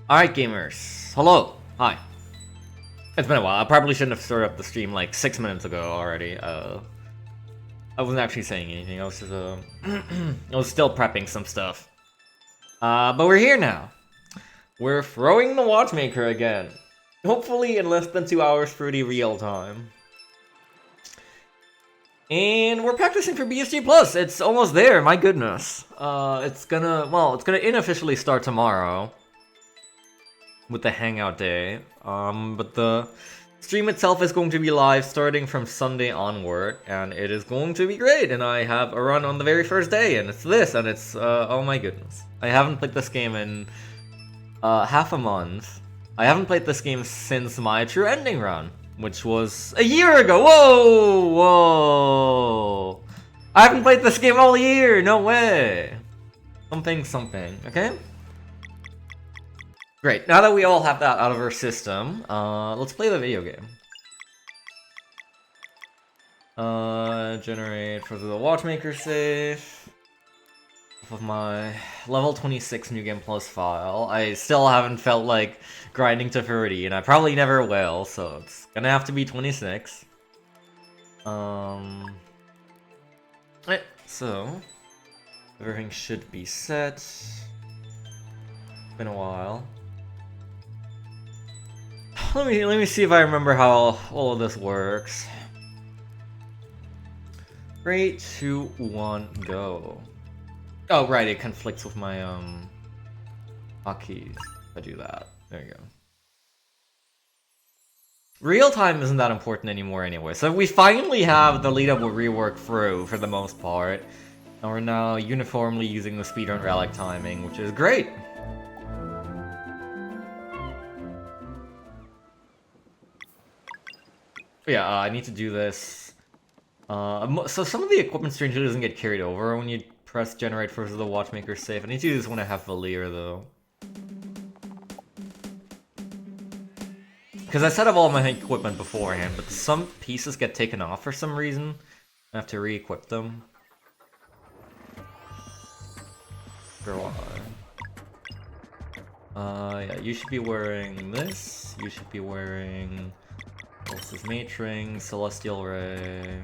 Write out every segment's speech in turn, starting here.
Alright, gamers. Hello. Hi. It's been a while. I probably shouldn't have started up the stream like 6 minutes ago already. I wasn't actually saying anything. I was just, I was still prepping some stuff. But we're here now. We're throwing the Watchmaker again. Hopefully in less than 2 hours pretty real time. And we're practicing for BSG Plus. It's almost there, my goodness. It's gonna unofficially start tomorrow with the hangout day. But the stream itself is going to be live starting from Sunday onward, and it is going to be great. And I have a run on the very first day, and it's this, and it's oh my goodness. I haven't played this game in half a month. I haven't played this game since my true ending run, which was a year ago. Whoa! I haven't played this game all year. No way. Something. Okay. Great. Now that we all have that out of our system, let's play the video game. Generate for the Watchmaker save. Off of my level 26 New Game Plus file. I still haven't felt like grinding to 30, and I probably never will, so it's gonna have to be 26. Right, so everything should be set. Been a while. Let me see if I remember how all of this works. 3, 2, 1, go. Oh right, it conflicts with my hotkeys. I do that. There you go. Real time isn't that important anymore anyway. So we finally have the lead up with rework through for the most part. And we're now uniformly using the speedrun relic timing, which is great. But yeah, I need to do this. So some of the equipment strangely doesn't get carried over when you press generate first of the Watchmaker safe. I need to do this when I have Valir though. Because I set up all my equipment beforehand, but some pieces get taken off for some reason. I have to re-equip them. For why? Yeah, you should be wearing this. You should be wearing Pulse's Matring, Celestial Ray.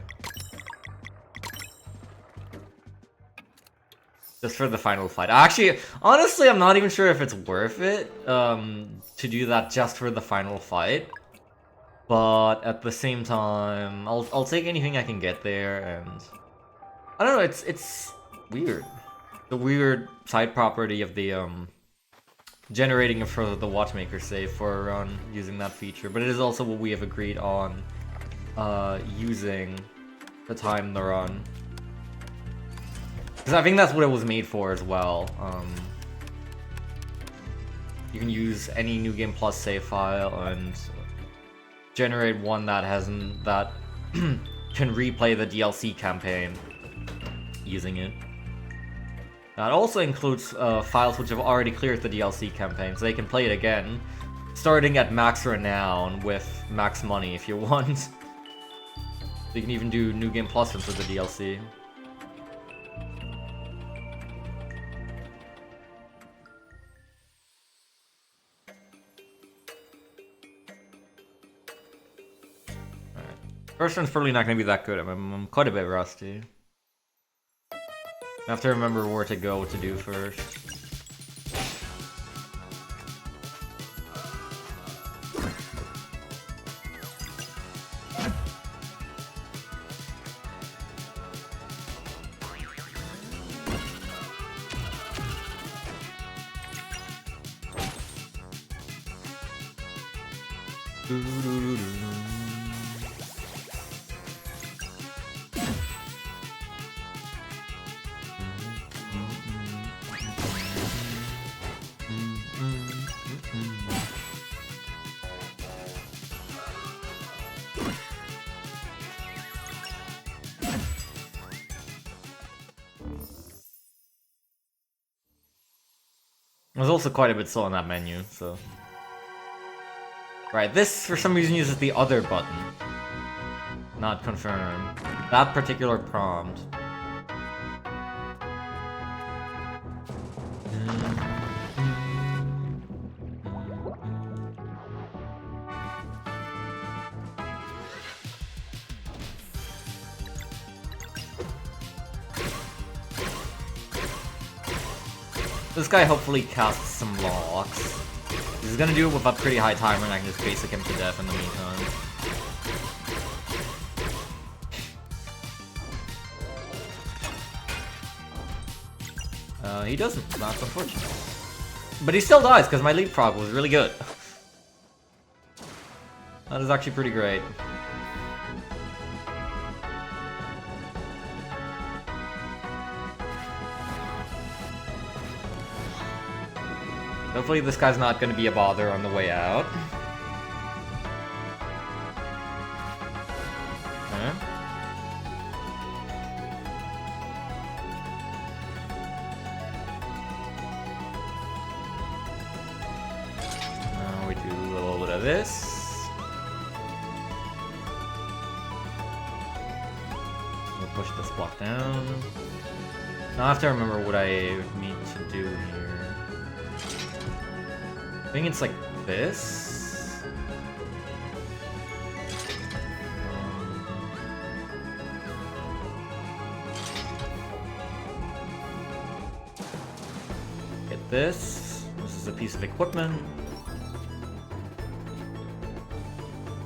Just for the final fight. Actually, honestly, I'm not even sure if it's worth it to do that just for the final fight. But at the same time, I'll take anything I can get there, and I don't know. It's weird. The weird side property of the generating for the Watchmaker save for a run using that feature. But it is also what we have agreed on using to time the run. Because I think that's what it was made for as well. You can use any New Game Plus save file and generate one that can replay the DLC campaign using it. That also includes files which have already cleared the DLC campaign, so they can play it again, starting at max renown with max money if you want. So you can even do New Game Plus into the DLC. First one's probably not going to be that good. I'm quite a bit rusty. I have to remember where to go, what to do first. There's also quite a bit still on that menu, so... Right, this for some reason uses the other button. Not confirmed. That particular prompt. This guy hopefully casts some locks. He's gonna do it with a pretty high timer, and I can just basic him to death in the meantime. He doesn't. That's unfortunate. But he still dies, because my leapfrog was really good. That is actually pretty great. Hopefully this guy's not going to be a bother on the way out. Okay. Now we do a little bit of this. We'll push this block down. Now I have to remember what I need to do here. I think it's like this. Get this. This is a piece of equipment.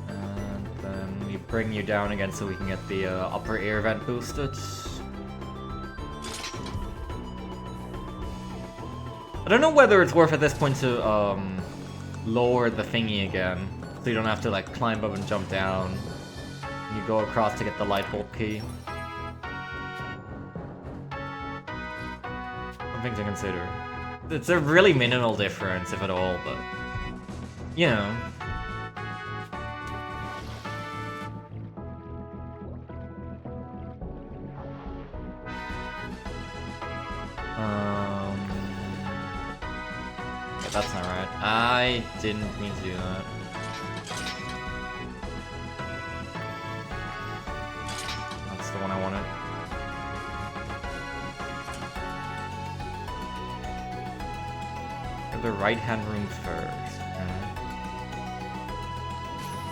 And then we bring you down again so we can get the upper air vent boosted. I don't know whether it's worth at this point to lower the thingy again, so you don't have to like climb up and jump down. You go across to get the light bulb key. Something to consider. It's a really minimal difference, if at all, but you know. That's not right. I didn't mean to do that. That's the one I wanted. Go to the right-hand room first. Okay.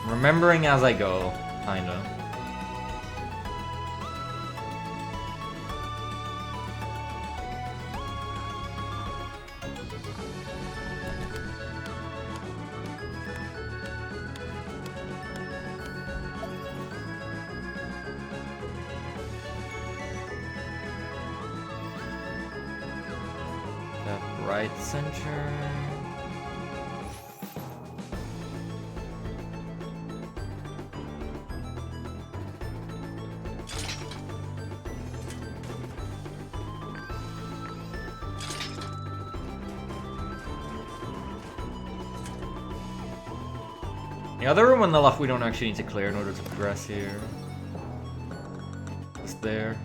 Remembering as I go, kinda. Right center. The other room on the left we don't actually need to clear in order to progress here. Just there.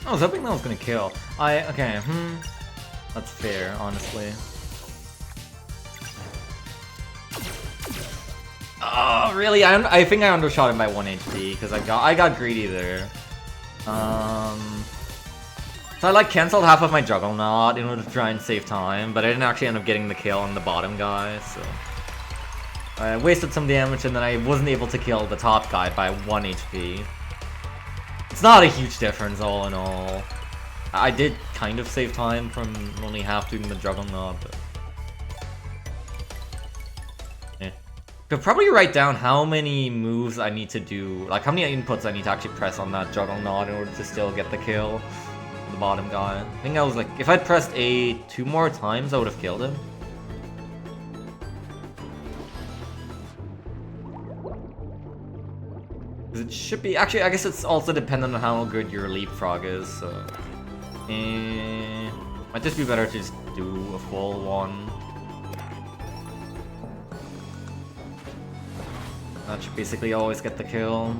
I was hoping that was gonna kill. Okay, That's fair, honestly. Oh, really? I think I undershot him by 1 HP, because I got greedy there. So I like cancelled half of my Juggernaut in order to try and save time, but I didn't actually end up getting the kill on the bottom guy, so I wasted some damage and then I wasn't able to kill the top guy by 1 HP. It's not a huge difference all in all. I did kind of save time from only half doing the Juggernaut, but could probably write down how many moves I need to do, like how many inputs I need to actually press on that Juggernaut in order to still get the kill. The bottom guy. I think I was like, if I'd pressed A 2 more times, I would have killed him. It should be, actually, I guess it's also dependent on how good your leapfrog is, so. Might just be better to just do a full one. That should basically always get the kill.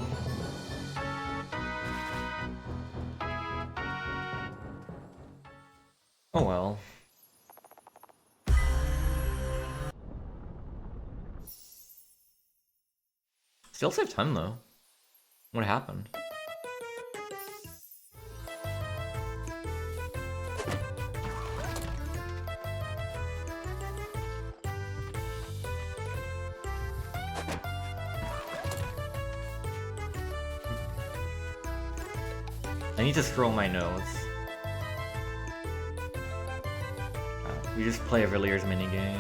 Oh well. Still save time though. What happened? I need to scroll my notes. We just play a Villiers minigame.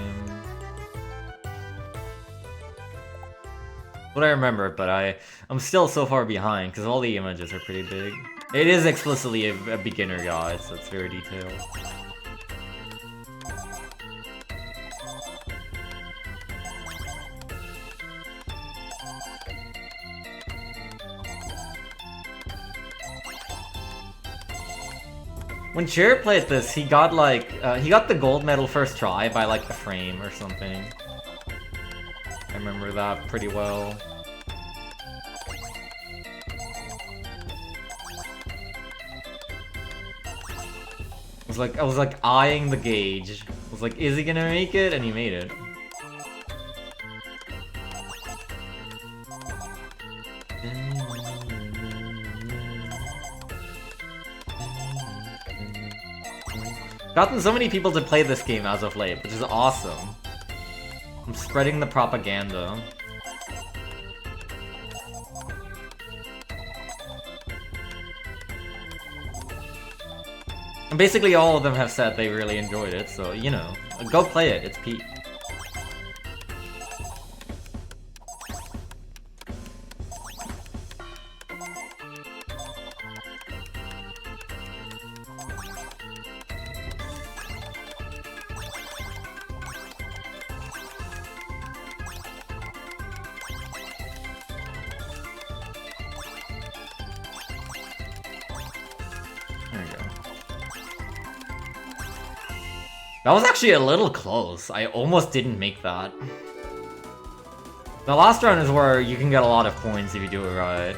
What I remember, but I'm still so far behind because all the images are pretty big. It is explicitly a beginner guide, so it's very detailed. When Jared played this, he got like, he got the gold medal first try by like a frame or something. I remember that pretty well. I was like eyeing the gauge. I was like, is he gonna make it? And he made it. Gotten so many people to play this game as of late, which is awesome. I'm spreading the propaganda. And basically all of them have said they really enjoyed it, so, you know, go play it, it's peak. That was actually a little close. I almost didn't make that. The last round is where you can get a lot of points if you do it right.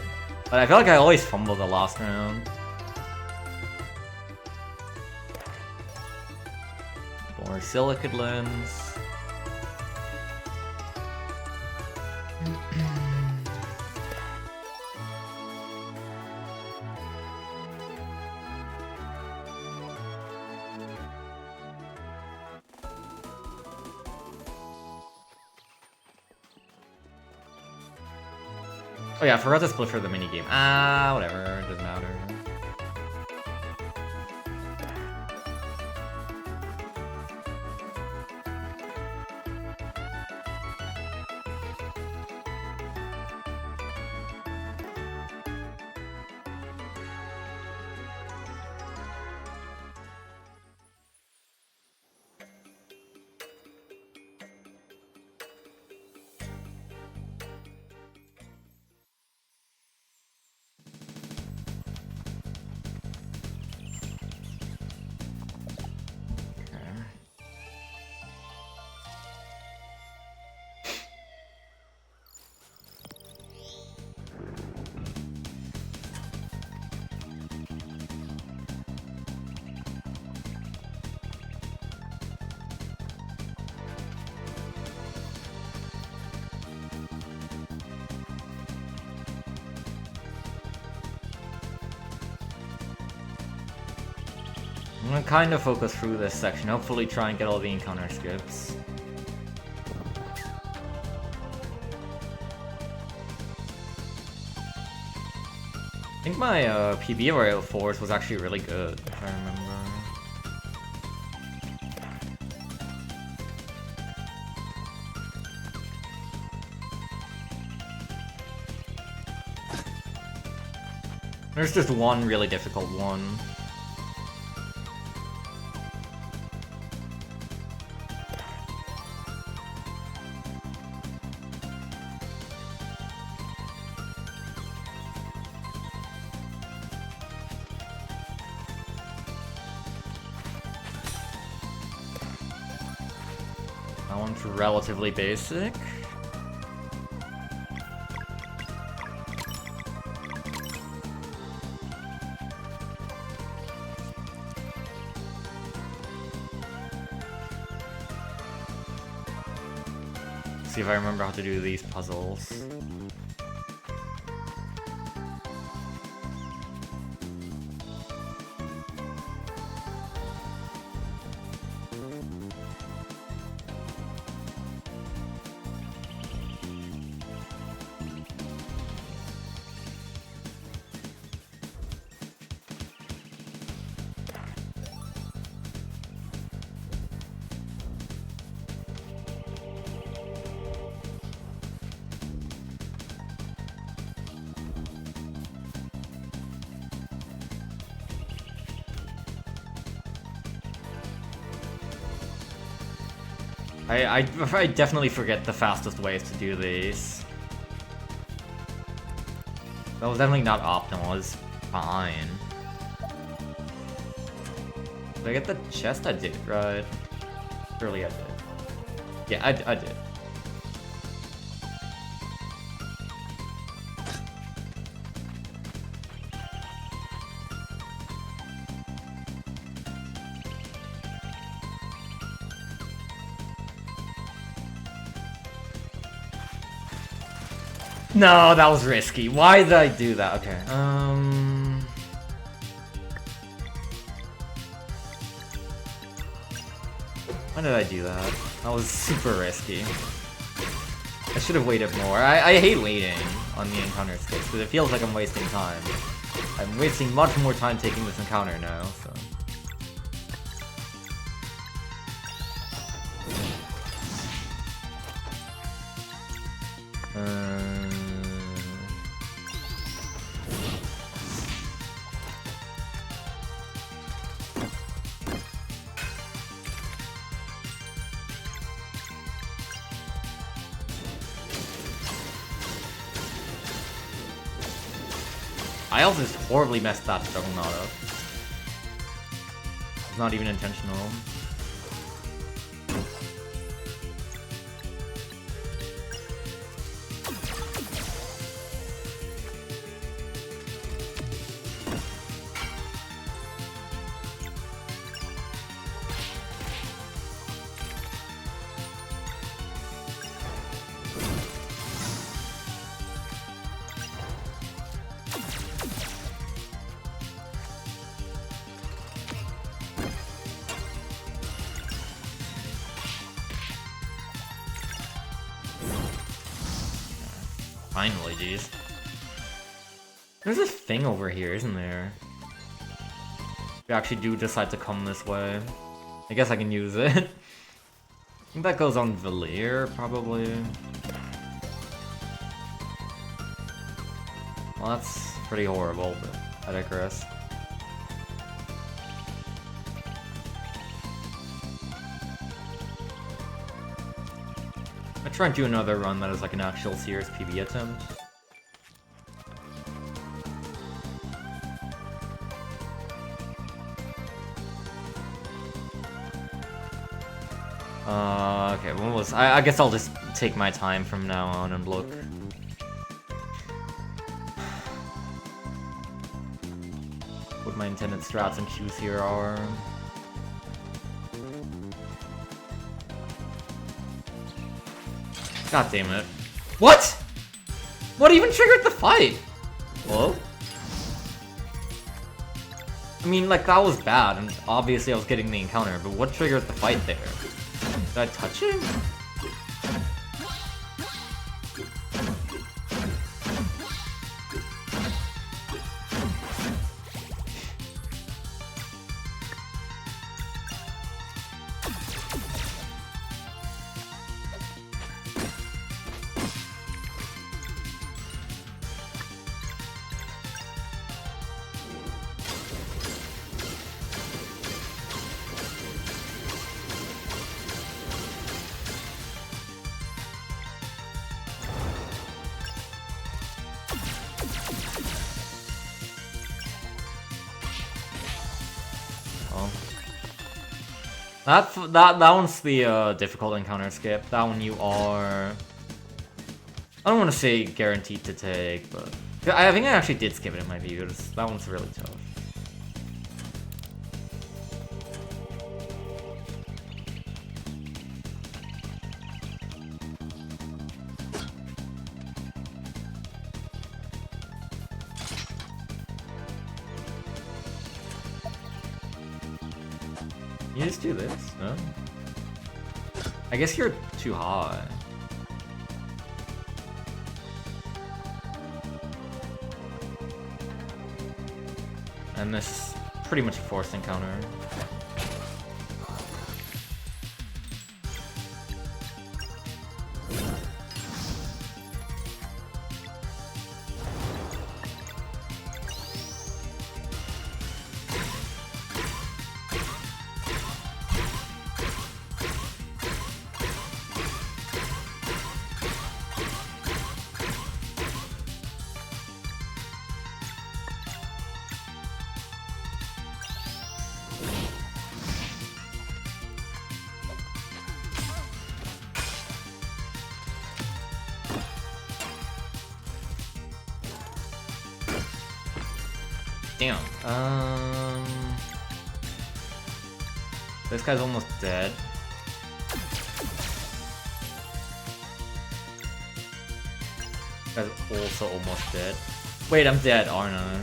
But I feel like I always fumble the last round. More silicate lens. Oh yeah, I forgot to split for the minigame. Ah, whatever, it doesn't matter. gonna kind of focus through this section, hopefully try and get all the encounter skips. I think my PB Rail Force was actually really good, if I remember. There's just one really difficult one. That one's relatively basic. See if I remember how to do these puzzles. I definitely forget the fastest ways to do these. That was definitely not optimal, it's fine. Did I get the chest? I did, right? Surely I did. Yeah, I did. No, that was risky. Why did I do that? Okay, why did I do that? That was super risky. I should have waited more. I hate waiting on the encounter skips, because it feels like I'm wasting time. I'm wasting much more time taking this encounter now, so... I also just horribly messed that juggernaut up. It's not even intentional. Finally, jeez. There's a thing over here, isn't there? We actually do decide to come this way. I guess I can use it. I think that goes on Valir, probably. Well, that's pretty horrible, but I digress. I try and do another run that is like an actual serious PB attempt. Okay, what was... I guess I'll just take my time from now on and look. What my intended strats and cues here are. God damn it. What?! What even triggered the fight? Hello? I mean, like, that was bad, and obviously I was getting the encounter, but what triggered the fight there? Did I touch it? That one's the difficult encounter skip. That one you are... I don't want to say guaranteed to take, but... I think I actually did skip it in my views. That one's really tough. You just do this, no? I guess you're too high. And this is pretty much a forced encounter. Damn. This guy's almost dead. This guy's also almost dead. Wait, I'm dead, aren't I?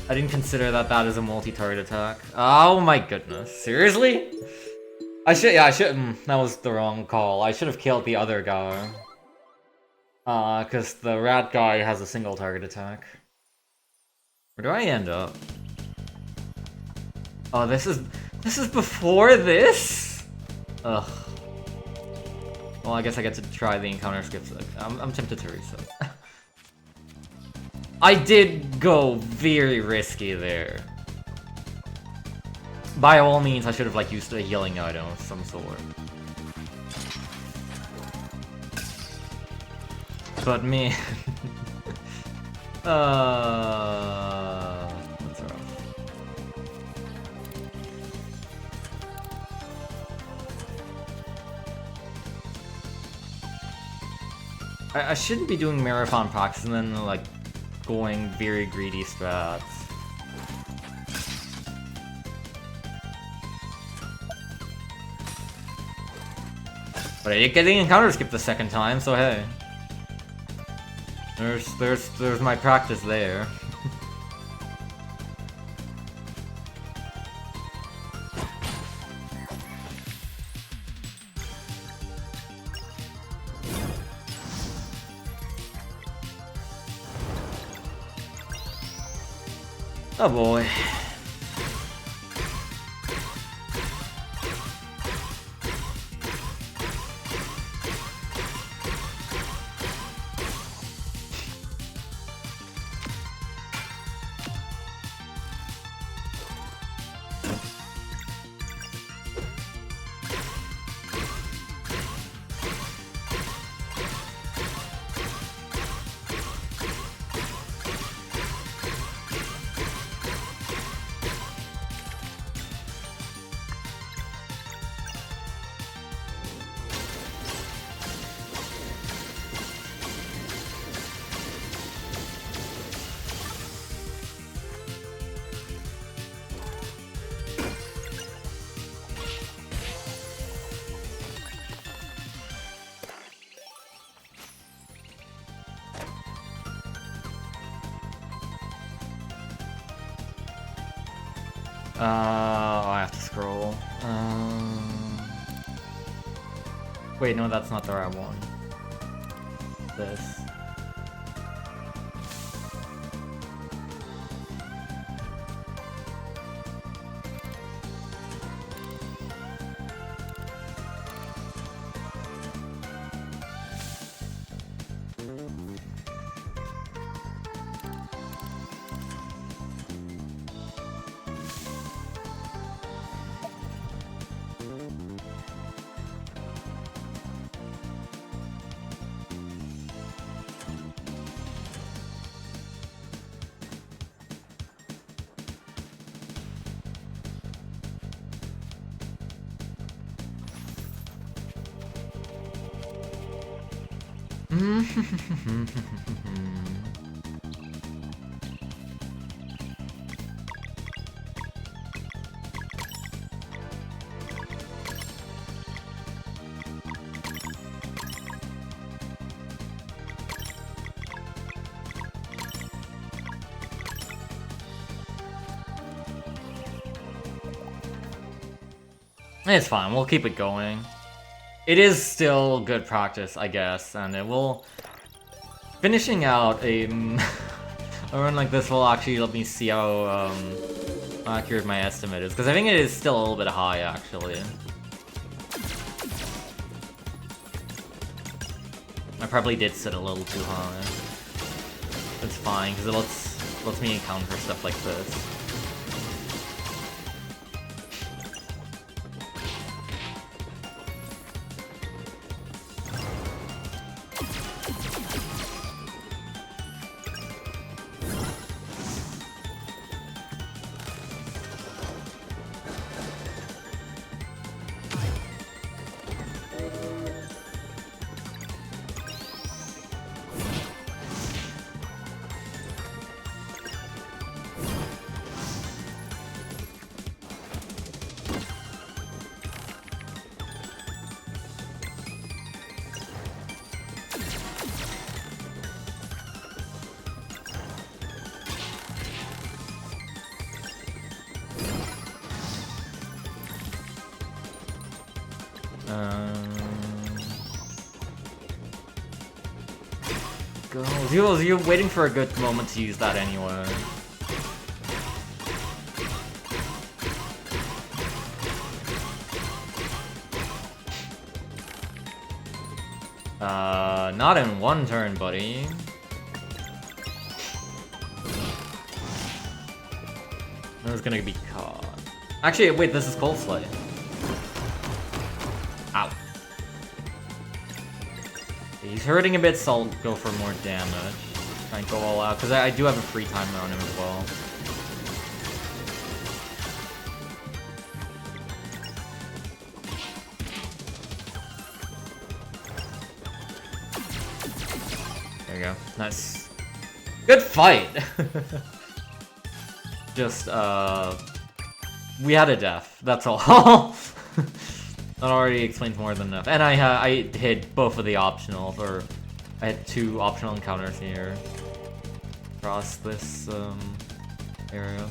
I didn't consider that is a multi-target attack. Oh my goodness. Seriously? I should, that was the wrong call. I should have killed the other guy. Cause the rat guy has a single target attack. Where do I end up? Oh, this is before this? Ugh. Well, I guess I get to try the encounter skips. I'm tempted to reset. I did go very risky there. By all means, I should have like used a healing item of some sort. But me, that's rough. I shouldn't be doing marathon practice and then like going very greedy strats. But I did get the encounter skip the second time, so hey. There's my practice there. Oh boy. I have to scroll. Wait, no, that's not the right one. This. It's fine, we'll keep it going. It is still good practice, I guess, and it will... Finishing out a run like this will actually let me see how accurate my estimate is, because I think it is still a little bit high, actually. I probably did sit a little too high. It's fine, because it lets me encounter stuff like this. You're waiting for a good moment to use that anyway. Not in one turn, buddy. That was gonna be caught. Actually, wait, this is Cold Slay. Ow. He's hurting a bit, so I'll go for more damage. Try and go all out, because I do have a free timer on him as well. There you go. Nice. Good fight! Just, we had a death. That's all. That already explains more than enough. And I hit both of the optionals, or I had 2 optional encounters here across this area.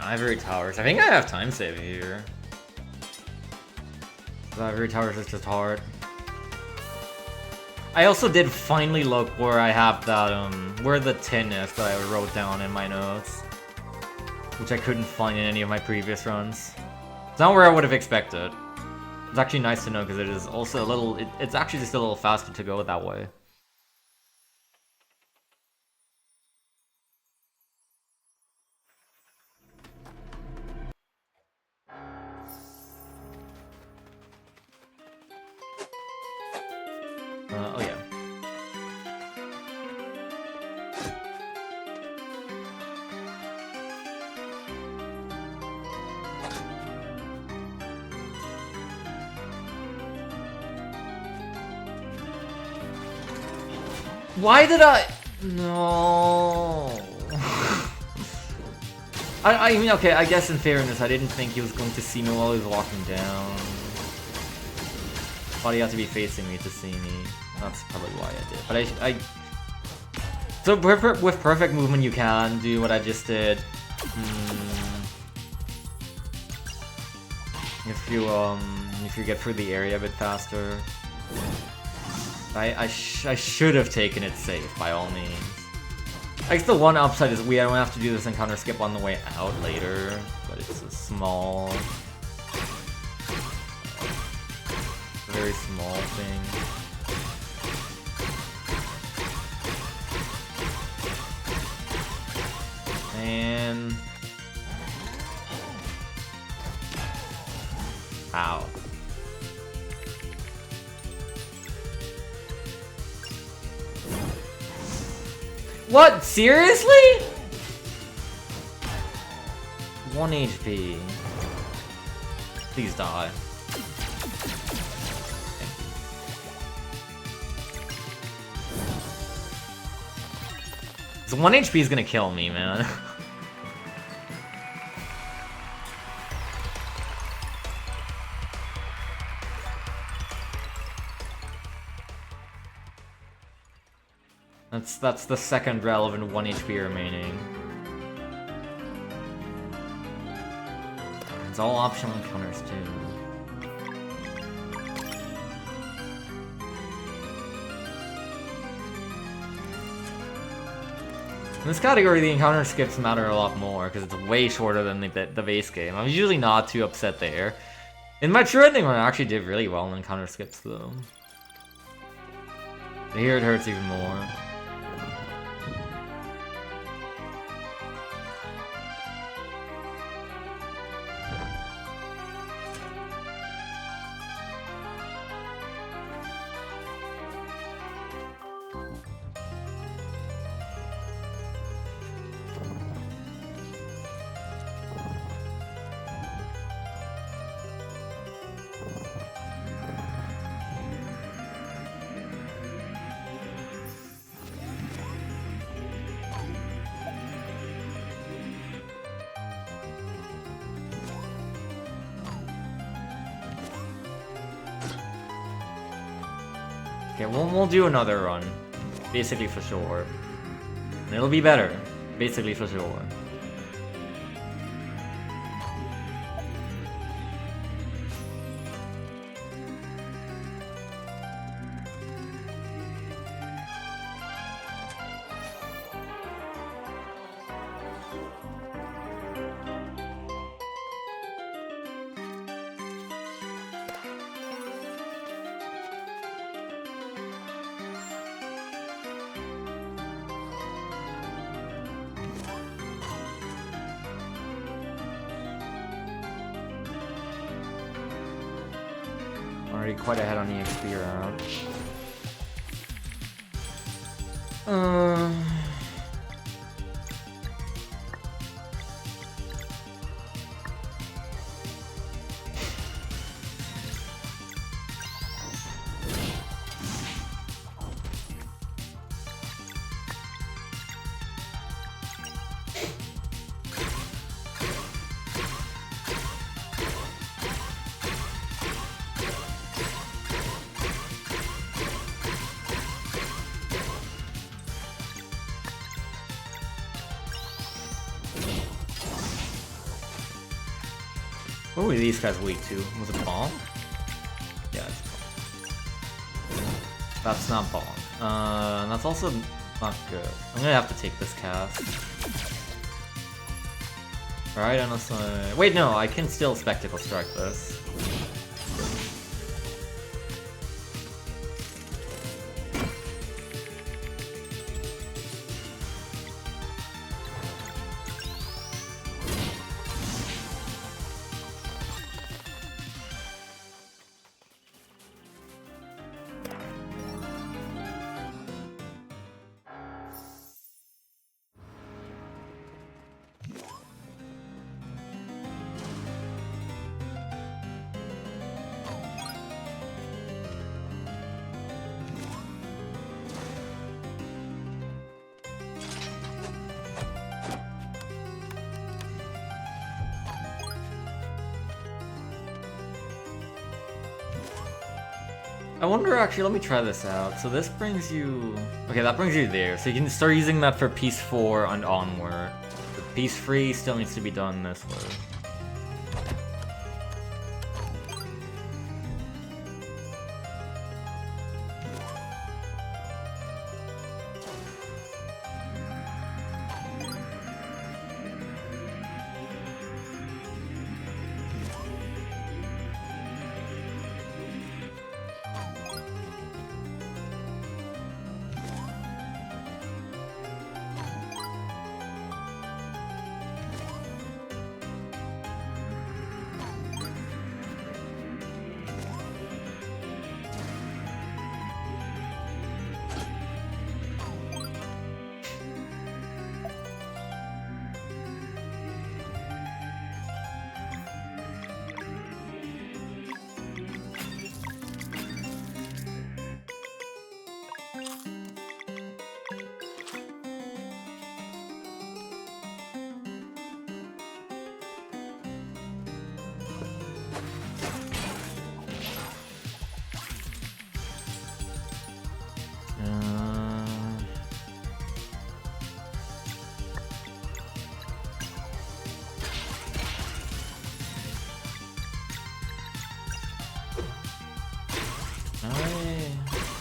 Ivory Towers. I think I have time save here. The Ivory Towers is just hard. I also did finally look where I have that, where the tin is that I wrote down in my notes. Which I couldn't find in any of my previous runs. It's not where I would have expected. It's actually nice to know because it is also a little. It's actually just a little faster to go that way. Oh yeah. Why did I? No. I mean, okay, I guess in fairness, I didn't think he was going to see me while he was walking down. Thought he had to be facing me to see me. That's probably why I did. But so with perfect movement, you can do what I just did. If you get through the area a bit faster. I should have taken it safe, by all means. I guess the one upside is we don't have to do this encounter skip on the way out later, but it's a small... very small thing. And... ow. What? Seriously? 1 HP. Please die. So 1 HP is gonna kill me, man. That's the second relevant 1 HP remaining. It's all optional encounters too. In this category, the encounter skips matter a lot more because it's way shorter than the base game. I'm usually not too upset there. In my true ending one, I actually did really well in encounter skips though. But here it hurts even more. Okay, we'll do another run, basically for sure. And it'll be better, basically for sure. Already quite ahead on EXP round. What were these guys weak to? Was it bomb? Yeah, it's bomb. That's not bomb. That's also not good. I'm gonna have to take this cast. Alright, unless I... Wait, no, I can still Spectacle Strike this. I wonder, actually, let me try this out. So this brings you... Okay, that brings you there. So you can start using that for Piece 4 and onward. But Piece 3 still needs to be done this way.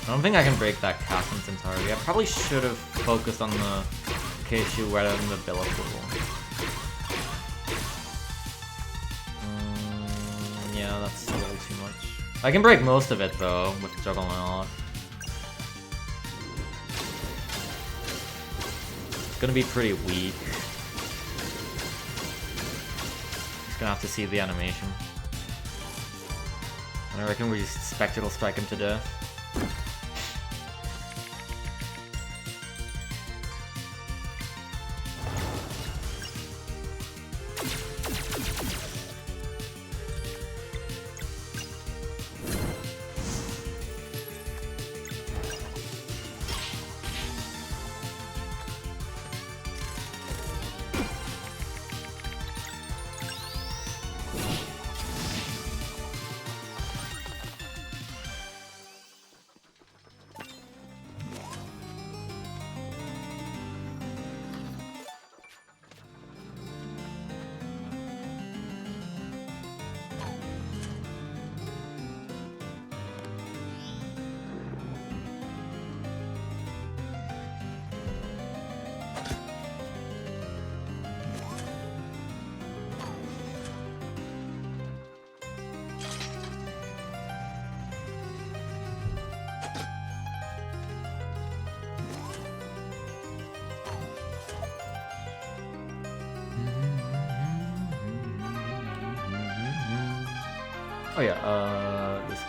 I don't think I can break that cast entirely. I probably should have focused on the Keishu rather than the Billipool. Yeah, that's a little too much. I can break most of it though, with Juggernaut. It's gonna be pretty weak. Just gonna have to see the animation. And I reckon we just Spectacle Strike him to death. Oh yeah, this way.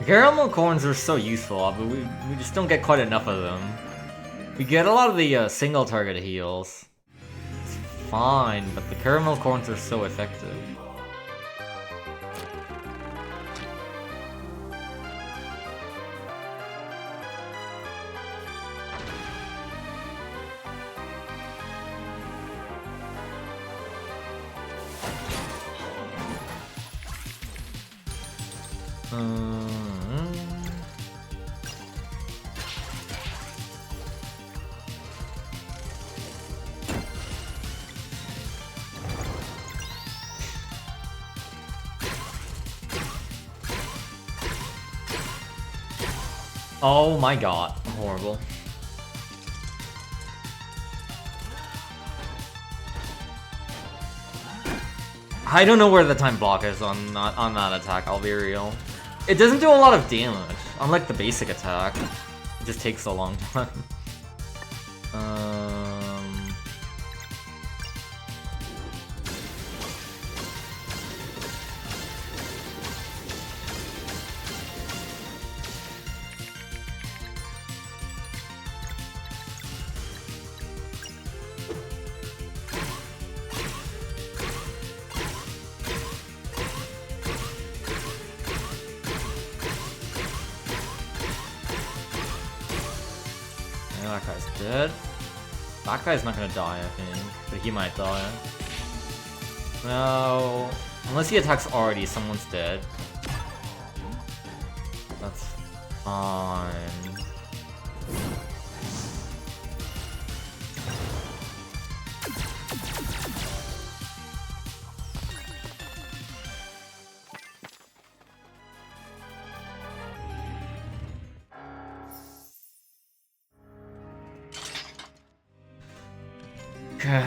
Caramel corns are so useful, but we just don't get quite enough of them. We get a lot of the single target heals. It's fine, but the caramel corns are so effective. Oh my god, horrible. I don't know where the time block is on that attack, I'll be real. It doesn't do a lot of damage, unlike the basic attack. It just takes a long time. That guy's dead. That guy's not gonna die, I think. But he might die. No. Unless he attacks already, someone's dead. That's fine. Okay.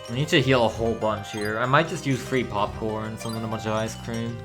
I need to heal a whole bunch here. I might just use free popcorn, summon a bunch of ice cream.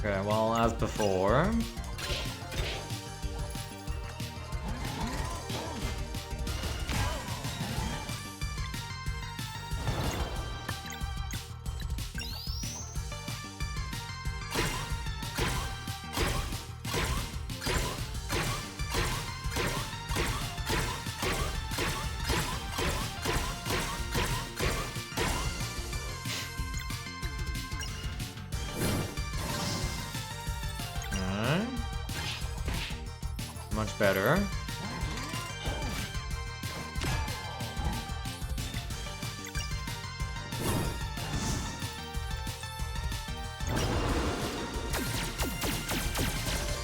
Okay, well, as before. Much better.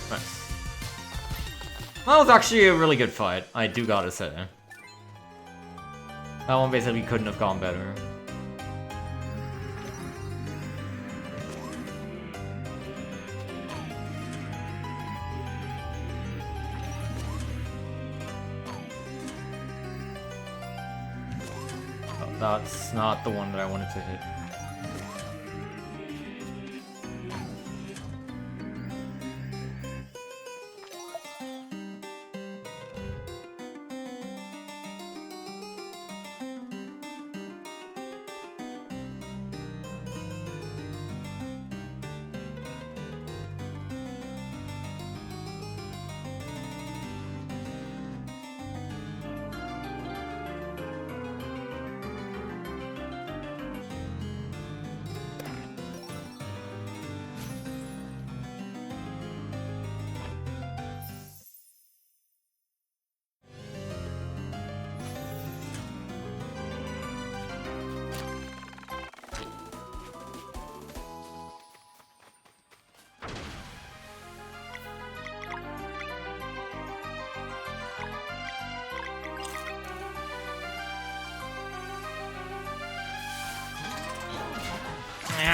Nice. That was actually a really good fight, I do gotta say. That one basically couldn't have gone better. That's not the one that I wanted to hit.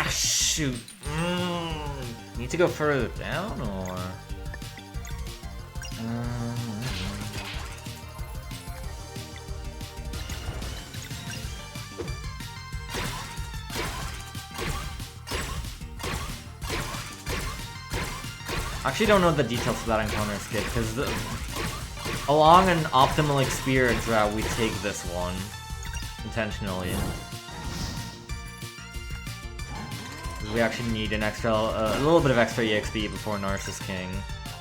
Ah, shoot. Need to go further down, or? I actually don't know the details of that encounter skip, because along an optimal experience route, we take this one intentionally. We actually need an extra, a little bit of extra EXP before Narcissus King,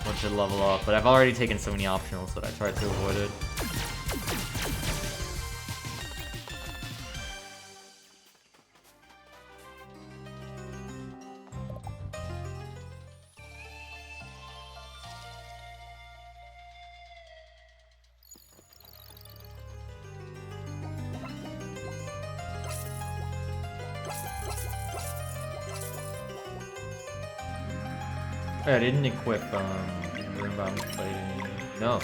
which should level up, but I've already taken so many optionals that I tried to avoid it. I didn't equip, Runebound Plating. No.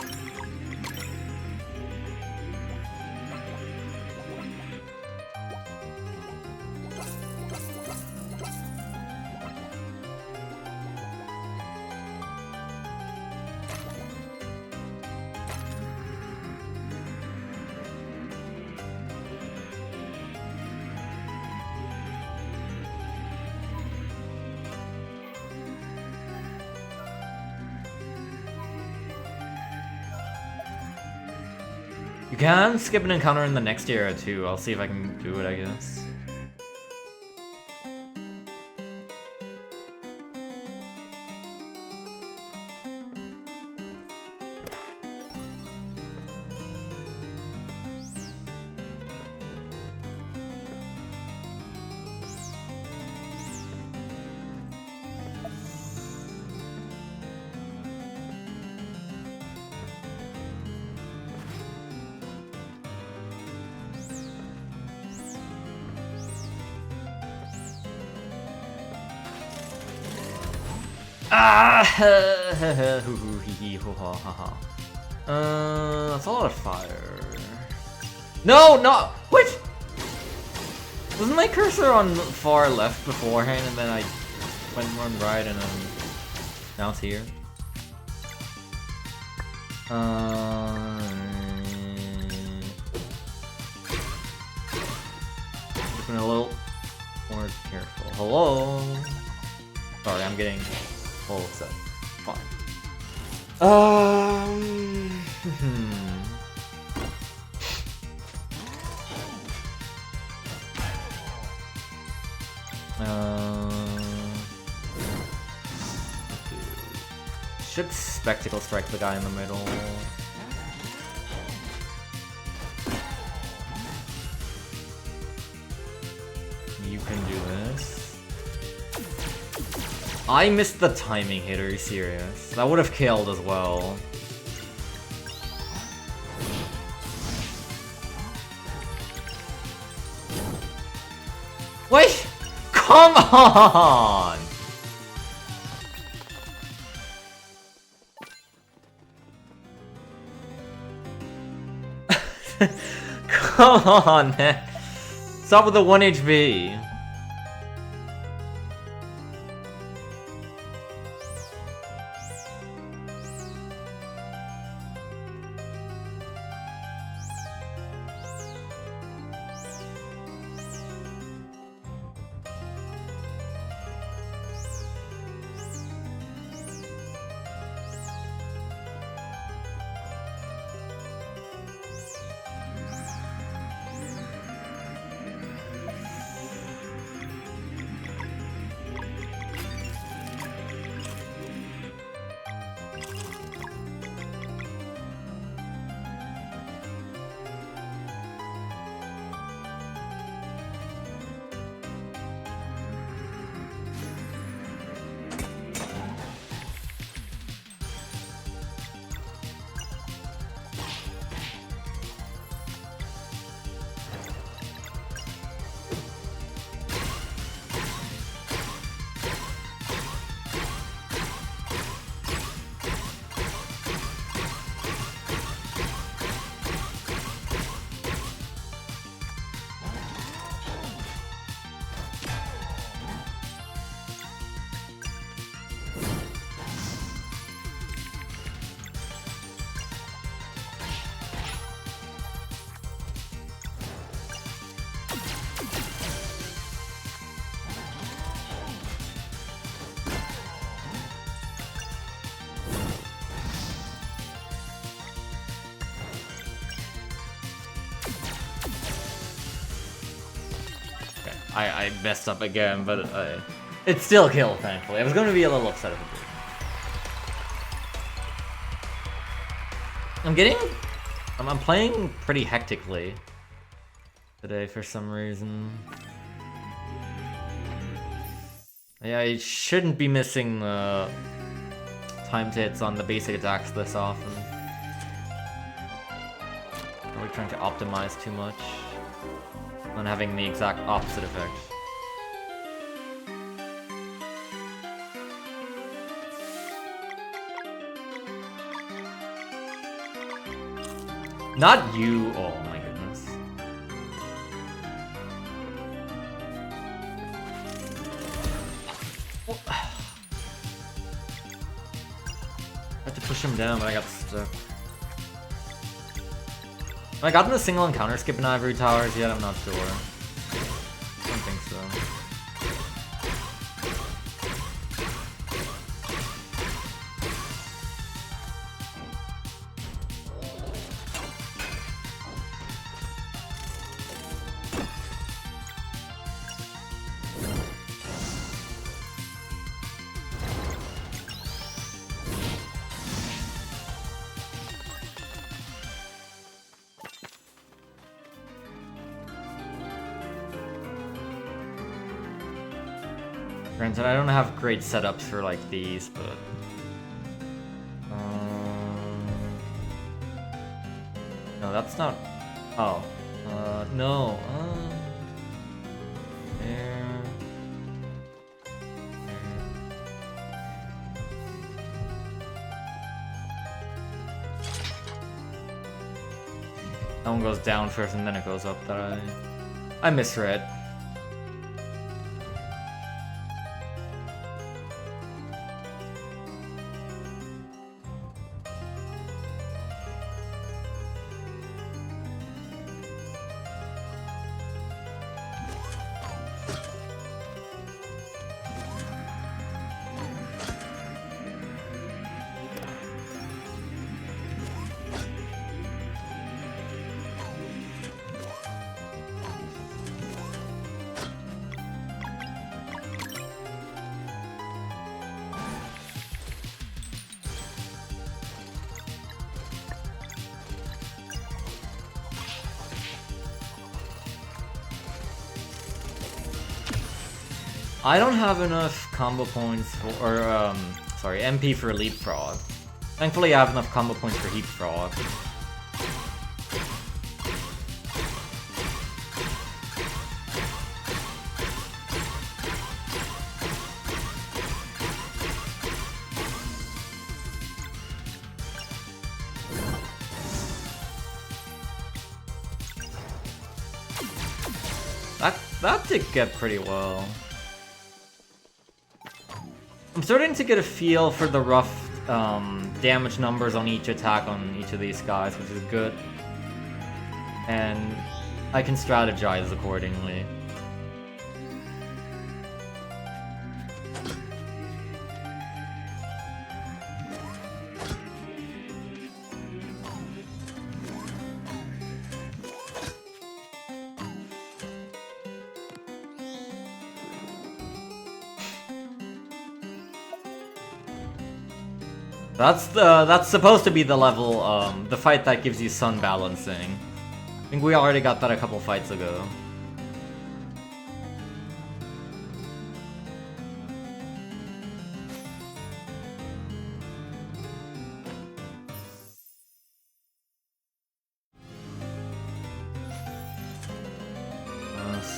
You can skip an encounter in the next era too. I'll see if I can do it, I guess. Ah! That's a lot of fire. No, no! What? Wasn't my cursor on far left beforehand and then I went one right and then now it's here? Just been a little more careful. Hello? Sorry, I'm getting full set. Fine. Should Spectacle Strike the guy in the middle. You can do this. I missed the timing hit, are you serious? That would have killed as well. Wait! Come on! Come on, man. Stop with the 1 HP. I messed up again, but it still killed, thankfully. I was going to be a little upset if it did. I'm playing pretty hectically today for some reason. Yeah, I shouldn't be missing the timed hits on the basic attacks this often. Are we trying to optimize too much? And having the exact opposite effect. Not you! Oh my goodness. I had to push him down, but I got stuck. Have I gotten a single encounter skip in Ivory Towers yet? I'm not sure. I don't think so. Granted, I don't have great setups for like these, but no, that's not. Oh, no. There. That one goes down first, and then it goes up. That I misread. I don't have enough combo points for, sorry, MP for Leapfrog. Thankfully I have enough combo points for Leapfrog. That did get pretty well. I'm starting to get a feel for the rough damage numbers on each attack on each of these guys, which is good. And I can strategize accordingly. That's supposed to be the level, the fight that gives you sun balancing. I think we already got that a couple fights ago.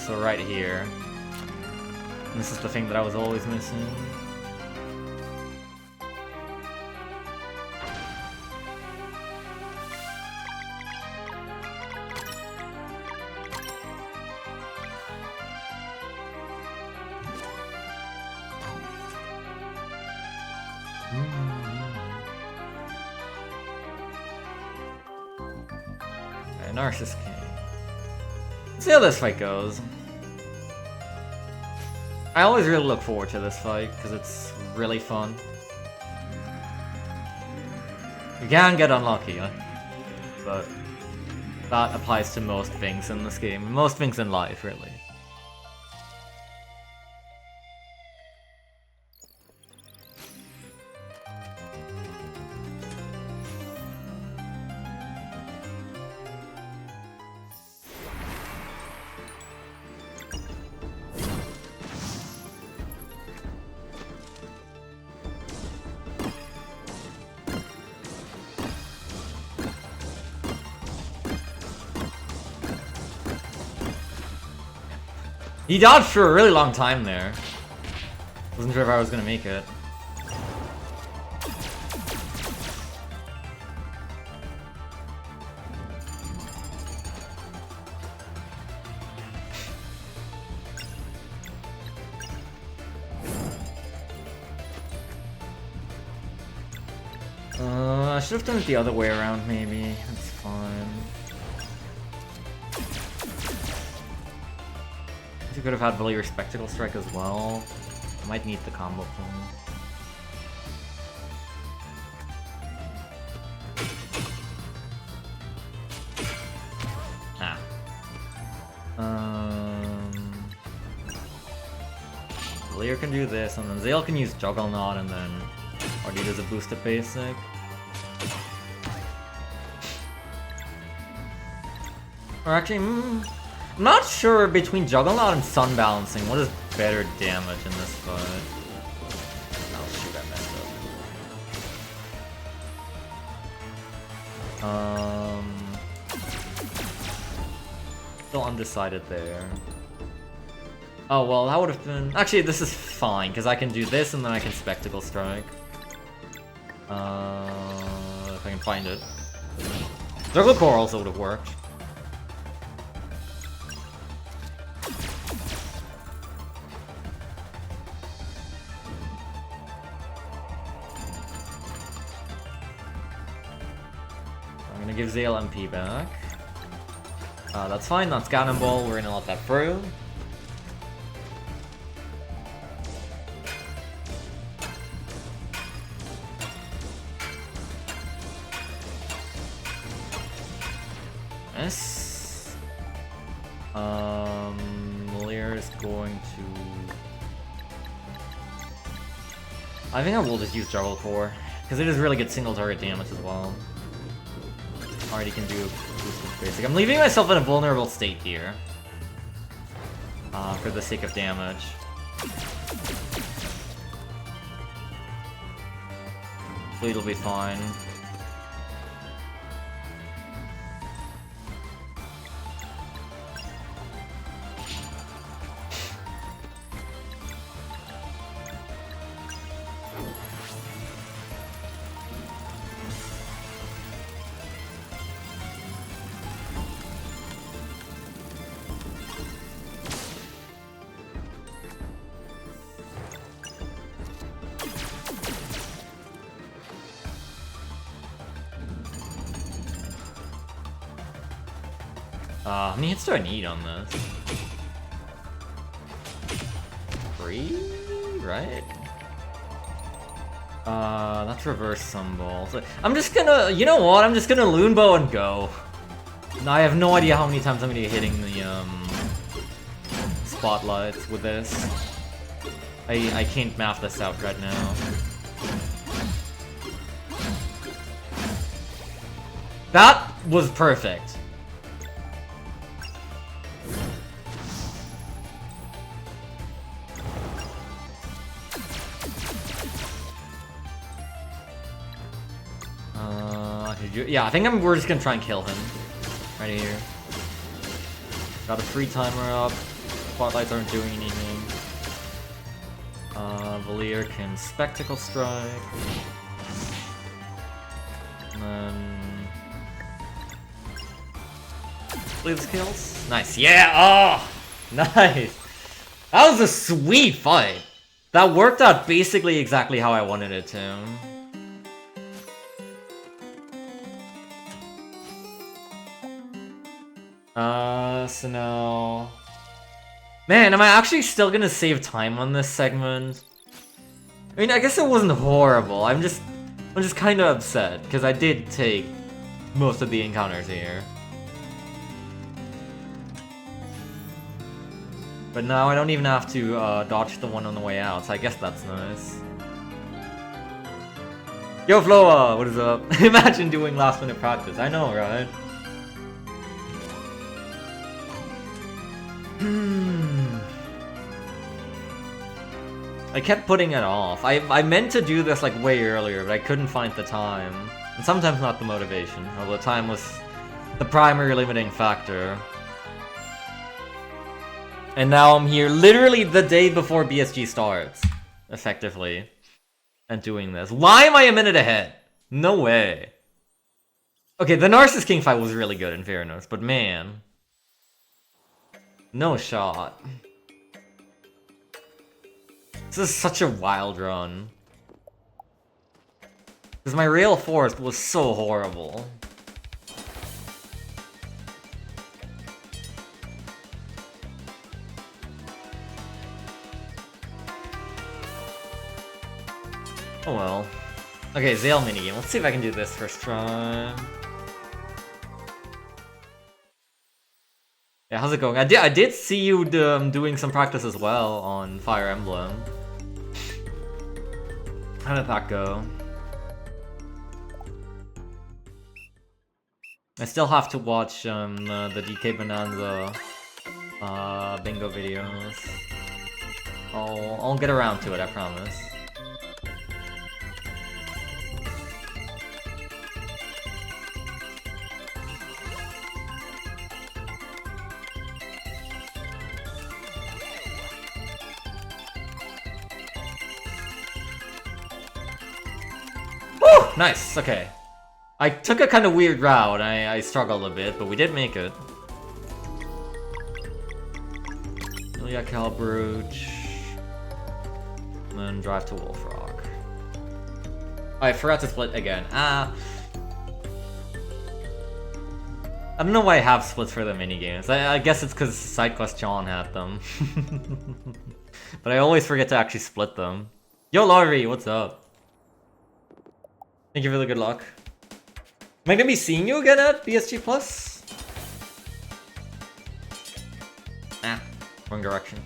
So right here. This is the thing that I was always missing. Narcissus King. Let's see how this fight goes. I always really look forward to this fight, because it's really fun. You can get unlucky, but that applies to most things in this game. Most things in life, really. He dodged for a really long time there. Wasn't sure if I was gonna make it. I should have done it the other way around, maybe. That's fine. You could have had Valier Spectacle Strike as well. Might need the combo thing. Valier can do this, and then Zale can use Juggernaut, and then RD does a boosted basic. Or actually, I'm not sure between Juggernaut and Sun Balancing what is better damage in this fight. Oh shoot, I messed up. Still undecided there. Oh well, that would have been... Actually, this is fine, because I can do this and then I can Spectacle Strike. If I can find it. Juggler Core also would have worked. I'm gonna give Zale MP back. That's fine, that's Cannonball, we're gonna let that through. Yes. Lear is going to... I think I will just use Juggle Core, because it is really good single target damage as well. Already can do boosted basic. I'm leaving myself in a vulnerable state here. For the sake of damage. So it'll be fine. How many hits do I need on this? 3, right? That's reverse symbol. So I'm just gonna, you know what? I'm just gonna Loonbow and go. I have no idea how many times I'm gonna be hitting the spotlights with this. I can't map this out right now. That was perfect. Yeah, I think we're just gonna try and kill him. Right here. Got a free timer up. Spotlights aren't doing anything. Valier can Spectacle Strike. And then... Blitz kills. Nice. Yeah! Oh! Nice! That was a sweet fight! That worked out basically exactly how I wanted it to. So now... Man, am I actually still gonna save time on this segment? I mean, I guess it wasn't horrible. I'm just kind of upset, because I did take most of the encounters here. But now I don't even have to dodge the one on the way out, so I guess that's nice. Yo, Floa! What is up? Imagine doing last minute practice. I know, right? I kept putting it off. I meant to do this like way earlier, but I couldn't find the time. And sometimes not the motivation, although time was the primary limiting factor. And now I'm here literally the day before BSG starts, effectively, and doing this. Why am I a minute ahead? No way. Okay, the Narcissus King fight was really good in fairness, but man. No shot. This is such a wild run. Because my Rail Forest was so horrible. Oh well. Okay, Zale minigame. Let's see if I can do this first try. Yeah, how's it going? I did see you doing some practice as well on Fire Emblem. How did that go? I still have to watch the DK Bonanza bingo videos. I'll get around to it, I promise. Woo! Nice, okay. I took a kind of weird route, I struggled a bit, but we did make it. Ilya Calbrooch. And then drive to Wolf Rock. Oh, I forgot to split again. I don't know why I have splits for the minigames. I guess it's because SideQuest John had them. But I always forget to actually split them. Yo, Laurie, what's up? Thank you for the good luck. Am I gonna be seeing you again at BSG Plus? Ah, wrong direction.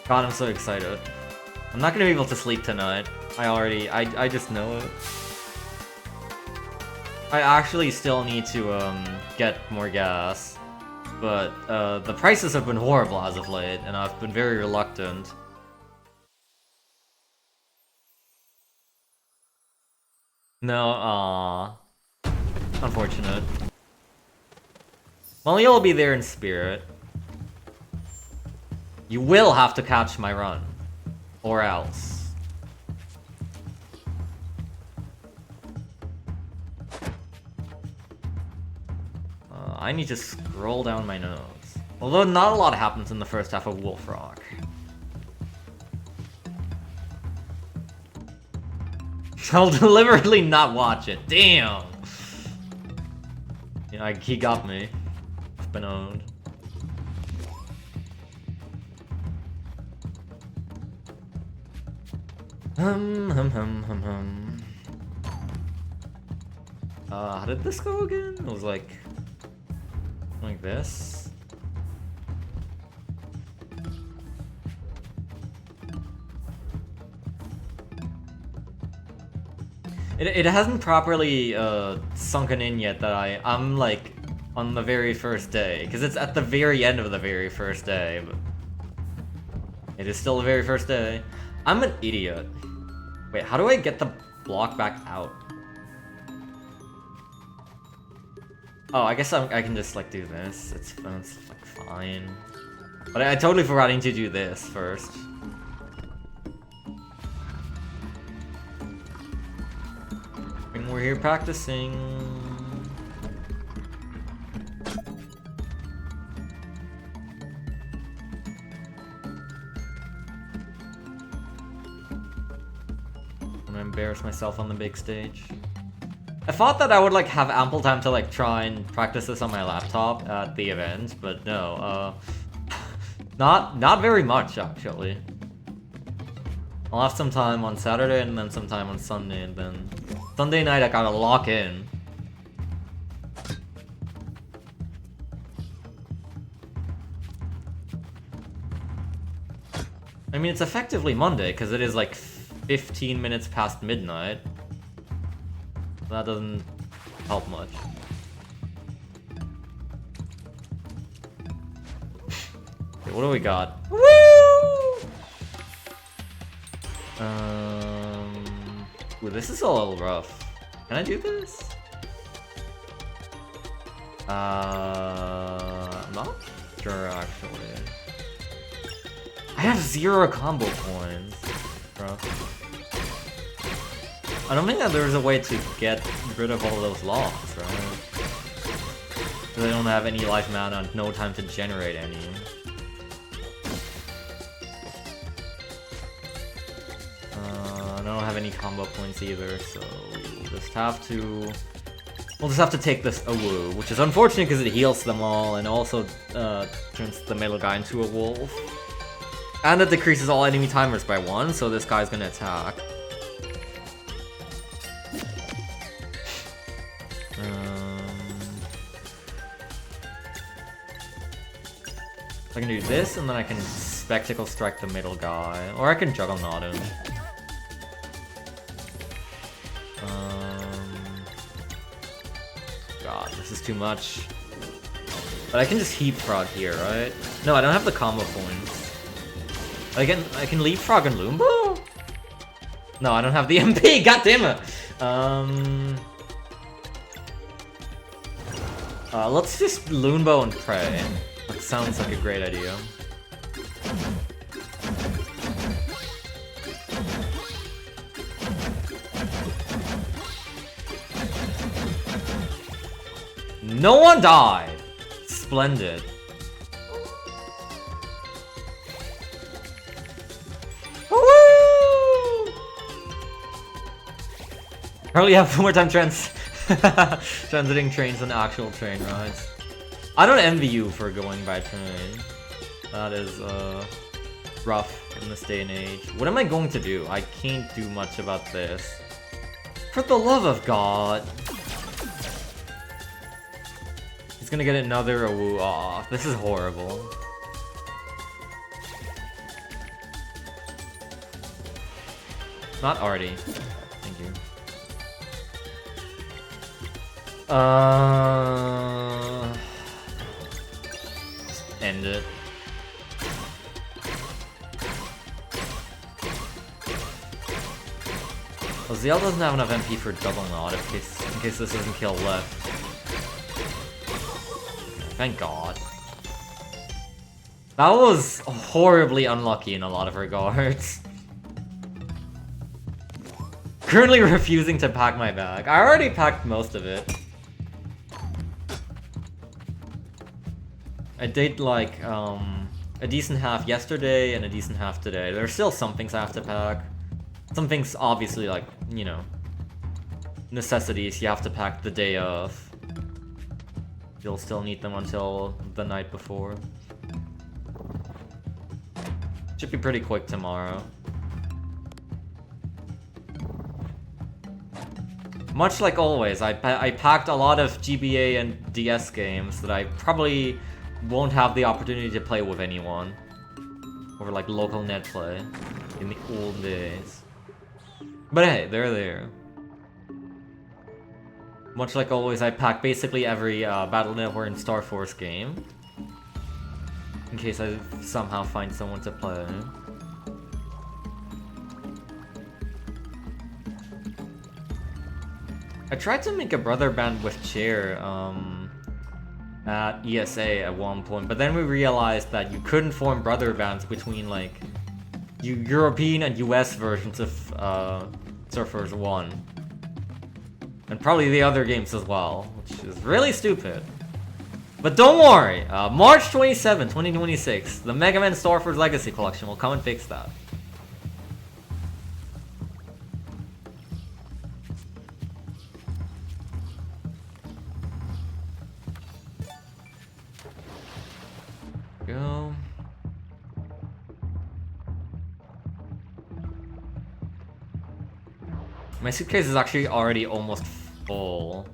God, I'm so excited. I'm not gonna be able to sleep tonight. I just know it. I actually still need to get more gas. But the prices have been horrible as of late, and I've been very reluctant. No, unfortunate. Well, you'll be there in spirit. You will have to catch my run. Or else. I need to scroll down my notes. Although not a lot happens in the first half of Wolf Rock. I'll deliberately not watch it. Damn. You know, he got me. I've been owned. How did this go again? It was like this. It hasn't properly sunken in yet that I'm like on the very first day, because it's at the very end of the very first day, but it is still the very first day. I'm an idiot. Wait, how do I get the block back out? Oh, I guess I can just like do this. It's like fine. But I totally forgot to do this first. And we're here practicing. I'm gonna embarrass myself on the big stage. I thought that I would like have ample time to like try and practice this on my laptop at the event, but no, not very much actually. I'll have some time on Saturday and then some time on Sunday, and then Sunday night I gotta lock in. I mean, it's effectively Monday because it is like 15 minutes past midnight. That doesn't help much. Okay, what do we got? Woo! Ooh, this is a little rough. Can I do this? I'm not sure actually. I have 0 combo points, bro. I don't think that there's a way to get rid of all those locks, right? Because I don't have any life mana and no time to generate any. I don't have any combo points either, so we'll just have to... We'll just have to take this Awu, which is unfortunate because it heals them all and also turns the middle guy into a wolf. And it decreases all enemy timers by 1, so this guy's gonna attack. I can do this, and then I can Spectacle Strike the middle guy. Or I can Juggernaut him. God, this is too much. But I can just Heapfrog here, right? No, I don't have the combo points. I can Leapfrog and Loombo? No, I don't have the MP, god damn it! Let's just Loombo and Prey. That sounds like a great idea. No one died! Splendid. Woo! Probably have more time transiting trains than actual train rides. I don't envy you for going by train. That is rough in this day and age. What am I going to do? I can't do much about this. For the love of God. He's gonna get another Awu. Aw, this is horrible. Not Artie. Thank you. End it. Well, ZL doesn't have enough MP for Juggernaut in case this doesn't kill left. Thank God. That was horribly unlucky in a lot of regards. Currently refusing to pack my bag. I already packed most of it. I did like a decent half yesterday and a decent half today. There's still some things I have to pack. Some things obviously like, you know, necessities you have to pack the day of. You'll still need them until the night before. Should be pretty quick tomorrow. Much like always, I packed a lot of GBA and DS games that I probably won't have the opportunity to play with anyone over like local net play in the old days. But hey, they're there. Much like always, I pack basically every Battle Network and Star Force game in case I somehow find someone to play. I tried to make a brother band with Chair at ESA at one point, but then we realized that you couldn't form brother bands between like European and US versions of Surfers 1. And probably the other games as well, which is really stupid. But don't worry, March 27, 2026, the Mega Man Starforce Legacy Collection will come and fix that. Go. My suitcase is actually already almost full.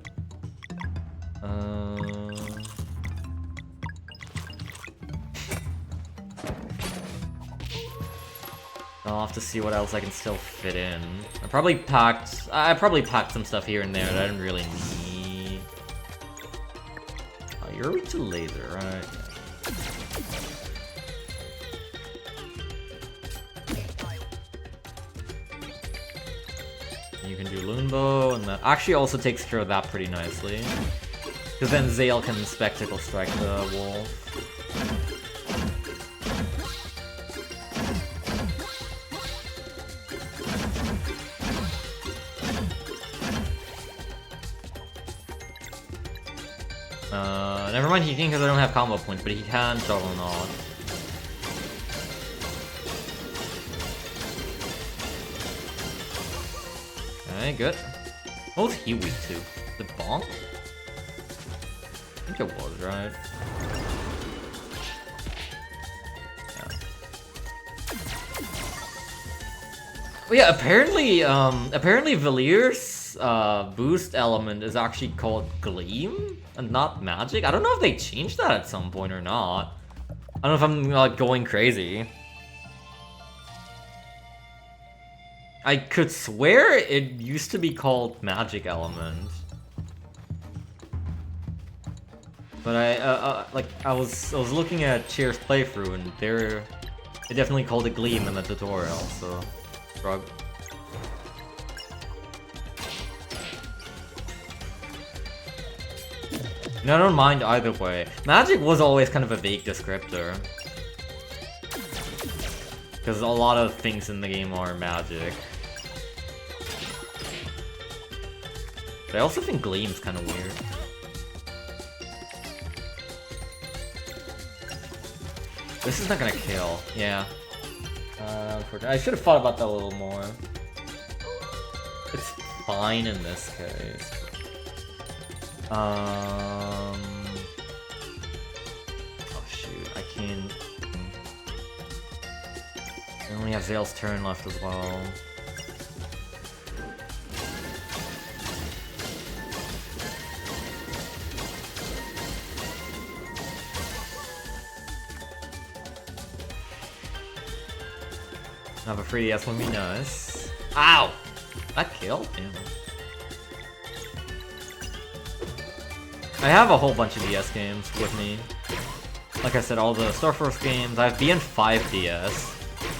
I'll have to see what else I can still fit in. I probably packed some stuff here and there that I didn't really need. Oh, you're weak to laser, right? You can do Loombo, and that actually also takes care of that pretty nicely. Because then Zale can Spectacle Strike the wolf. Never mind he can because I don't have combo points, but he can Juggernaut. Okay, good. What was he weak to? The bonk? I think it was, right? Yeah. Well, yeah, apparently Valir's boost element is actually called Gleam and not Magic. I don't know if they changed that at some point or not. I don't know if I'm like going crazy. I could swear it used to be called Magic Element. But I was looking at Cheer's playthrough and they definitely called it Gleam in the tutorial, so shrug. No, I don't mind either way. Magic was always kind of a vague descriptor. Because a lot of things in the game are magic. But I also think Gleam's kind of weird. This is not gonna kill. Yeah. Unfortunately, I should have thought about that a little more. It's fine in this case. Oh shoot, I can't. I only have Zale's turn left as well. Have a free DS would be nice. Ow! That killed him. I have a whole bunch of DS games with me. Like I said, all the Star Force games. I have BN5 DS.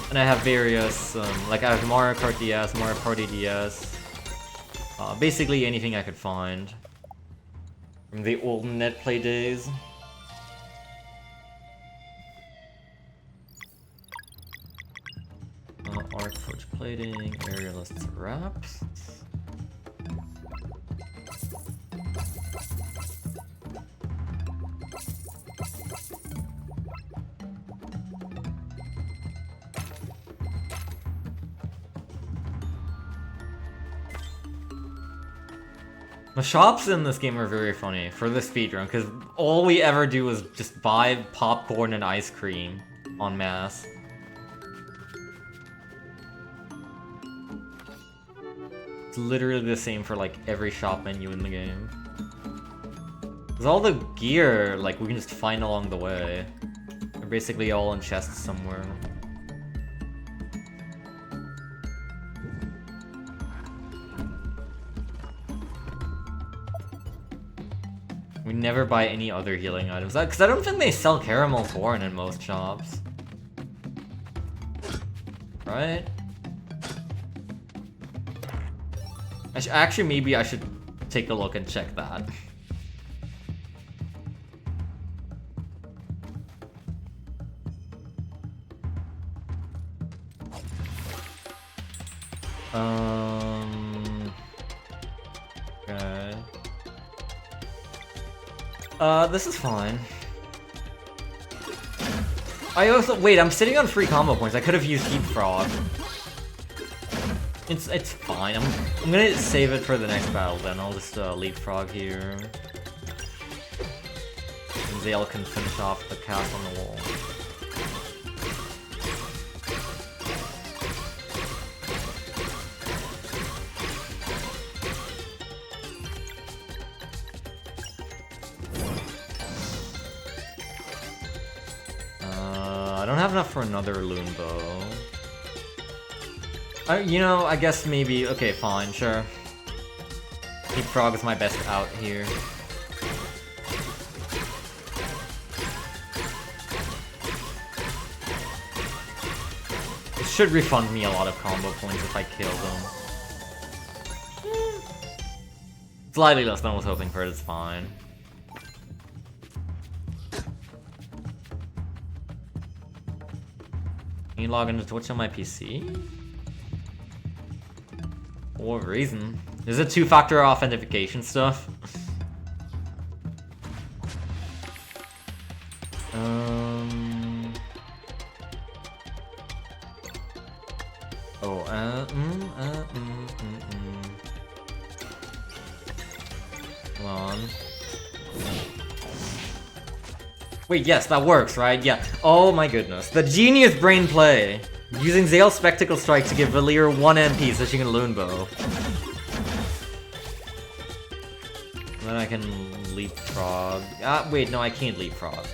And I have various, like I have Mario Kart DS, Mario Party DS. Basically anything I could find. From the old NetPlay days. Arc Forge Plating, Aerialists Wraps. The shops in this game are very funny for the speedrun, because all we ever do is just buy popcorn and ice cream en masse. It's literally the same for like every shop menu in the game. Because all the gear, like, we can just find along the way. They're basically all in chests somewhere. We never buy any other healing items. Because I don't think they sell caramel corn in most shops. Right? Actually, maybe I should take a look and check that. Okay. This is fine. I also wait. I'm sitting on free combo points. I could have used Heat Frog. It's fine. I'm gonna save it for the next battle. Then I'll just leapfrog here. And Zale can finish off the cast on the wall. I don't have enough for another Loon Bow. You know, I guess maybe... Okay, fine, sure. Leapfrog is my best out here. It should refund me a lot of combo points if I kill them. Slightly less than I was hoping for, it's fine. Can you log into Twitch on my PC? For what reason? Is it two-factor authentication stuff? Hold on. Wait, yes, that works, right? Yeah. Oh my goodness. The genius brain play! Using Zale's Spectacle Strike to give Valir 1 MP so she can Loon Bow. And then I can leapfrog. Wait, no, I can't leapfrog.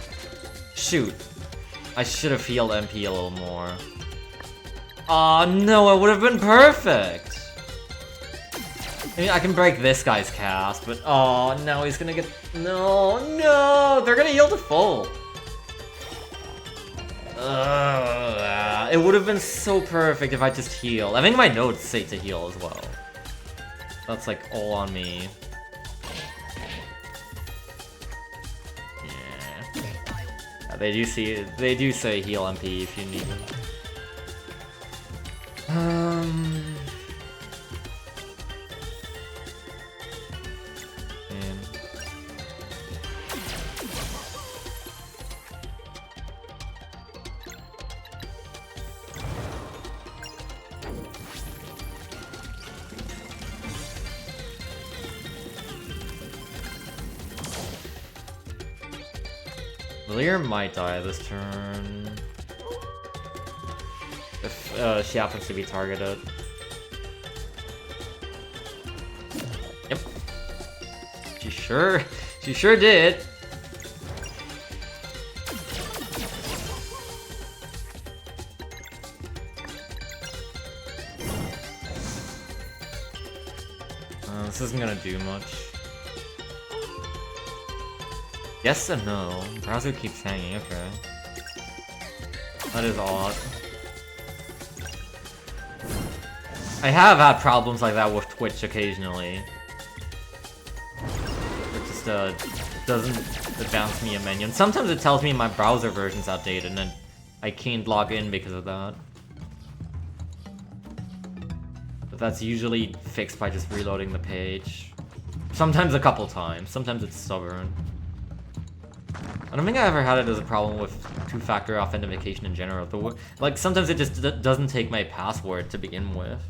Shoot. I should have healed MP a little more. Aw, no, it would have been perfect! I mean, I can break this guy's cast, but oh no, he's gonna get... No, they're gonna heal to full. It would have been so perfect if I just healed. I think my notes say to heal as well. That's like all on me. Yeah, they do say heal MP if you need it. Valir might die this turn. If she happens to be targeted. Yep. She sure did. This isn't gonna do much. Yes and no. Browser keeps hanging, okay. That is odd. I have had problems like that with Twitch occasionally. It just doesn't advance me a menu. And sometimes it tells me my browser version's outdated and then I can't log in because of that. But that's usually fixed by just reloading the page. Sometimes a couple times. Sometimes it's stubborn. I don't think I ever had it as a problem with two-factor authentication in general. Like, sometimes it just doesn't take my password to begin with.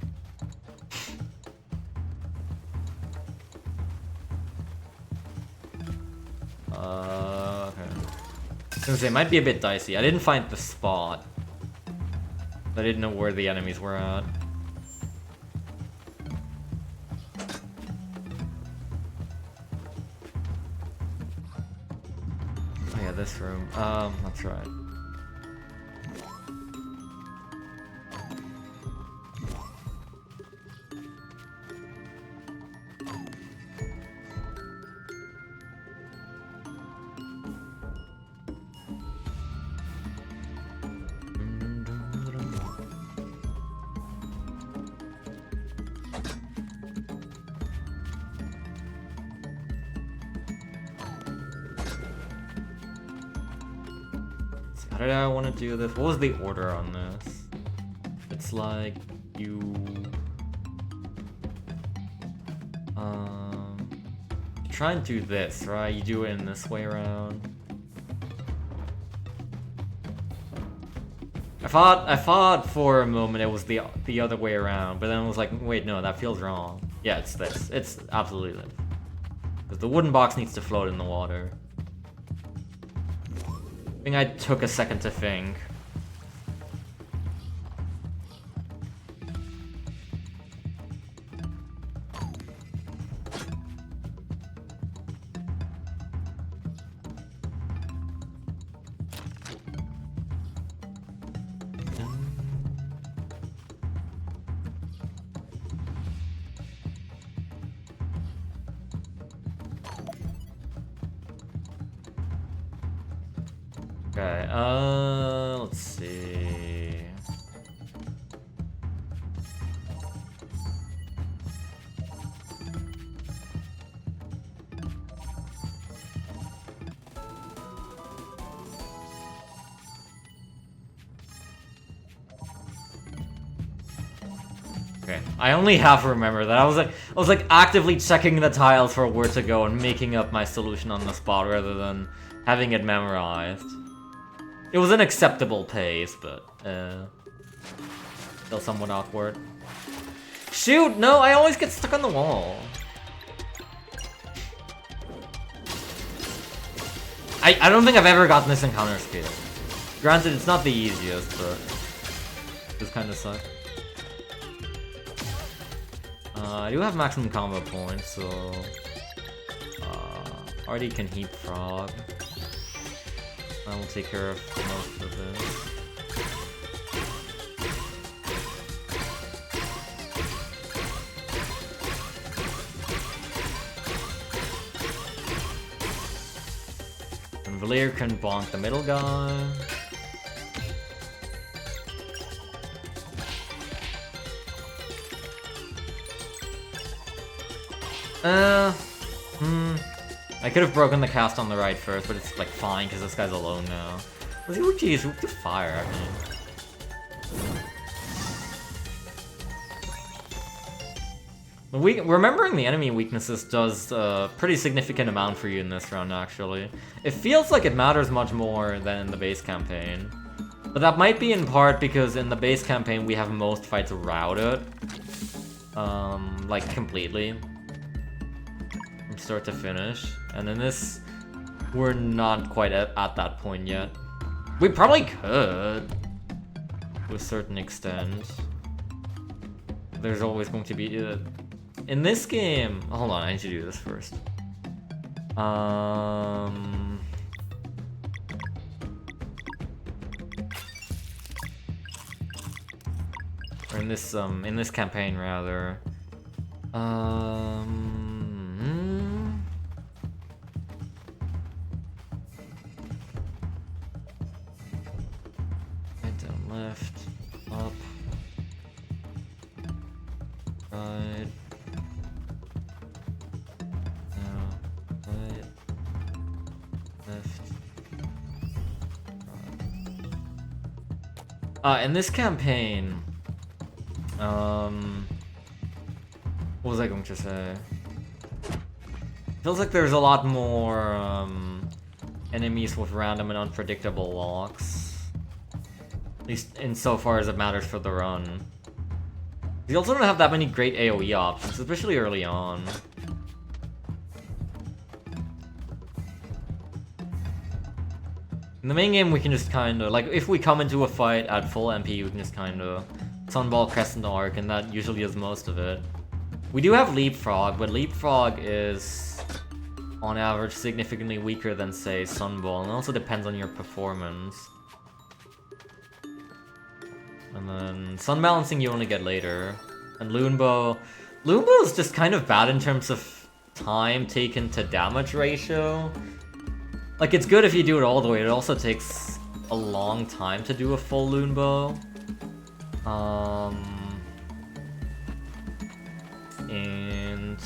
Okay. I was gonna say, it might be a bit dicey. I didn't find the spot. I didn't know where the enemies were at. This room. That's right. How did I want to do this? What was the order on this? It's like you try and do this, right? You do it in this way around. I thought for a moment it was the other way around, but then I was like, wait, no, that feels wrong. Yeah, it's this. It's absolutely this. Because the wooden box needs to float in the water. I think I took a second to think. Okay, let's see. Okay, I only half remember that. I was like actively checking the tiles for where to go and making up my solution on the spot rather than having it memorized. It was an acceptable pace, but still somewhat awkward. Shoot! No, I always get stuck on the wall. I don't think I've ever gotten this encounter skill. Granted, it's not the easiest, but this kind of sucks. I do have maximum combo points, so already can heat frog. I will take care of most of this. And Valir can bonk the middle guy. I could have broken the cast on the right first, but it's like fine because this guy's alone now. Oh jeez, whoop the fire, I mean. Remembering the enemy weaknesses does a pretty significant amount for you in this round, actually. It feels like it matters much more than in the base campaign. But that might be in part because in the base campaign we have most fights routed. Like completely. From start to finish. And in this, we're not quite at that point yet. We probably could. To a certain extent. There's always going to be... in this game... Hold on, I need to do this first. Or in this campaign, rather. Right, down, left, up, right. In this campaign, what was I going to say? Feels like there's a lot more, enemies with random and unpredictable locks. At least insofar as it matters for the run. You also don't have that many great AoE options, especially early on. In the main game, we can just kinda, like, if we come into a fight at full MP, we can just kinda Sunball, Crescent Arc, and that usually is most of it. We do have Leapfrog, but Leapfrog is, on average, significantly weaker than, say, Sunball, and it also depends on your performance. And then Sun Balancing you only get later. And Loonbow is just kind of bad in terms of time taken to damage ratio. Like, it's good if you do it all the way, it also takes a long time to do a full Loonbow. And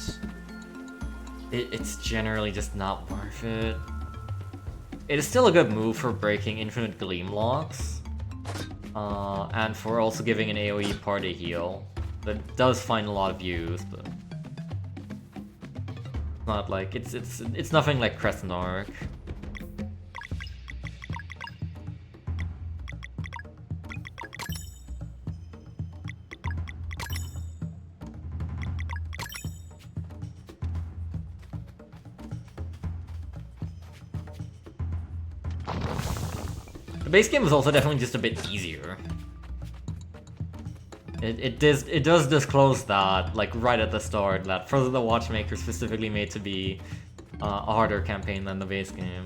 it's generally just not worth it. It is still a good move for breaking infinite gleam locks. And for also giving an AoE party heal. That does find a lot of use, but not like it's nothing like Crescent Arc. The base game is also definitely just a bit easier. It does disclose that, like, right at the start, that Throes of the Watchmaker specifically made to be a harder campaign than the base game.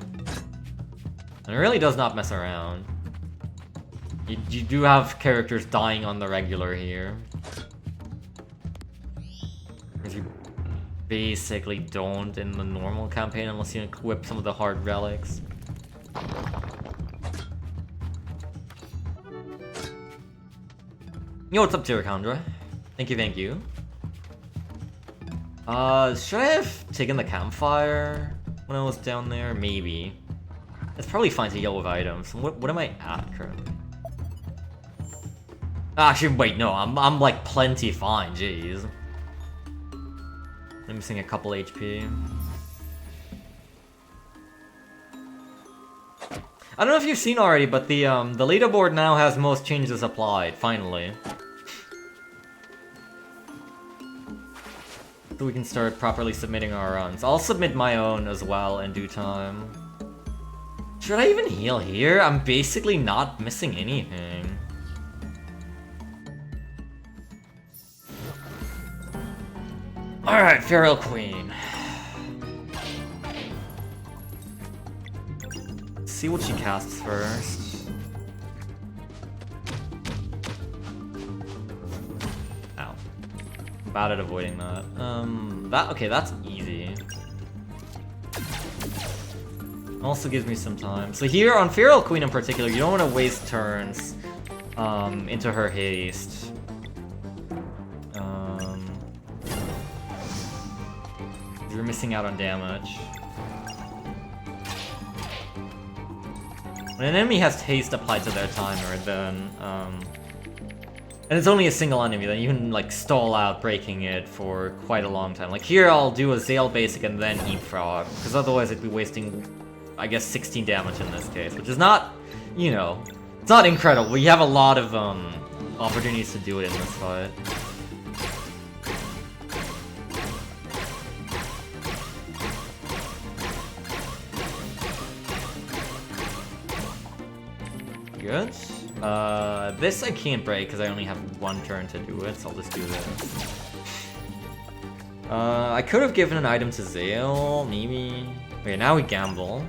And it really does not mess around. You do have characters dying on the regular here. Because you basically don't in the normal campaign unless you equip some of the hard relics. Yo, what's up, Tyracondra? Thank you, thank you. Should I have taken the campfire when I was down there? Maybe. It's probably fine to heal with items. What am I at currently? Actually, wait, no, I'm like plenty fine, jeez. I'm missing a couple HP. I don't know if you've seen already, but the leaderboard now has most changes applied, finally. So we can start properly submitting our runs. I'll submit my own as well in due time. Should I even heal here? I'm basically not missing anything. Alright, Feral Queen. Let's see what she casts first. Ow. I'm bad at avoiding that. Okay, that's easy. Also gives me some time. So here on Feral Queen in particular, you don't want to waste turns into her haste. You're missing out on damage. When an enemy has haste applied to their timer, then and it's only a single enemy, then you can like stall out breaking it for quite a long time. Like here I'll do a Zale basic and then Heap Frog, because otherwise it'd be wasting, I guess, 16 damage in this case, which is not, you know, it's not incredible. You have a lot of opportunities to do it in this fight. Good. This I can't break because I only have one turn to do it, so I'll just do this. I could have given an item to Zale, maybe. Okay, now we gamble.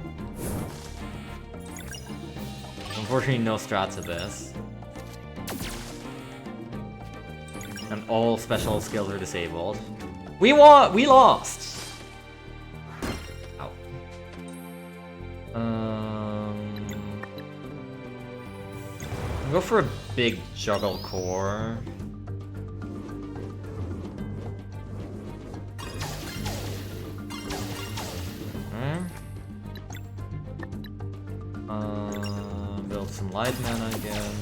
Unfortunately, no strat to this. And all special skills are disabled. We lost! Ow. Go for a big juggle core. Build some light mana again.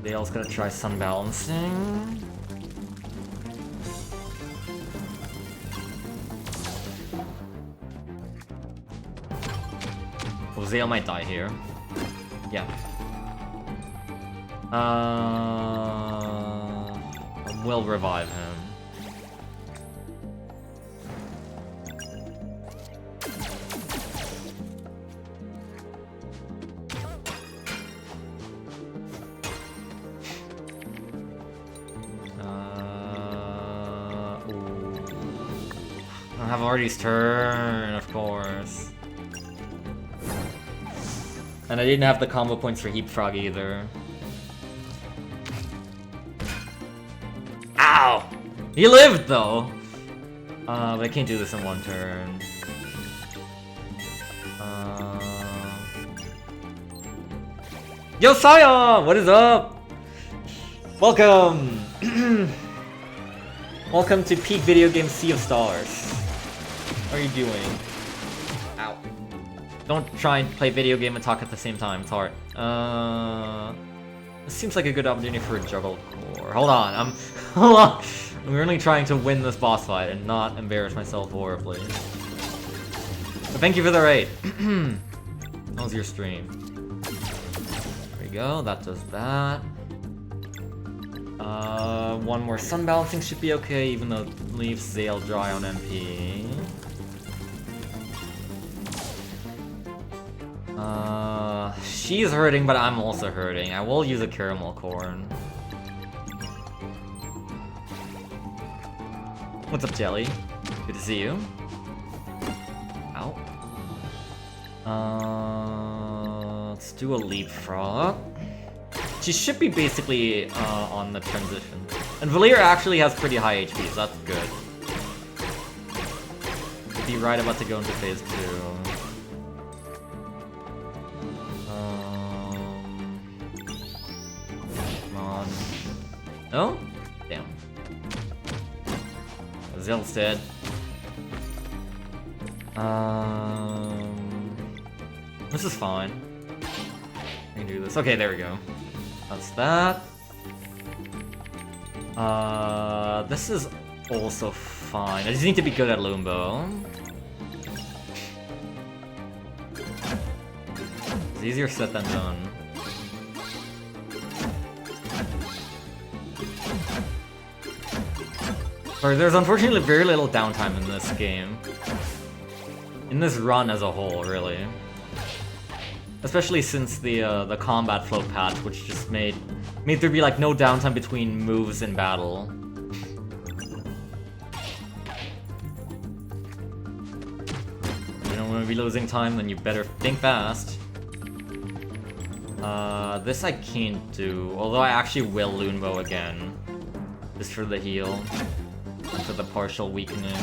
Dale's gonna try sun balancing. Oh, Zale might die here. Yeah. We'll revive him. I don't have Artie's turn, of course. And I didn't have the combo points for Heap Frog either. Ow! He lived though! But I can't do this in one turn. Yo, Saya! What is up? Welcome! Welcome to Peak Video Game Sea of Stars. How are you doing? Ow. Don't try and play video game and talk at the same time, it's hard. This seems like a good opportunity for a juggle core. Hold on, hold on! I'm really trying to win this boss fight and not embarrass myself horribly. But thank you for the raid. How was your stream? There we go, that does that. One more sun balancing should be okay, even though it leaves Zale dry on MP. She's hurting, but I'm also hurting. I will use a caramel corn. What's up, Jelly? Good to see you. Ow. Let's do a leapfrog. She should be basically on the transition. And Valir actually has pretty high HP, so that's good. Be right about to go into phase 2. Come on. No? Damn. Zale's dead. This is fine. I can do this. Okay, there we go. That's that. This is also fine. I just need to be good at Lumbo. It's easier said than done. There's unfortunately very little downtime in this game. In this run as a whole, really. Especially since the combat flow patch, which just made there be like no downtime between moves in battle. You don't want to be losing time, then you better think fast. This I can't do, although I actually will Lunbo again. Just for the heal. And for the partial weakening.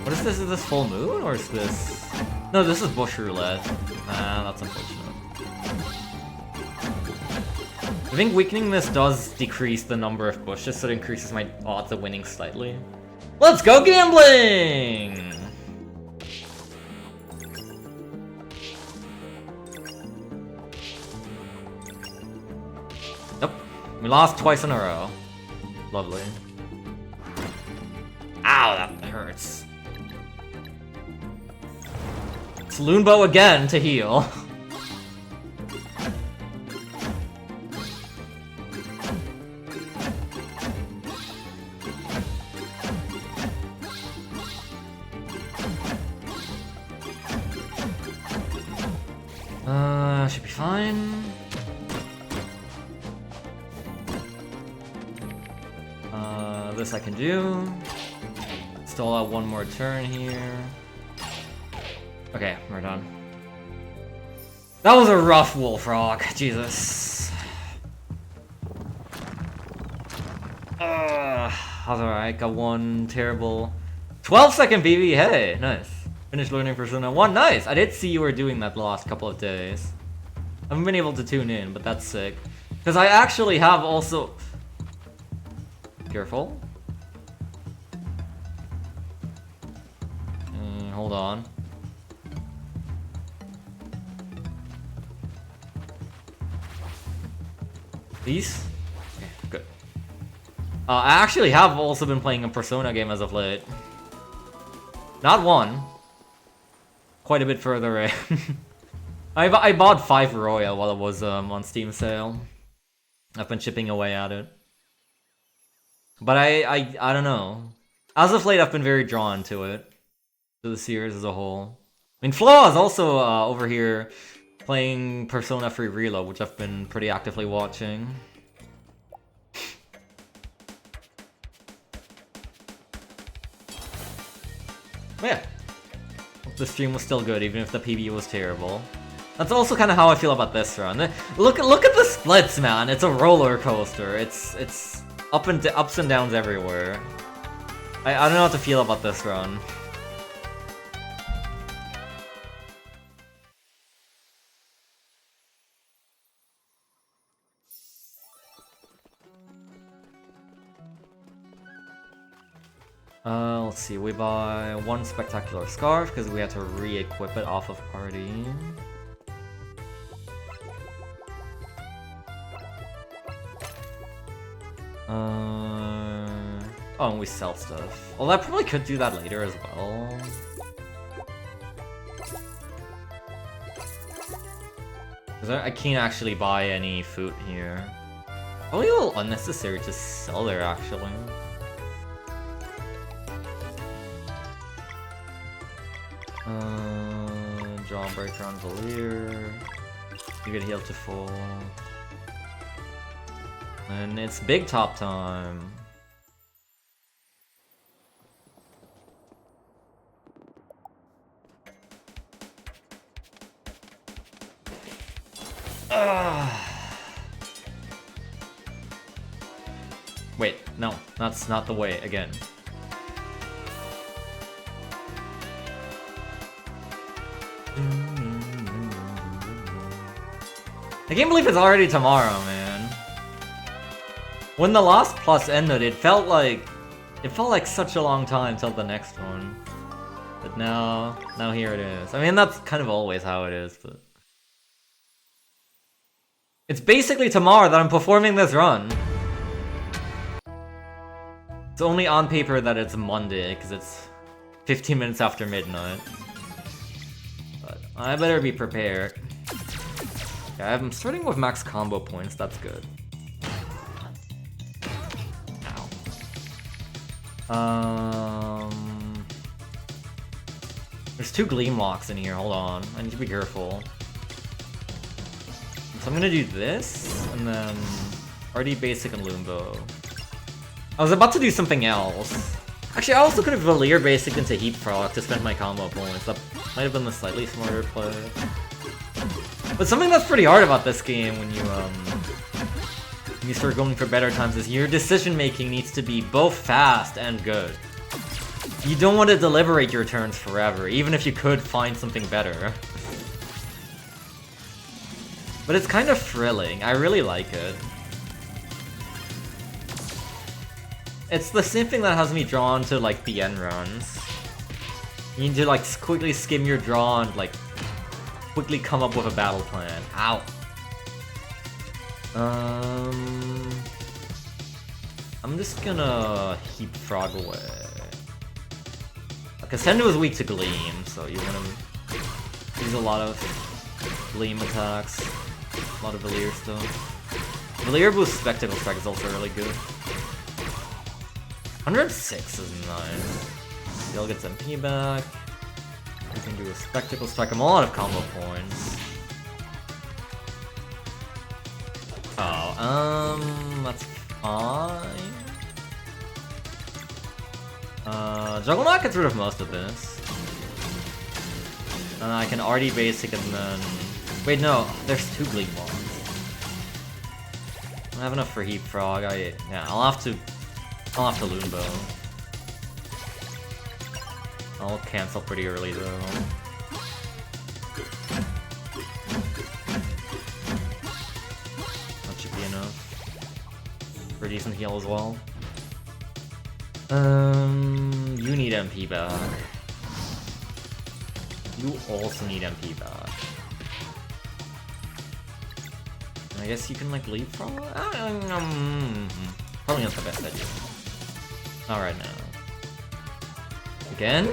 What is this? Is this full moon, or is this... No, this is bush roulette. Nah, that's unfortunate. I think weakening this does decrease the number of bushes, so it increases my odds of winning slightly. Let's go gambling! Nope. We lost twice in a row. Lovely. Ow, that hurts. It's Lunbo again to heal. Should be fine. This I can do. Still have one more turn here. Okay, we're done. That was a rough wolf rock, Jesus. That's alright, got one terrible 12-second BB, hey, nice. Finished learning Persona 1, nice! I did see you were doing that the last couple of days. I haven't been able to tune in, but that's sick. Because I actually have also... Careful. Hold on. These? Okay, good. I actually have also been playing a Persona game as of late. Not one. Quite a bit further in. I bought 5 Royal while it was on Steam sale. I've been chipping away at it. But I don't know. As of late, I've been very drawn to it. To the series as a whole. I mean, Flo is also over here playing Persona 3 Reload, which I've been pretty actively watching. But yeah. Hope the stream was still good, even if the PB was terrible. That's also kind of how I feel about this run. Look at the splits, man. It's a roller coaster. It's ups and downs everywhere. I don't know how to feel about this run. Let's see, we buy 1 spectacular scarf because we had to re-equip it off of party. Oh, and we sell stuff. Well, I probably could do that later as well. Because I can't actually buy any food here. Probably a little unnecessary to sell there, actually. Jawbreaker on Valir. You get healed to full. And it's big top time. Wait, no, that's not the way again. I can't believe it's already tomorrow, man. When the last plus ended, it felt like such a long time till the next one. But now here it is. I mean, that's kind of always how it is, but It's basically tomorrow that I'm performing this run. It's only on paper that it's Monday, because it's 15 minutes after midnight. But I better be prepared. Okay, I'm starting with max combo points, that's good. Ow. There's 2 Gleam Locks in here, hold on. I need to be careful. So I'm gonna do this, and then RD Basic and Loombo. I was about to do something else. Actually, I also could have Valier Basic into Heat Frog to spend my combo points. That might have been the slightly smarter play. But something that's pretty hard about this game when you start going for better times is your decision making needs to be both fast and good. You don't want to deliberate your turns forever, even if you could find something better. But it's kind of thrilling. I really like it. It's the same thing that has me drawn to like the end runs. You need to like quickly skim your draw and like quickly come up with a battle plan. Ow. I'm just gonna Heap Frog away. Cassandra is weak to Gleam, so you're gonna use a lot of Gleam attacks. A lot of Valier stuff. Valier boost Spectacle Strike is also really good. 106 is nice. Still gets MP back. You can do a Spectacle Strike. I'm a lot of combo points. Oh, that's fine. Juggernaut gets rid of most of this. I can RD Basic and then... Wait, no, there's 2 Gleam Locks. I don't have enough for Heat Frog. Yeah, I'll have to Loombo. I'll cancel pretty early though. That should be enough. For a decent heal as well. You need MP back. You also need MP back. I guess you can like leapfrog? Probably not the best idea. Not right now. Again?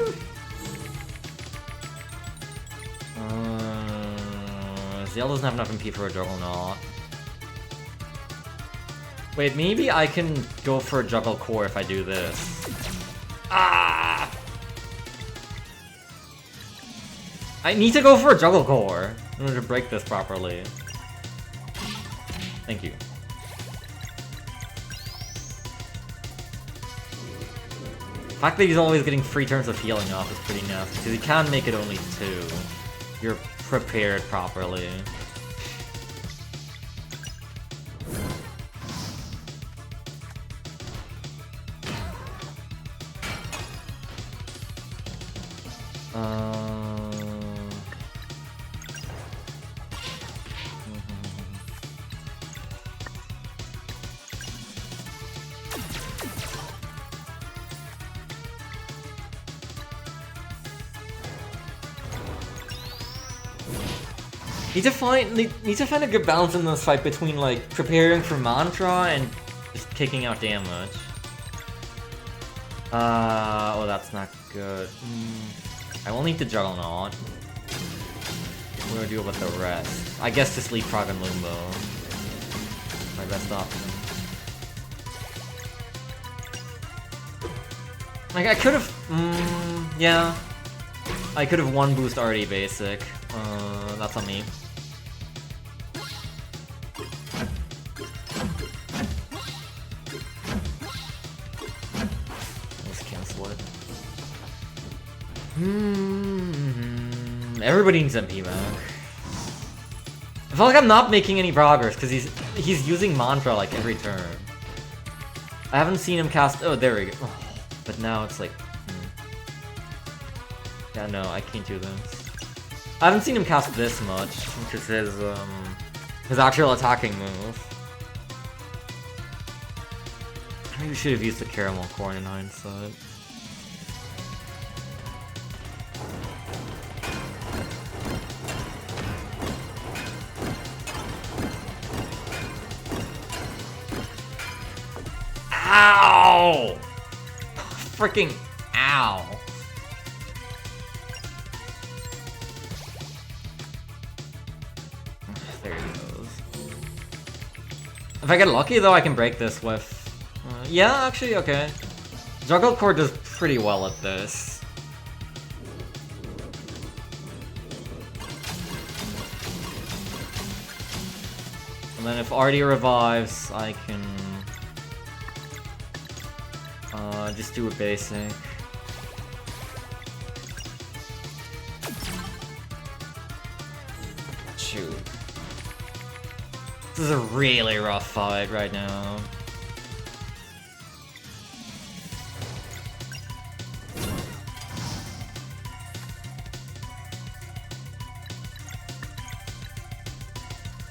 Zale doesn't have enough MP for a Juggernaut. Wait, maybe I can go for a Juggle Core if I do this. Ah! I need to go for a Juggle Core in order to break this properly. Thank you. The fact that he's always getting 3 turns of healing off is pretty nasty, because he can make it only 2. You're prepared properly. Need to find a good balance in this fight between like preparing for Mantra and just kicking out damage. Oh, that's not good. I will need to Juggernaut. What do I do about the rest? I guess just Leapfrog and Limbo. My best option. Like I could have, yeah. I could have 1 boost already basic. That's on me. Let's cancel it. Everybody needs MP back. I feel like I'm not making any progress because he's using Mantra like every turn. I haven't seen him cast. Oh, there we go. Oh, but now it's like, yeah, no, I can't do this. I haven't seen him cast this much, which is his actual attacking move. Maybe we should have used the Caramel Corn in hindsight. Ow! Freaking ow. There he goes. If I get lucky though, I can break this with... yeah, actually, okay. Juggle Core does pretty well at this. And then if Artie revives, I can... just do a basic. Shoot. This is a really rough fight right now.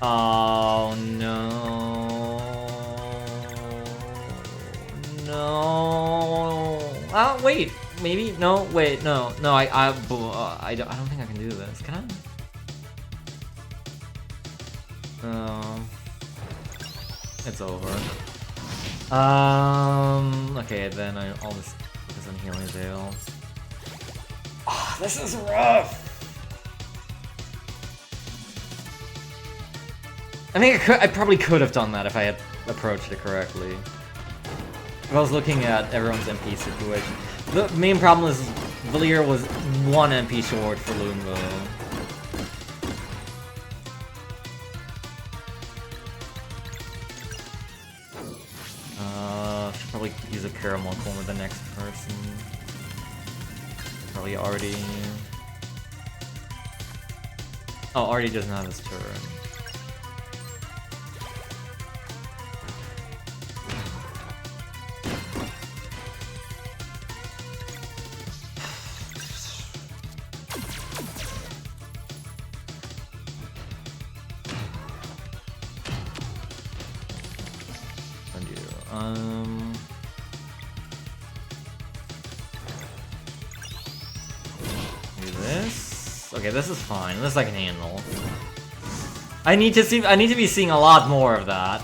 Oh no. No. Oh wait, maybe? No, wait, no. No, I don't think I can do this. Can I? It's over. Okay, then I'll just focus on healing Veil. Oh, this is rough! I think I probably could have done that if I had approached it correctly. If I was looking at everyone's MP situation. The main problem is Valier was 1 MP short for Lumbo. Should probably use a Caramel Cone with the next person. Probably Artie. Oh, Artie doesn't have his turn. Do this. Okay, this is fine. This I can handle. I need to be seeing a lot more of that.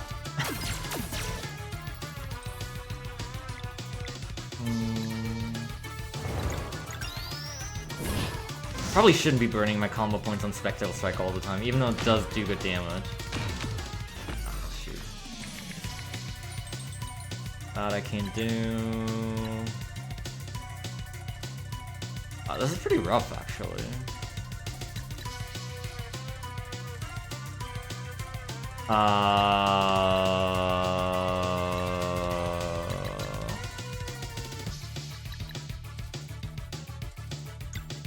Probably shouldn't be burning my combo points on Spectral Strike all the time, even though it does do good damage. Oh, shoot. That I can't do. Oh, this is pretty rough, actually.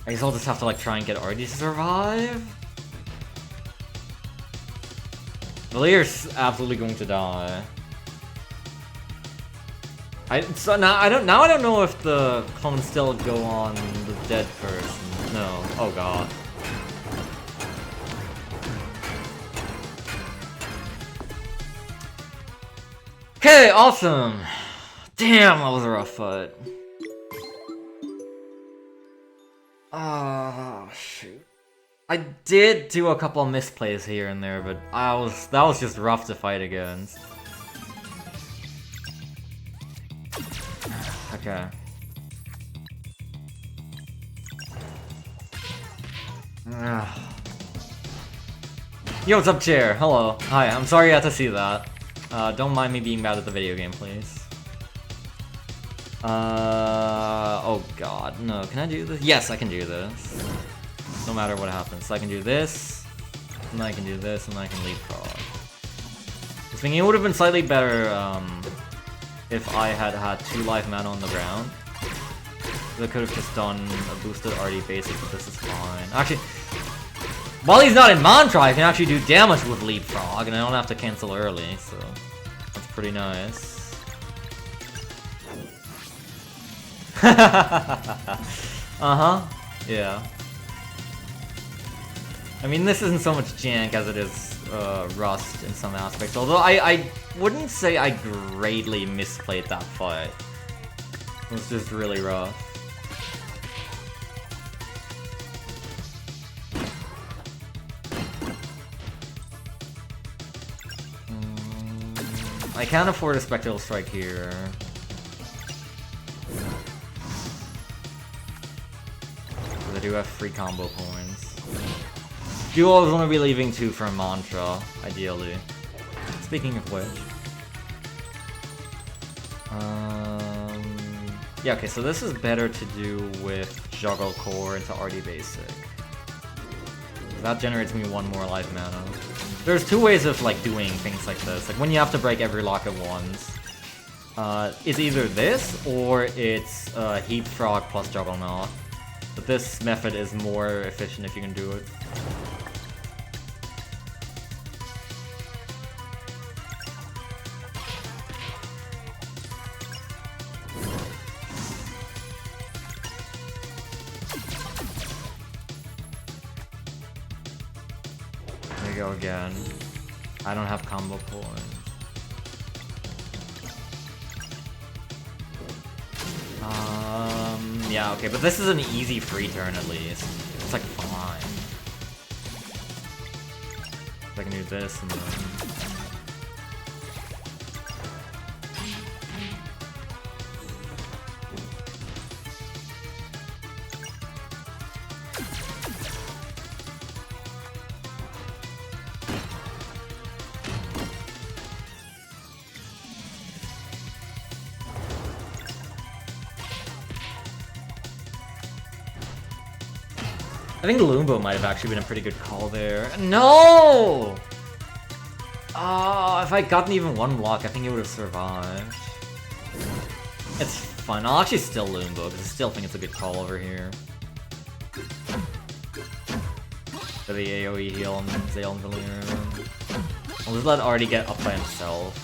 I guess I'll just have to like try and get Artie to survive. Valier's absolutely going to die. Now I don't know if the clones still go on the dead person. No. Oh god. Okay, awesome. Damn, that was a rough fight. Oh shoot. I did do a couple of misplays here and there, but that was just rough to fight against. Okay. Yo, what's up, Chair? Hello. Hi, I'm sorry you had to see that. Don't mind me being bad at the video game, please. Oh god, no. Can I do this? Yes, I can do this. No matter what happens. So I can do this, and I can do this, and I can leapfrog. I was thinking it would have been slightly better, if I had had 2 life mana on the ground. I could have just done a boosted Artie basic, but this is fine. Actually, while he's not in Mantra, I can actually do damage with Leapfrog, and I don't have to cancel early, so that's pretty nice. Uh-huh, yeah. I mean, this isn't so much jank as it is rust in some aspects, although I wouldn't say I greatly misplayed that fight. It was just really rough. I can't afford a Spectral Strike here. do have free combo points. Duo is only be leaving 2 for a mantra, ideally. Speaking of which. Yeah, okay, so this is better to do with Juggle Core into RD Basic. That generates me 1 more life mana. There's 2 ways of like doing things like this. Like when you have to break every lock at once. It's either this or it's Heat Frog plus Juggernaut. But this method is more efficient if you can do it. There you go again. I don't have combo points. Yeah, okay, but this is an easy free turn at least. It's like fine. I can do this and then... I think Lumbo might have actually been a pretty good call there. No! Oh, if I'd gotten even 1 block, I think it would have survived. It's fine. I'll actually still Lumbo, because I still think it's a good call over here. For the AoE heal on Zale and Delirium. I'll just let Artie get up by himself.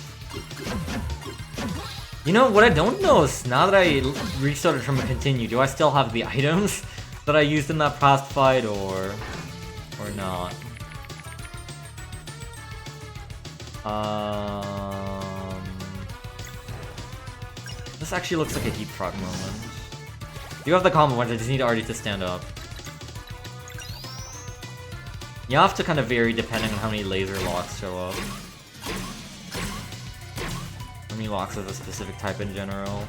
You know, what I don't know is, now that I restarted from a continue, do I still have the items that I used in that past fight, or not? This actually looks like a Heat Frog moment. You have the combo ones, I just need Artie to stand up. You have to kind of vary depending on how many laser locks show up. How many locks of a specific type in general.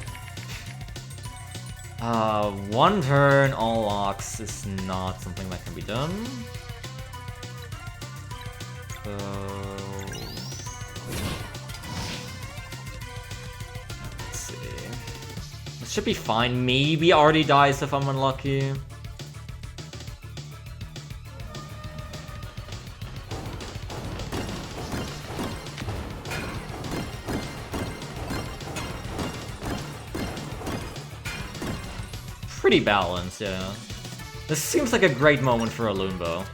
1 turn, all locks is not something that can be done. So... let's see. This should be fine. Maybe Artie dies if I'm unlucky. Pretty balanced, yeah. This seems like a great moment for a Lumbo.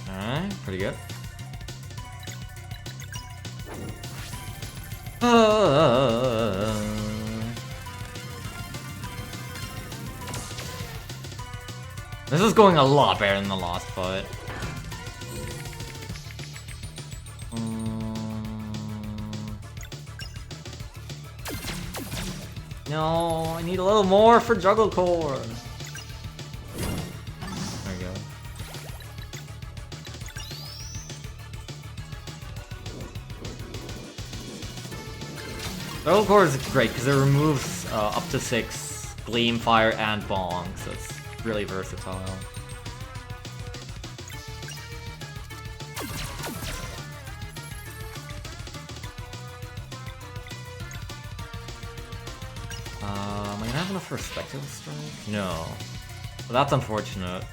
Alright, pretty good. This is going a lot better than the last fight. No, I need a little more for Juggle Core. There we go. Juggle Core is great because it removes up to 6 Gleam, Fire, and Bong, so it's really versatile. Am I gonna have enough for a Spectacle Strike? No. Well, that's unfortunate.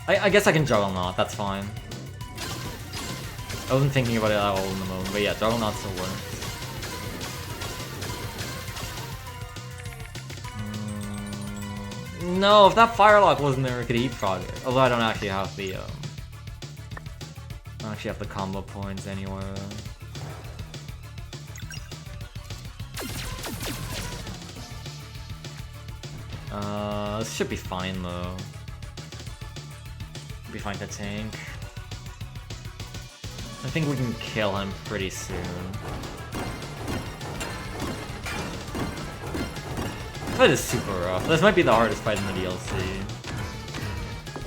I guess I can Juggernaut, that's fine. I wasn't thinking about it at all in the moment, but yeah, Juggernaut still works. No, if that Firelock wasn't there, we could Heat Frog it. Although I don't actually have the, I don't actually have the combo points anywhere. This should be fine though. Be fine to tank. I think we can kill him pretty soon. fight is super rough. This might be the hardest fight in the DLC.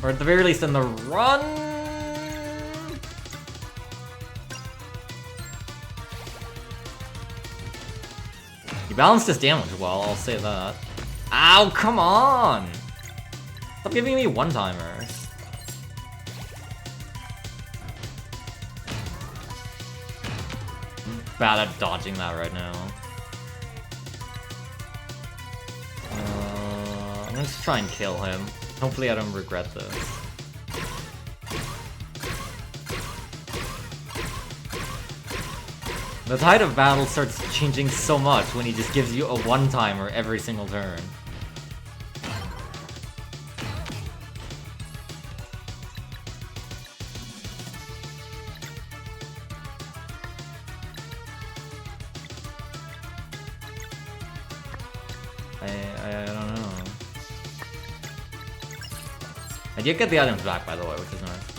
Or at the very least in the run. He balanced his damage well, I'll say that. Ow, come on! Stop giving me one-timers. I'm bad at dodging that right now. I'm gonna just try and kill him. Hopefully I don't regret this. The tide of battle starts changing so much when he just gives you a one-timer every single turn. I don't know. I did get the items back, by the way, which is nice.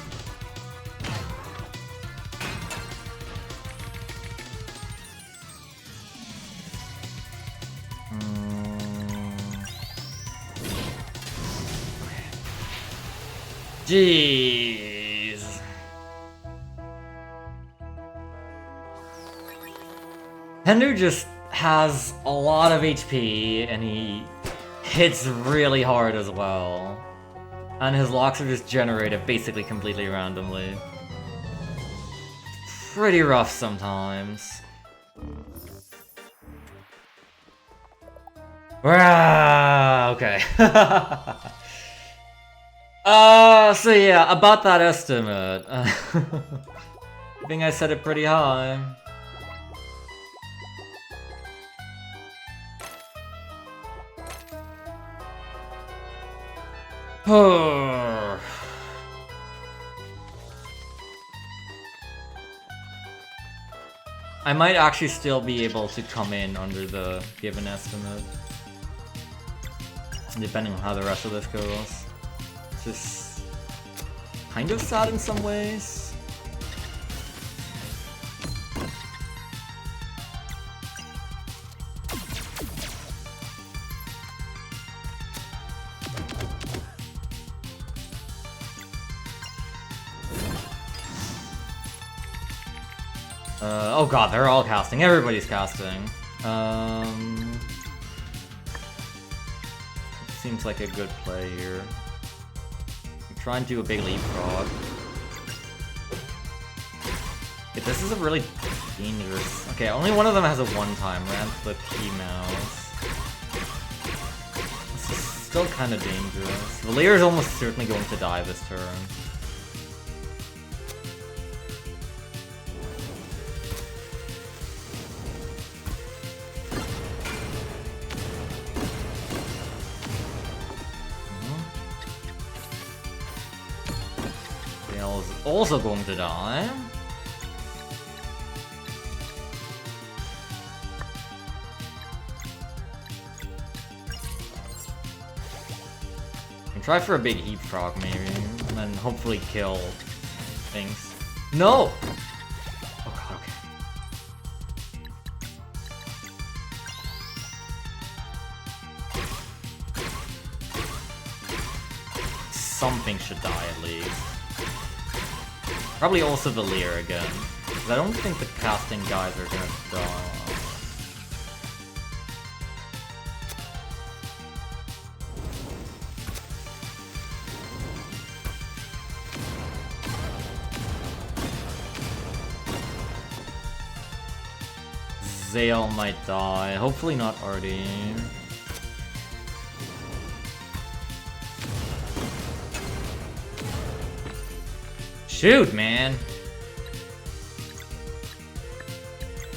Jeez. Hendu just has a lot of HP and he hits really hard as well. And his locks are just generated basically completely randomly. Pretty rough sometimes. Okay. So yeah, about that estimate. I think I set it pretty high. I might actually still be able to come in under the given estimate. Depending on how the rest of this goes. It's just kind of sad in some ways. Oh god, they're all casting. Everybody's casting. Seems like a good play here. Try and do a big leapfrog. Okay, this is a really dangerous... Okay, only one of them has a one-time ramp, the P mouse. This is still kind of dangerous. Valier is almost certainly going to die this turn. Also going to die. And try for a big heat frog maybe, and then hopefully kill things. No! Oh god, okay. Something should die at least. Probably also Valier again, because I don't think the casting guys are gonna die. Zale might die, hopefully not Artie. Shoot, man!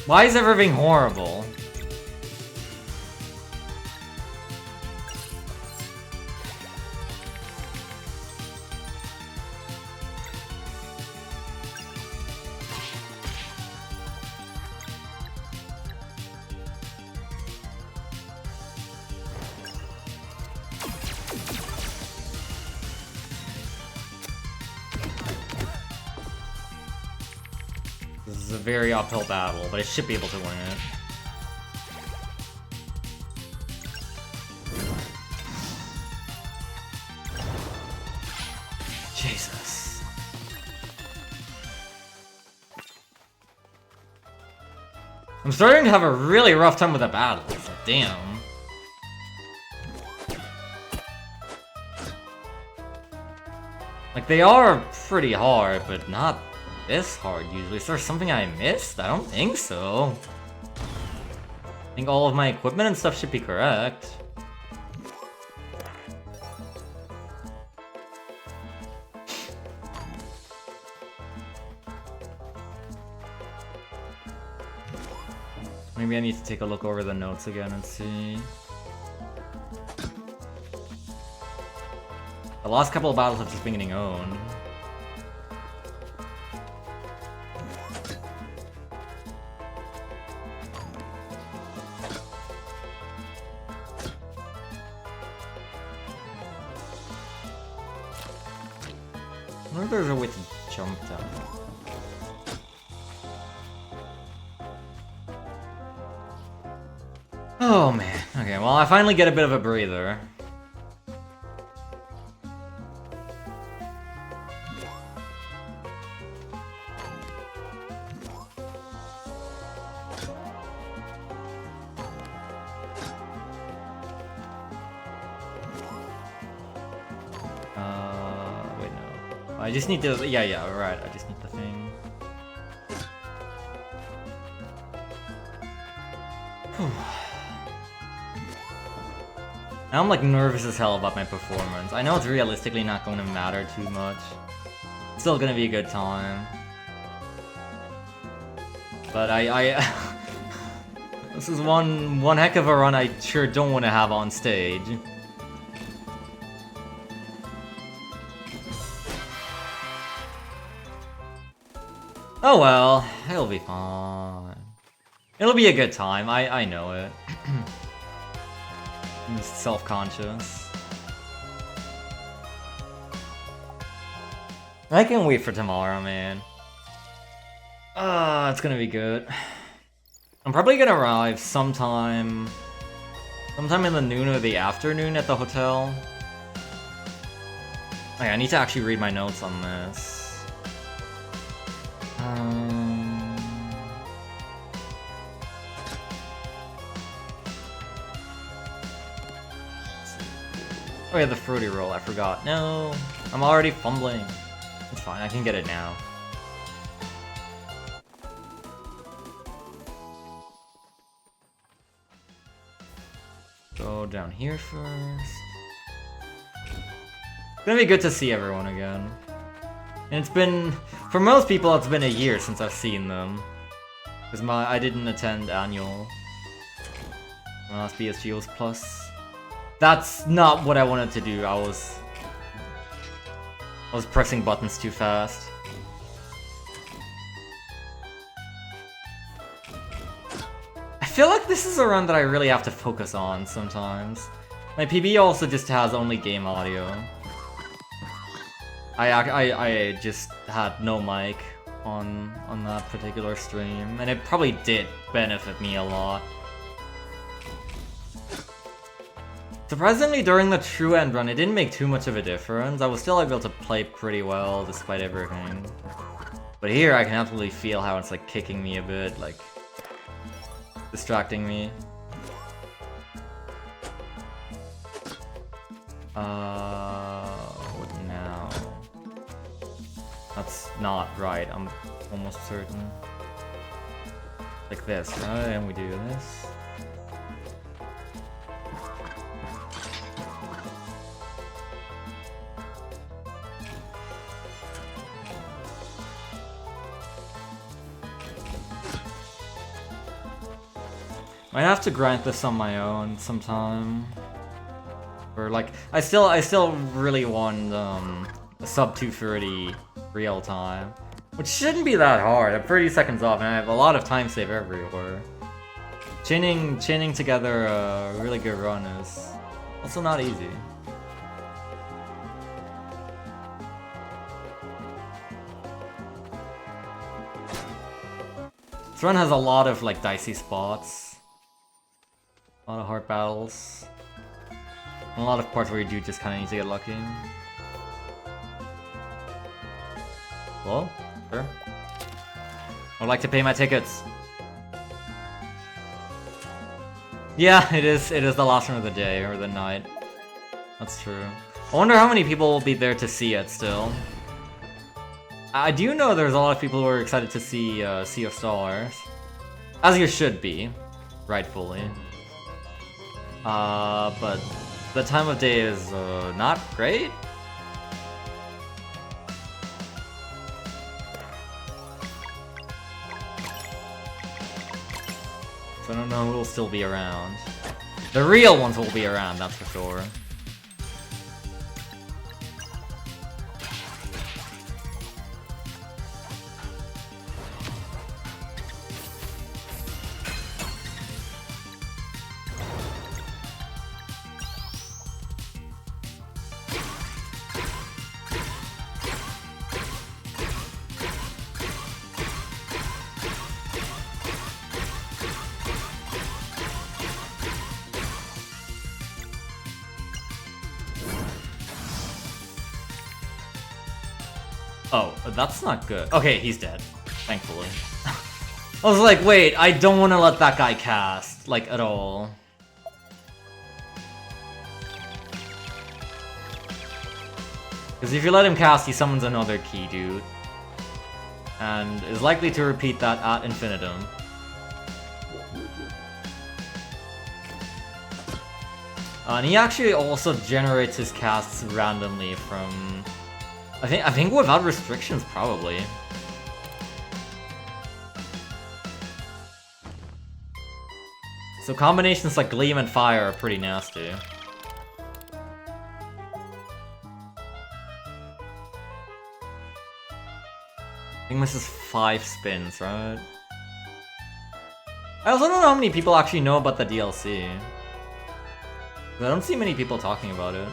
Why is everything horrible? This is a very uphill battle, but I should be able to win it. I'm starting to have a really rough time with the battles. Damn. Like, they are pretty hard, but not this hard usually. Is there something I missed? I don't think so. I think all of my equipment and stuff should be correct. Maybe I need to take a look over the notes again and see. The last couple of battles have just been getting owned. I wonder if there's a way to jump down. Oh man. Okay, well I finally get a bit of a breather. Wait, no. I just need to, yeah, right, I just need the thing. Now I'm like nervous as hell about my performance. I know it's realistically not going to matter too much. It's still gonna be a good time. But I this is one heck of a run I sure don't want to have on stage. Oh well, it'll be fine. It'll be a good time, I know it. I'm just self-conscious. I can't wait for tomorrow, man. It's gonna be good. I'm probably gonna arrive sometime in the noon or the afternoon at the hotel. Okay, I need to actually read my notes on this. Oh yeah, the fruity roll, I forgot. No, I'm already fumbling. It's fine, I can get it now. Go down here first. It's gonna be good to see everyone again. And it's been, for most people, it's been a year since I've seen them. Because I didn't attend annual. My last BSG was plus. That's not what I wanted to do. I was pressing buttons too fast. I feel like this is a run that I really have to focus on sometimes. My PB also just has only game audio. I just had no mic on that particular stream, and it probably did benefit me a lot. Surprisingly, during the true end run, it didn't make too much of a difference. I was still able to play pretty well despite everything. But here, I can absolutely feel how it's like kicking me a bit, like distracting me. What now? That's not right, I'm almost certain. Like this, right? And we do this. Might have to grind this on my own sometime. Or like, I still really want a sub 230 real time, which shouldn't be that hard. I'm 30 seconds off, and I have a lot of time save everywhere. Chaining together a really good run is also not easy. This run has a lot of like dicey spots. A lot of hard battles. And a lot of parts where you do just kind of need to get lucky. Well, sure. I would like to pay my tickets. Yeah, it is the last one of the day, or the night. That's true. I wonder how many people will be there to see it still. I do know there's a lot of people who are excited to see Sea of Stars. As you should be, rightfully. But the time of day is not great. So I don't know who will still be around. The real ones will be around, that's for sure. Oh, that's not good. Okay, he's dead. Thankfully. I was like, wait, I don't want to let that guy cast. Like, at all. Because if you let him cast, he summons another key dude. And is likely to repeat that ad infinitum. And he actually also generates his casts randomly from... I think without restrictions, probably. So combinations like Gleam and Fire are pretty nasty. I think this is 5 spins, right? I also don't know how many people actually know about the DLC. I don't see many people talking about it.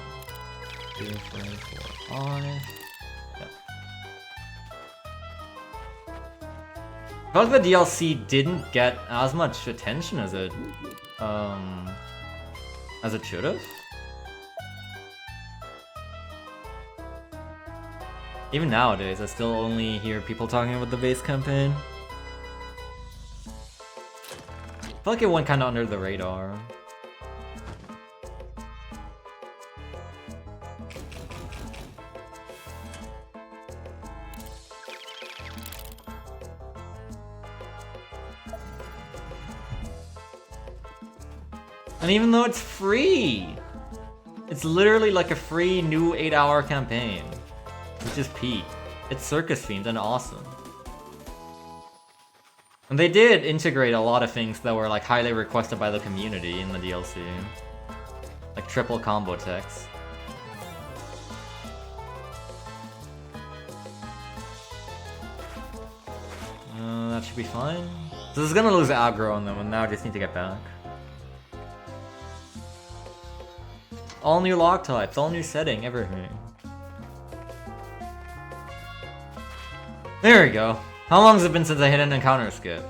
2, 3, 4, 5... I feel like the DLC didn't get as much attention as it should have. Even nowadays, I still only hear people talking about the base campaign. I feel like it went kind of under the radar. And even though it's free, it's literally like a free new 8-hour campaign, which is peak. It's circus themed and awesome. And they did integrate a lot of things that were like highly requested by the community in the DLC, like triple combo techs. That should be fine. So this is gonna lose aggro on them, and now I just need to get back. All new lock types, all new setting, everything. There we go. How long has it been since I hit an encounter skip?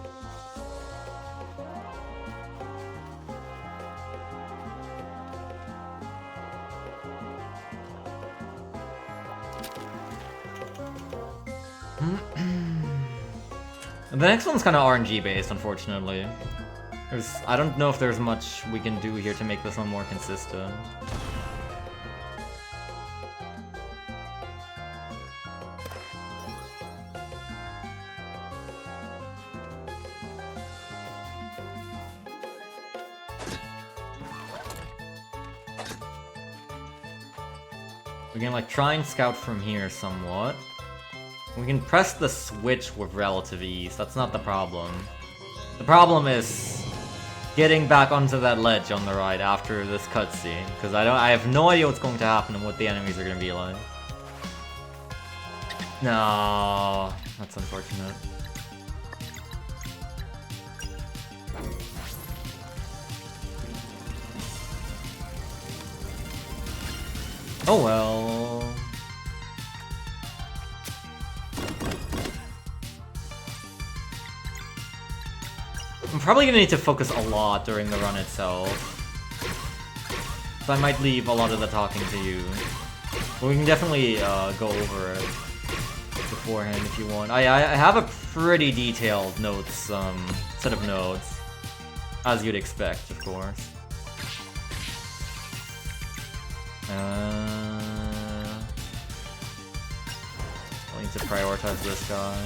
The next one's kind of RNG based, unfortunately. I don't know if there's much we can do here to make this one more consistent. We can like try and scout from here somewhat. We can press the switch with relative ease, that's not the problem. The problem is getting back onto that ledge on the right after this cutscene, because I have no idea what's going to happen and what the enemies are going to be like. No, that's unfortunate. Oh well. I'm probably gonna need to focus a lot during the run itself. So I might leave a lot of the talking to you. But we can definitely go over it beforehand if you want. I have a pretty detailed notes, set of notes. As you'd expect, of course. I need to prioritize this guy.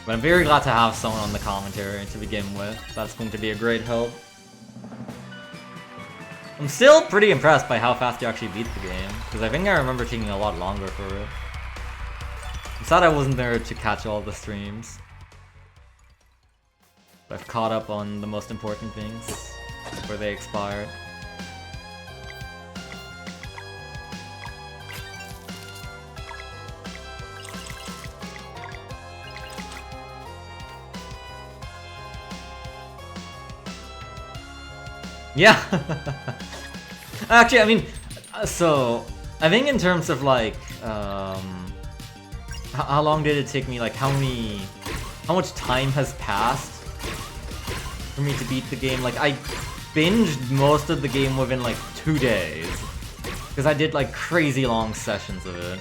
But I'm very glad to have someone on the commentary to begin with. That's going to be a great help. I'm still pretty impressed by how fast you actually beat the game, because I think I remember taking a lot longer for it. I'm sad I wasn't there to catch all the streams. But I've caught up on the most important things before they expired. Yeah! Actually, I mean, so, I think in terms of like, how long did it take me, like how much time has passed for me to beat the game? Like, I binged most of the game within like 2 days, because I did like crazy long sessions of it.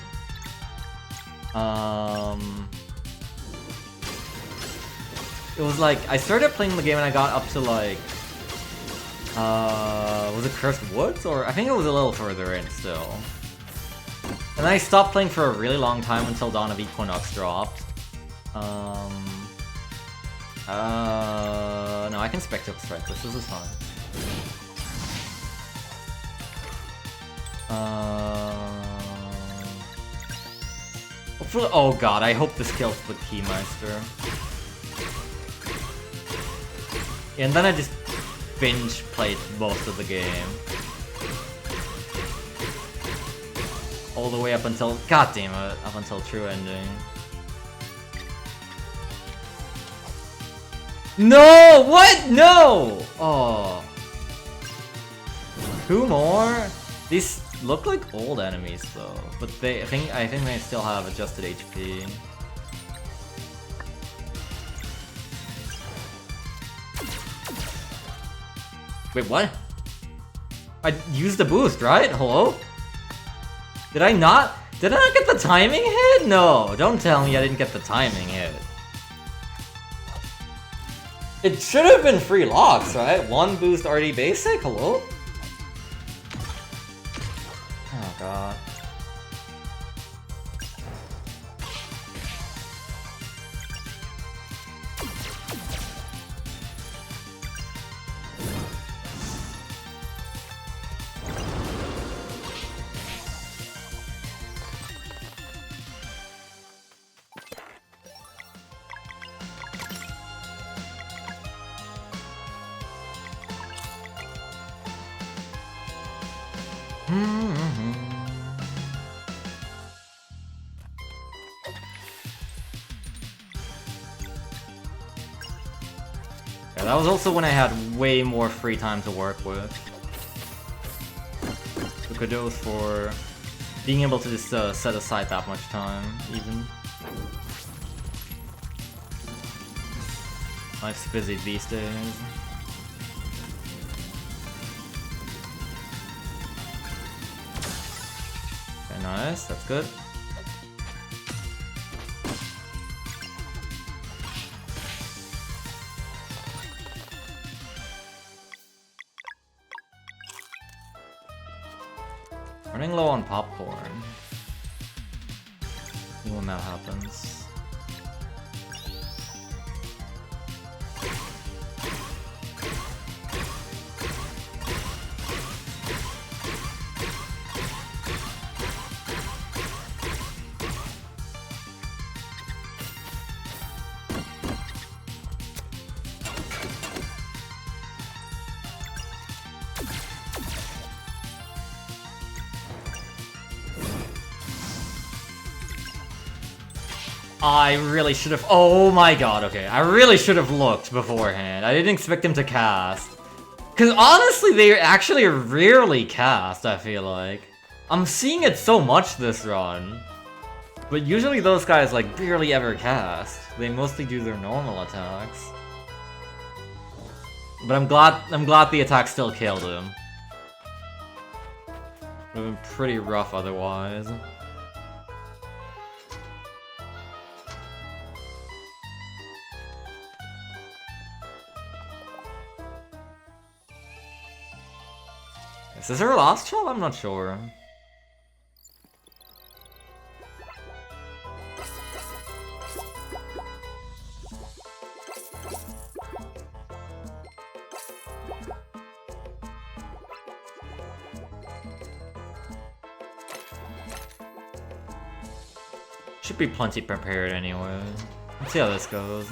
It was like, I started playing the game and I got up to like, was it Cursed Woods? Or I think it was a little further in still. And then I stopped playing for a really long time until Dawn of Equinox dropped. No, I can Spectral Strike this is fun. Hopefully, oh god, I hope this kills the Keymeister. And then I just binge played most of the game. All the way up until, god damn it, up until true ending. No! What? No! Oh. 2 more? These look like old enemies though, but I think they still have adjusted HP. Wait, what? I used the boost, right? Hello? Did I not get the timing hit? No, don't tell me I didn't get the timing hit. It should have been free locks, right? 1 boost RD basic? Hello? Oh god. Yeah, that was also when I had way more free time to work with. So kudos for being able to just set aside that much time, even. Life's busy these days. Okay, nice, that's good. Running low on popcorn. See when that happens. I really should have. Oh my god, okay. I really should have looked beforehand. I didn't expect him to cast. Because honestly, they actually rarely cast, I feel like. I'm seeing it so much this run. But usually those guys, like, barely ever cast. They mostly do their normal attacks. But I'm glad the attack still killed him. Would have been pretty rough otherwise. this her last shot? I'm not sure. Should be plenty prepared anyway. Let's see how this goes.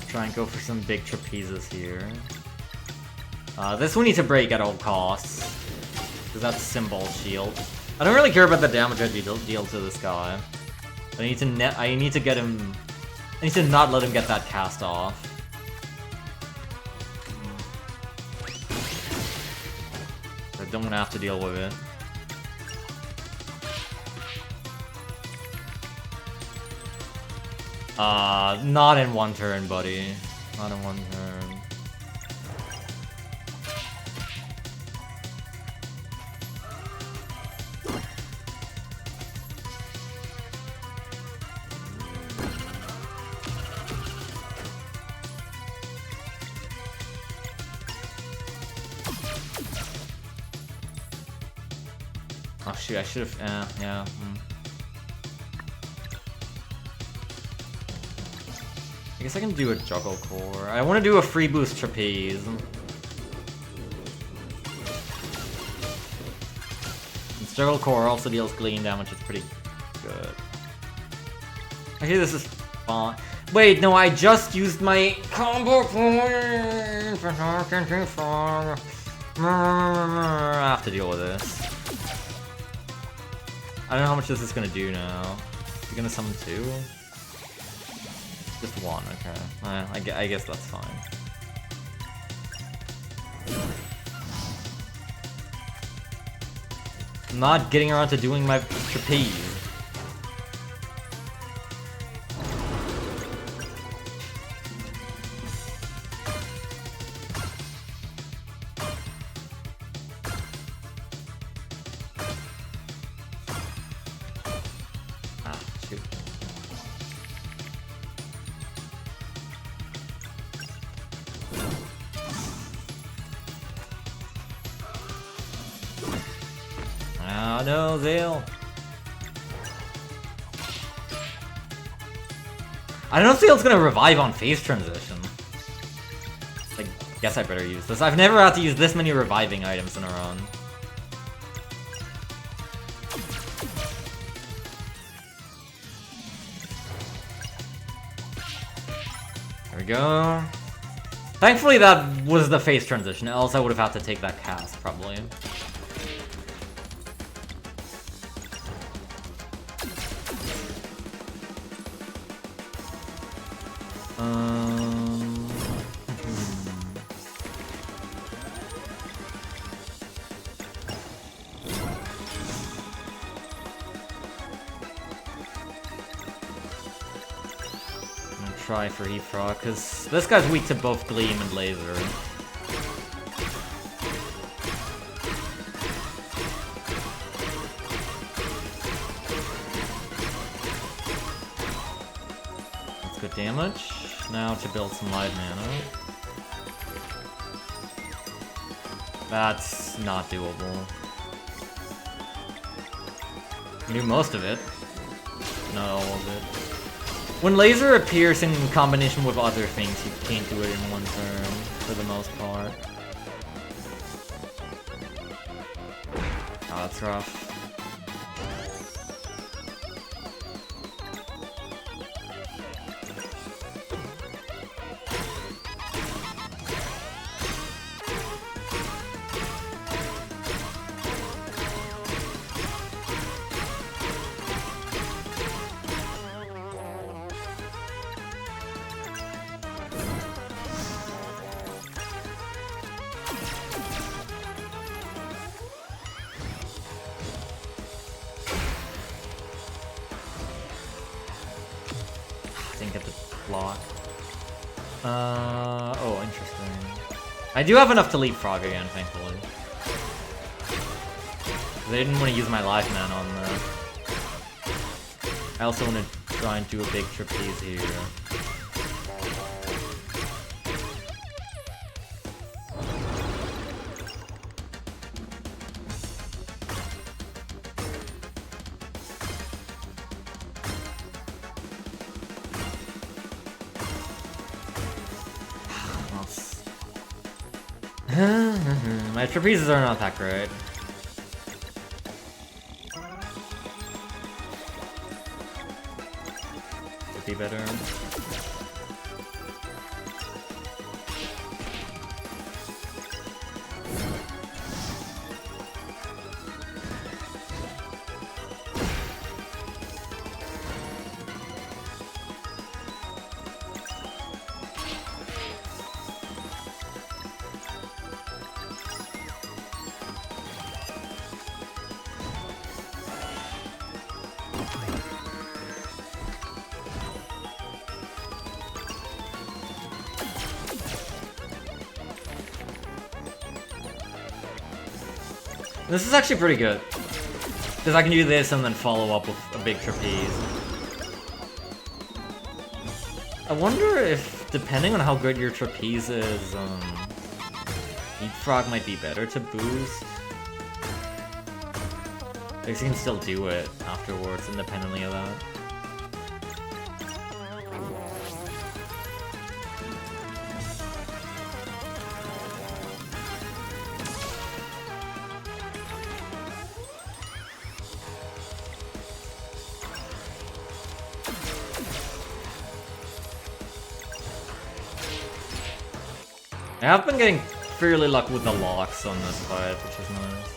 Try and go for some big trapezes here. This we need to break at all costs. Because that's Symbol Shield. I don't really care about the damage I deal to this guy. I need to get him... I need to not let him get that cast off. I don't want to have to deal with it. Not in one turn, buddy. Not in one turn. Oh shoot, I should have, yeah. I guess I can do a Juggle Core. I want to do a free boost trapeze. This Juggle Core also deals Gleam damage, it's pretty good. Actually, this is fine. Wait, no, I just used my combo point for talking too far. I have to deal with this. I don't know how much this is gonna do now. You're gonna summon 2? Just 1, okay. I guess that's fine. I'm not getting around to doing my trapeze. Oh no, Zale. I don't know if Zale's gonna revive on phase transition. I guess I better use this. I've never had to use this many reviving items in a run. There we go. Thankfully that was the phase transition, else I would have had to take that cast, probably. Try for Heatfrog, because this guy's weak to both Gleam and Laser. That's good damage. Now to build some live mana. That's not doable. I can do most of it. Not all of it. When Laser appears in combination with other things, you can't do it in one turn, for the most part. Oh, that's rough. Didn't get the block. Oh, interesting. I do have enough to leapfrog again, thankfully. I didn't want to use my life man on that. I also want to try and do a big trapeze here. My trapezes are not that great. Could be better. This is actually pretty good. Because I can do this and then follow up with a big trapeze. I wonder if, depending on how good your trapeze is, leapfrog might be better to boost. Because you can still do it afterwards, independently of that. I have been getting fairly lucky with the locks on this fight, which is nice.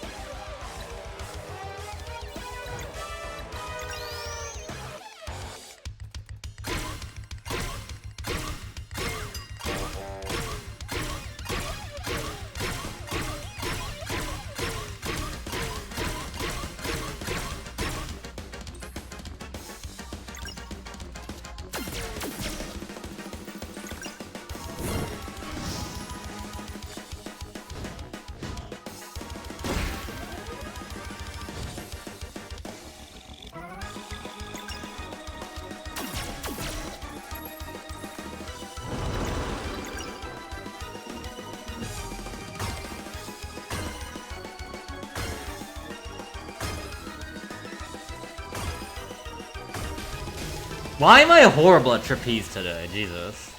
Why am I horrible at trapeze today? Jesus.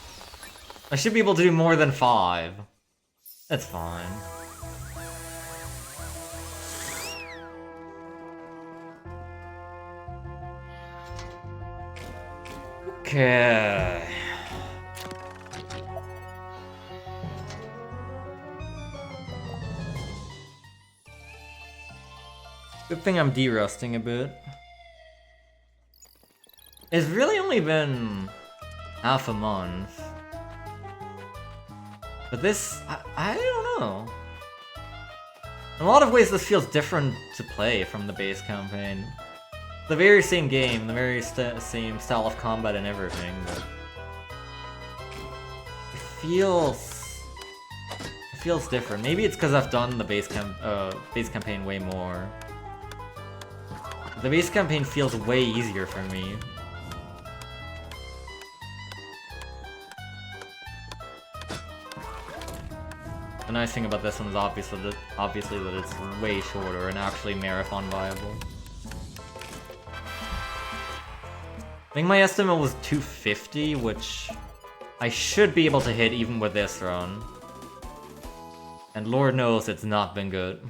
I should be able to do more than 5. That's fine. Okay. Good thing I'm de-rusting a bit. It's really only been half a month. But this, I don't know. In a lot of ways this feels different to play from the base campaign. The very same game, the very same style of combat and everything, but... It feels different. Maybe it's because I've done the base campaign way more. The base campaign feels way easier for me. The nice thing about this one is obviously that it's way shorter and actually marathon viable. I think my estimate was 250, which I should be able to hit even with this run. And Lord knows it's not been good.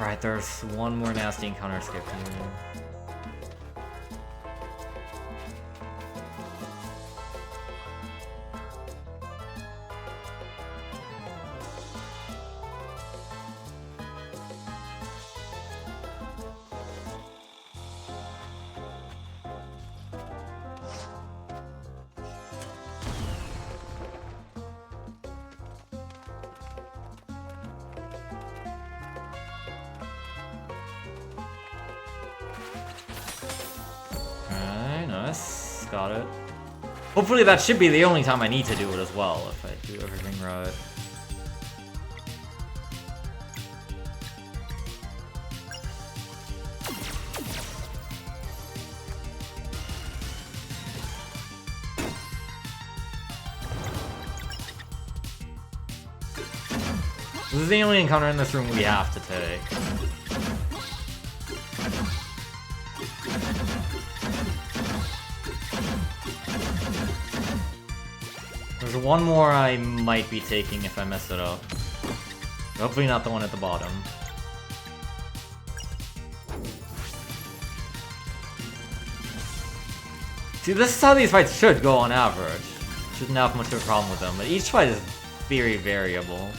Right, there's one more nasty encounter skip here. got it. Hopefully that should be the only time I need to do it as well, if I do everything right. This is the only encounter in this room we have to take. There's one more I might be taking if I mess it up. Hopefully not the one at the bottom. See, this is how these fights should go on average. Shouldn't have much of a problem with them, but each fight is very variable.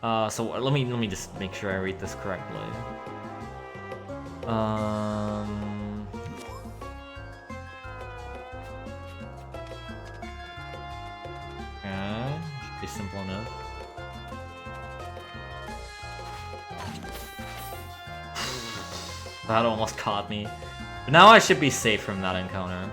So let me just make sure I read this correctly. Okay, should be simple enough. That almost caught me. But now I should be safe from that encounter.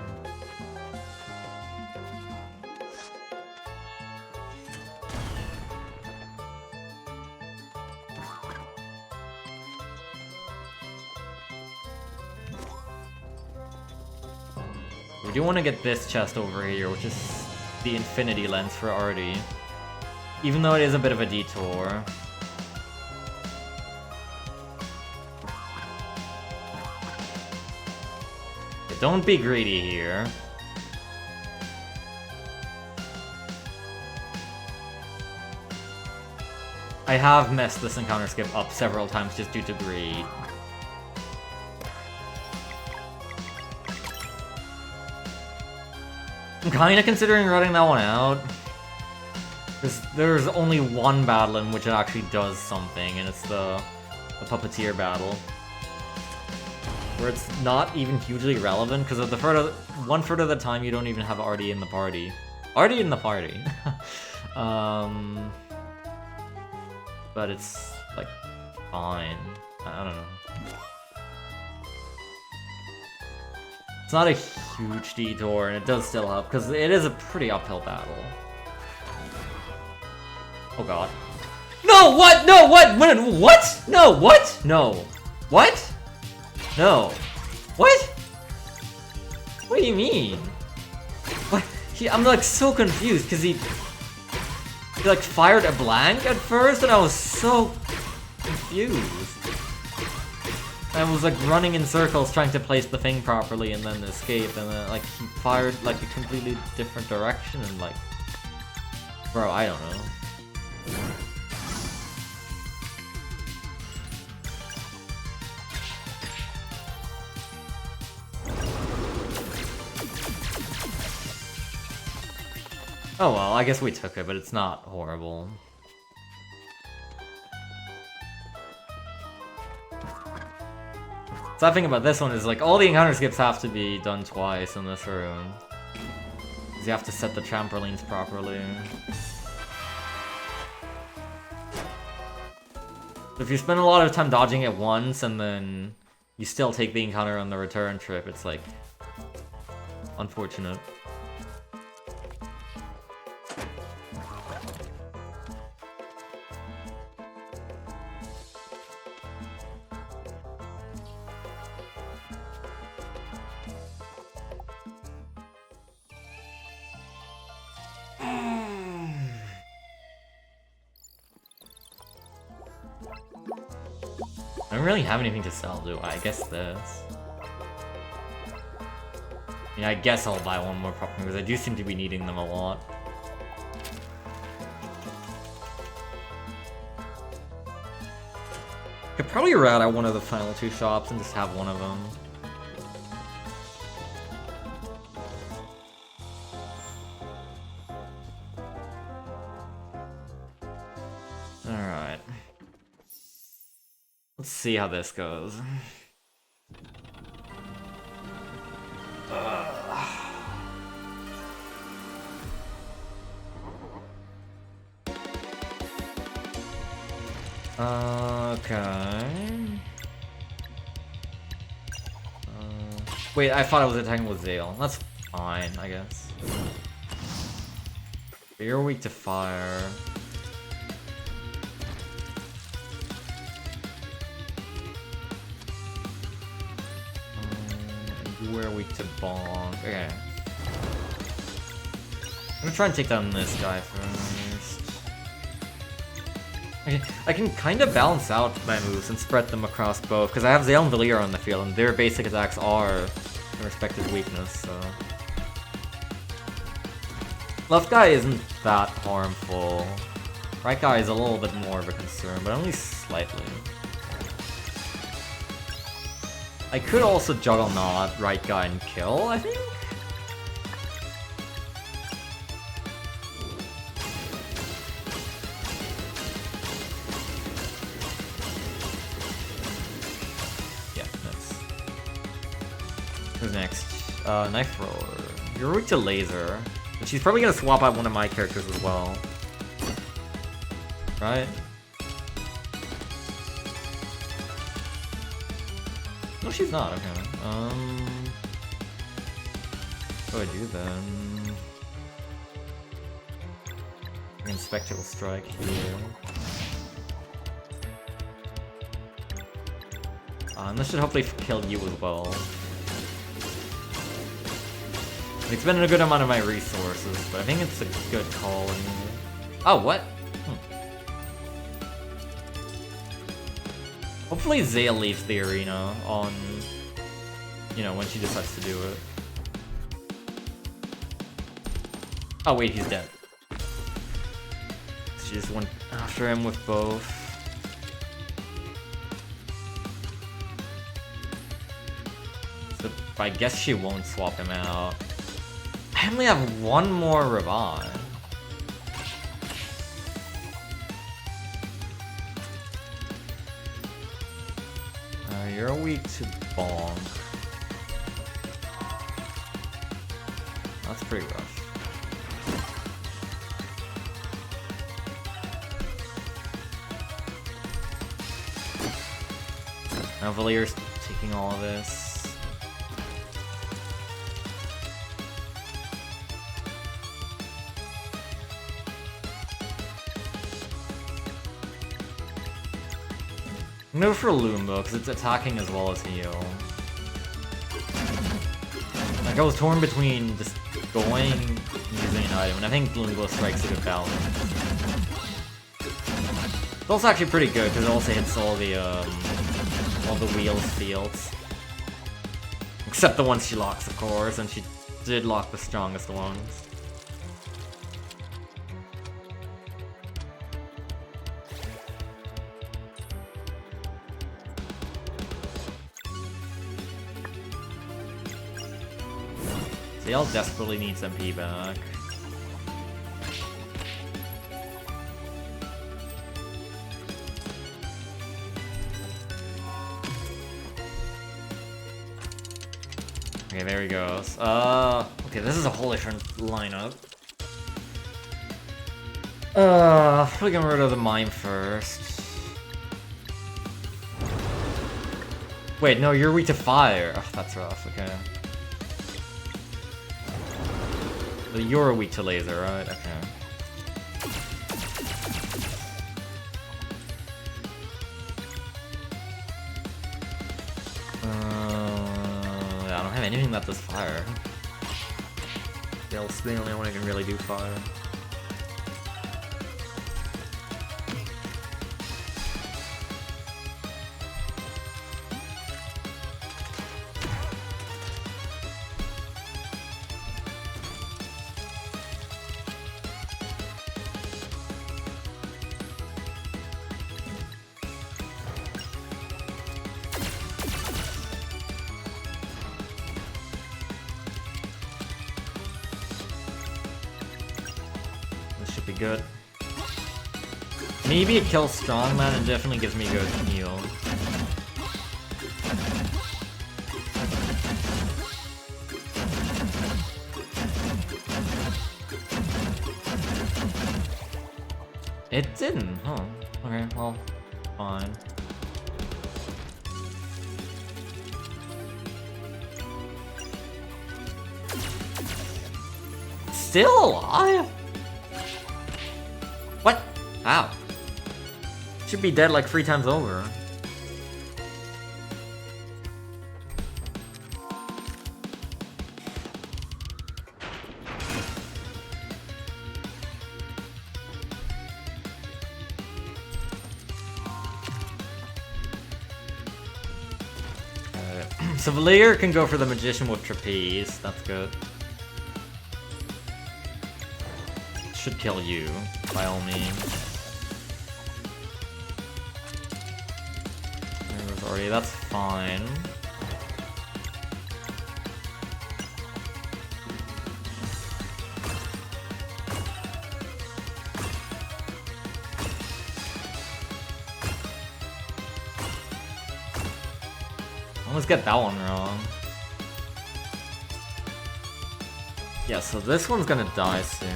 We do want to get this chest over here, which is the infinity lens for Artie. Even though it is a bit of a detour. But don't be greedy here. I have messed this encounter skip up several times just due to greed. I'm kinda considering writing that one out. Because there's only one battle in which it actually does something, and it's the puppeteer battle. Where it's not even hugely relevant, because of the one third of the time you don't even have Artie in the party. Artie in the party! But it's, like, fine. I don't know. It's not a huge detour, and it does still help, because it is a pretty uphill battle. Oh god. No, what? No, what? What? No, what? No. What? No. What? What do you mean? What? I'm like so confused, because he like fired a blank at first, and I was so confused. I was like running in circles trying to place the thing properly and then escape, and then like he fired like a completely different direction, and like, bro, I don't know. Oh well, I guess we took it, but it's not horrible. So I think about this one is like all the encounter skips have to be done twice in this room. Because you have to set the trampolines properly. So if you spend a lot of time dodging it once and then you still take the encounter on the return trip, it's like unfortunate. I don't really have anything to sell, do I? I guess this. I mean, I guess I'll buy one more prop because I do seem to be needing them a lot. Could probably route out one of the final two shops and just have one of them. Alright. Let's see how this goes. Okay. Wait, I thought I was attacking with Zale. That's fine, I guess. But you're weak to fire. You are weak to bonk. Okay. I'm gonna try and take down this guy first. Okay, I can kind of balance out my moves and spread them across both, because I have Zale and Valir on the field, and their basic attacks are their respective weakness, so... Left guy isn't that harmful. Right guy is a little bit more of a concern, but only slightly. I could also Juggernaut right guy and kill, I think? Yeah, nice. Who's next? Knife Thrower. You're weak to laser. But she's probably gonna swap out one of my characters as well. Right? No, she's not, okay. What do I do then? I can Spectral Strike here. And this should hopefully kill you as well. It's been a good amount of my resources, but I think it's a good call. Oh, what? Hopefully Zale leaves the arena on, you know, when she decides to do it. Oh wait, he's dead. She just went after him with both. So I guess she won't swap him out. I only have one more revive. You're weak to bonk. That's pretty rough. Now Valir's taking all of this. I'm gonna go for Lumbo, because it's attacking as well as heal. Like, I was torn between just going and using an item, and I think Lumbo strikes a good balance. It's also actually pretty good, because it also hits all the wheels fields. Except the ones she locks, of course, and she did lock the strongest ones. They all desperately need some MP back. Okay, there he goes. Okay, this is a whole different lineup. We're getting rid of the mime first. Wait, no, you're weak to fire. Oh, that's rough, okay. You're weak to laser, right? Okay. I don't have anything that does fire. That's the only one I can really do fire. Be good. Maybe it kills Strongman and definitely gives me a good heal. It didn't, huh? Okay, well, fine. still alive? What? How? Should be dead like 3 times over. So Valier can go for the Magician with Trapeze, that's good. Should kill you, by all means. Already, that's fine. Let's get that one wrong. Yeah, so this one's gonna die soon.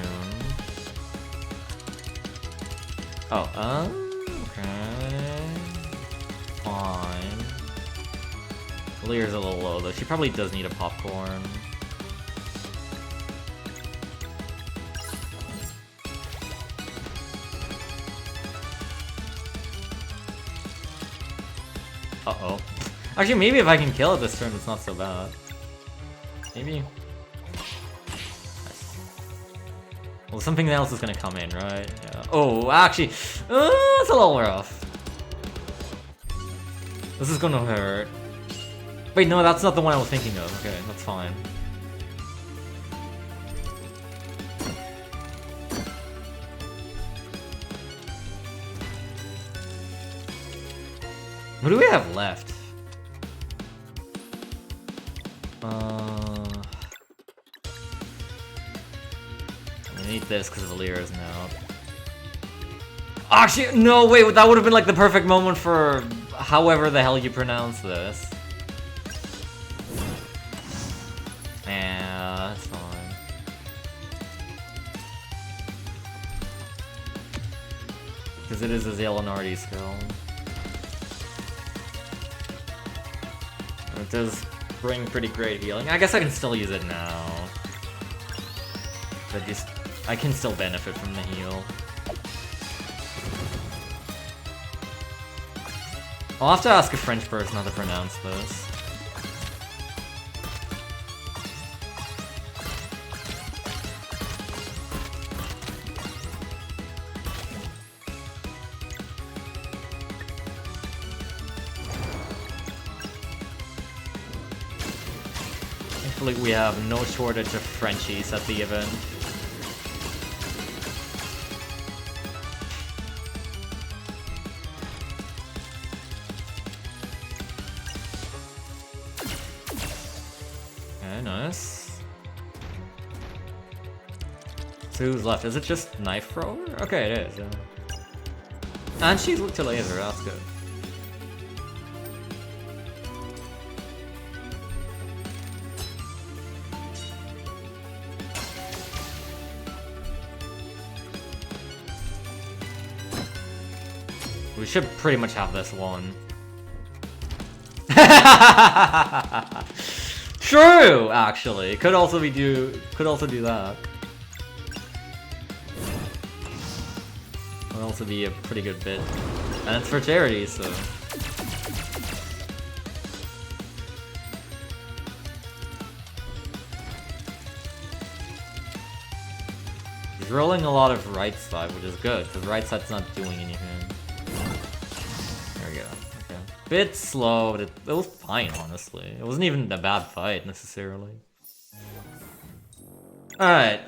Oh, okay. Fine. Lear's a little low though. She probably does need a popcorn. Uh-oh. Actually, maybe if I can kill it this turn, it's not so bad. Maybe. Nice. Well, something else is gonna come in, right? Yeah. Oh, actually, it's a little rough. This is gonna hurt. Wait, no, that's not the one I was thinking of. Okay, that's fine. What do we have left? I need this because Valier isn't out. Actually, no, wait, that would have been like the perfect moment for however the hell you pronounce this. Yeah, that's fine. Because it is a Zelenardi skill. It does bring pretty great healing. I guess I can still use it now. But just, I can still benefit from the heal. I'll have to ask a French person how to pronounce this. Thankfully we have no shortage of Frenchies at the event. Okay, nice. So who's left? Is it just Knife Thrower? Okay, it is, yeah. And she's looked to laser, that's good. We should pretty much have this one. True, actually. Could also do that. Would also be a pretty good bit. And it's for charity, so. He's rolling a lot of right side, which is good, because right side's not doing anything. There we go. Okay. Bit slow, but it was fine, honestly. It wasn't even a bad fight, necessarily. Alright.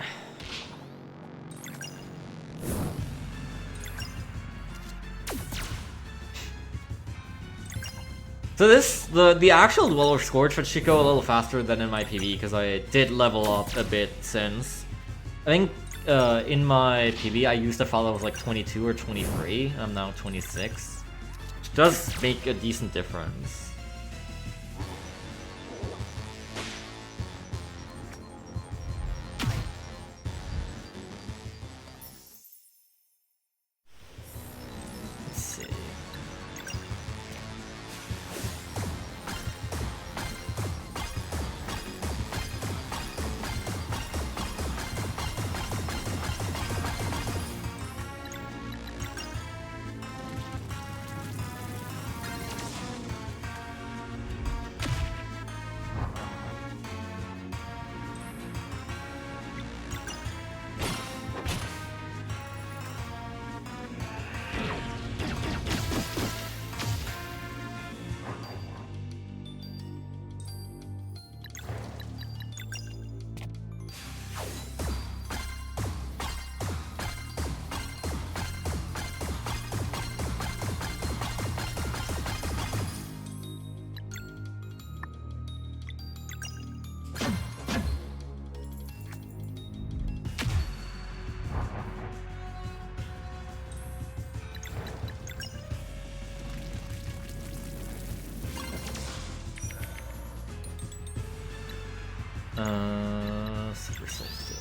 So the actual Dweller Scourge should go a little faster than in my PB, because I did level up a bit since. I think in my PB I used a file that was like 22 or 23, I'm now 26. Which does make a decent difference. Let's see. Super Solstice.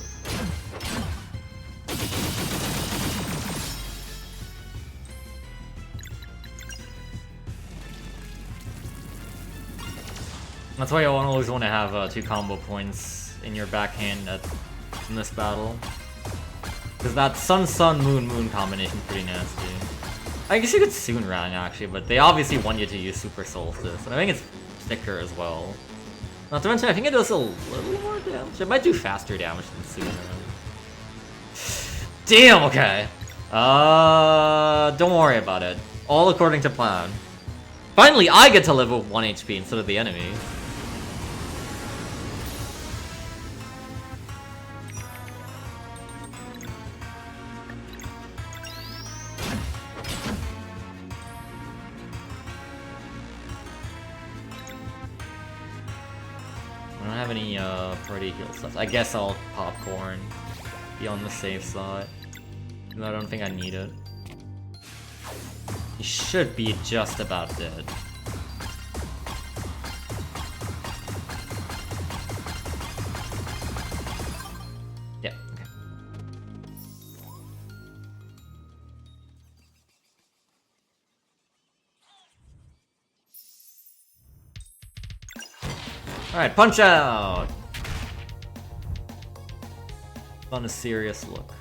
That's why you always want to have 2 combo points in your backhand in this battle. Because that Sun-Sun-Moon-Moon combination is pretty nasty. I guess you could Soon Rang actually, but they obviously want you to use Super Solstice. And I think it's thicker as well. Not to mention, I think it does a little more damage. It might do faster damage than Soon Rang. Damn, okay. Don't worry about it. All according to plan. Finally, I get to live with 1 HP instead of the enemy. I don't have any party heal stuff. I guess I'll popcorn, be on the safe side. No, I don't think I need it. He should be just about dead. Yeah, okay. Alright, punch out! On a serious look.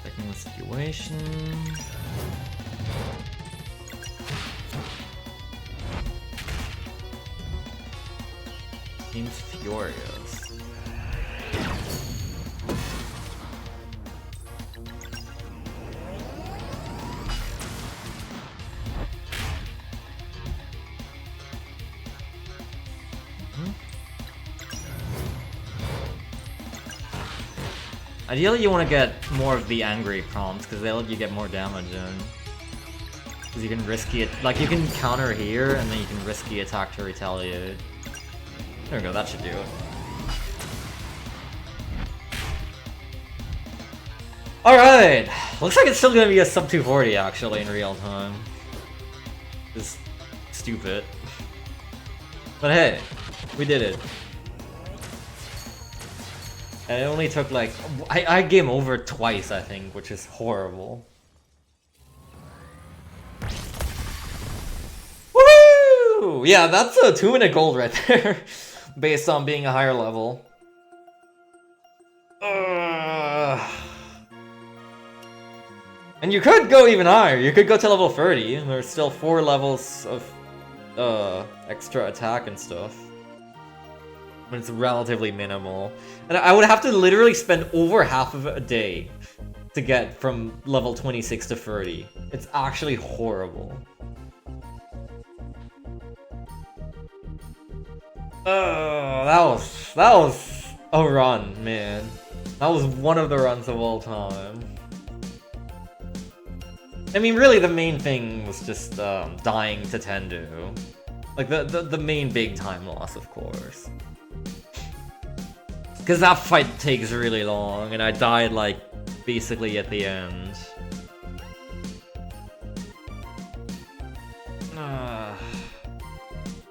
Checking the situation. Seems furious. Ideally, you want to get more of the angry prompts because they let you get more damage in. Because you can risky it, like you can counter here and then you can risky attack to retaliate. There we go, that should do it. Alright! Looks like it's still gonna be a sub 240 actually in real time. Just stupid. But hey, we did it. And it only took like... I game over twice, I think, which is horrible. Woo! Yeah, that's a 2-minute gold right there. Based on being a higher level. And you could go even higher. You could go to level 30. There's still 4 levels of extra attack and stuff. But it's relatively minimal. And I would have to literally spend over half of a day to get from level 26 to 30. It's actually horrible. That was a run, man. That was one of the runs of all time. I mean, really, the main thing was just dying to Tendu. Like, the main big time loss, of course. Because that fight takes really long, and I died, like, basically at the end.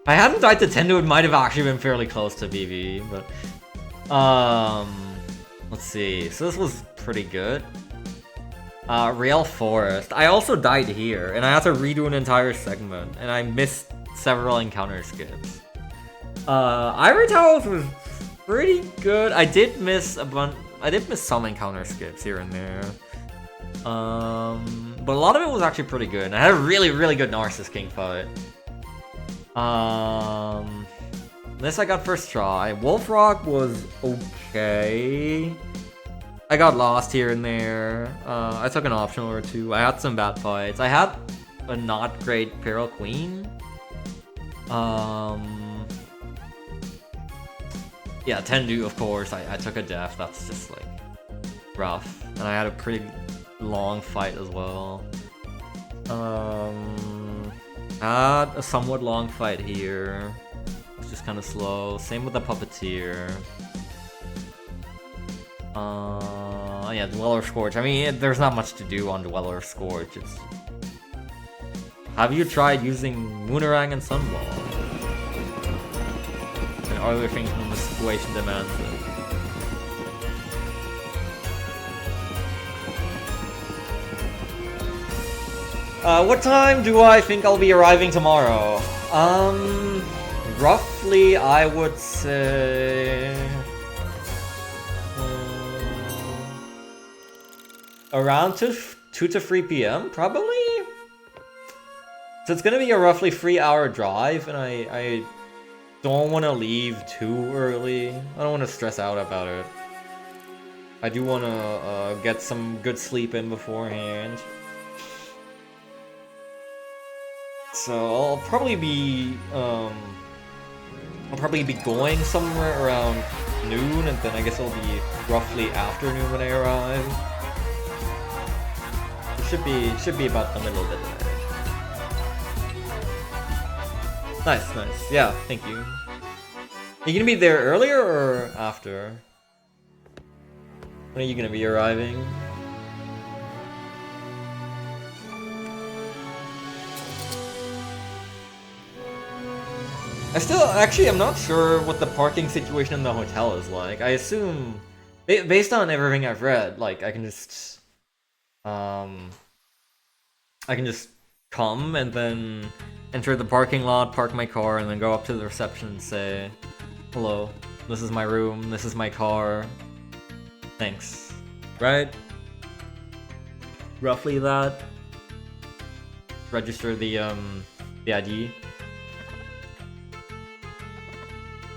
If I hadn't died to Tendu, it might have actually been fairly close to BB, but... let's see. So this was pretty good. Real Forest. I also died here, and I had to redo an entire segment, and I missed several encounter skips. Ivory Towers was pretty good. I did miss some encounter skips here and there. But a lot of it was actually pretty good. And I had a really, really good Narcissus King fight. This I got first try. Wolf Rock was okay. I got lost here and there. I took an optional or two. I had some bad fights. I had a not great Feral Queen. Yeah, Tendu, of course. I took a death. That's just like rough. And I had a pretty long fight as well. Had a somewhat long fight here. It's just kind of slow. Same with the Puppeteer. Yeah, Dweller Scorch. I mean, there's not much to do on Dweller Scorch. Have you tried using Moonerang and Sunball? And are there things when the situation demands it? What time do I think I'll be arriving tomorrow? Roughly, I would say... around 2 to 3 p.m., probably? So it's gonna be a roughly 3-hour drive, and I don't want to leave too early. I don't want to stress out about it. I do want to get some good sleep in beforehand. So I'll probably be going somewhere around noon, and then I guess it'll be roughly afternoon when I arrive. It should be about the middle of the day. Nice, nice. Yeah, thank you. Are you gonna be there earlier or after? When are you gonna be arriving? I'm not sure what the parking situation in the hotel is like. I assume, based on everything I've read, like, I can just come and then enter the parking lot, park my car, and then go up to the reception and say, hello, this is my room, this is my car, thanks. Right? Roughly that. Register the ID.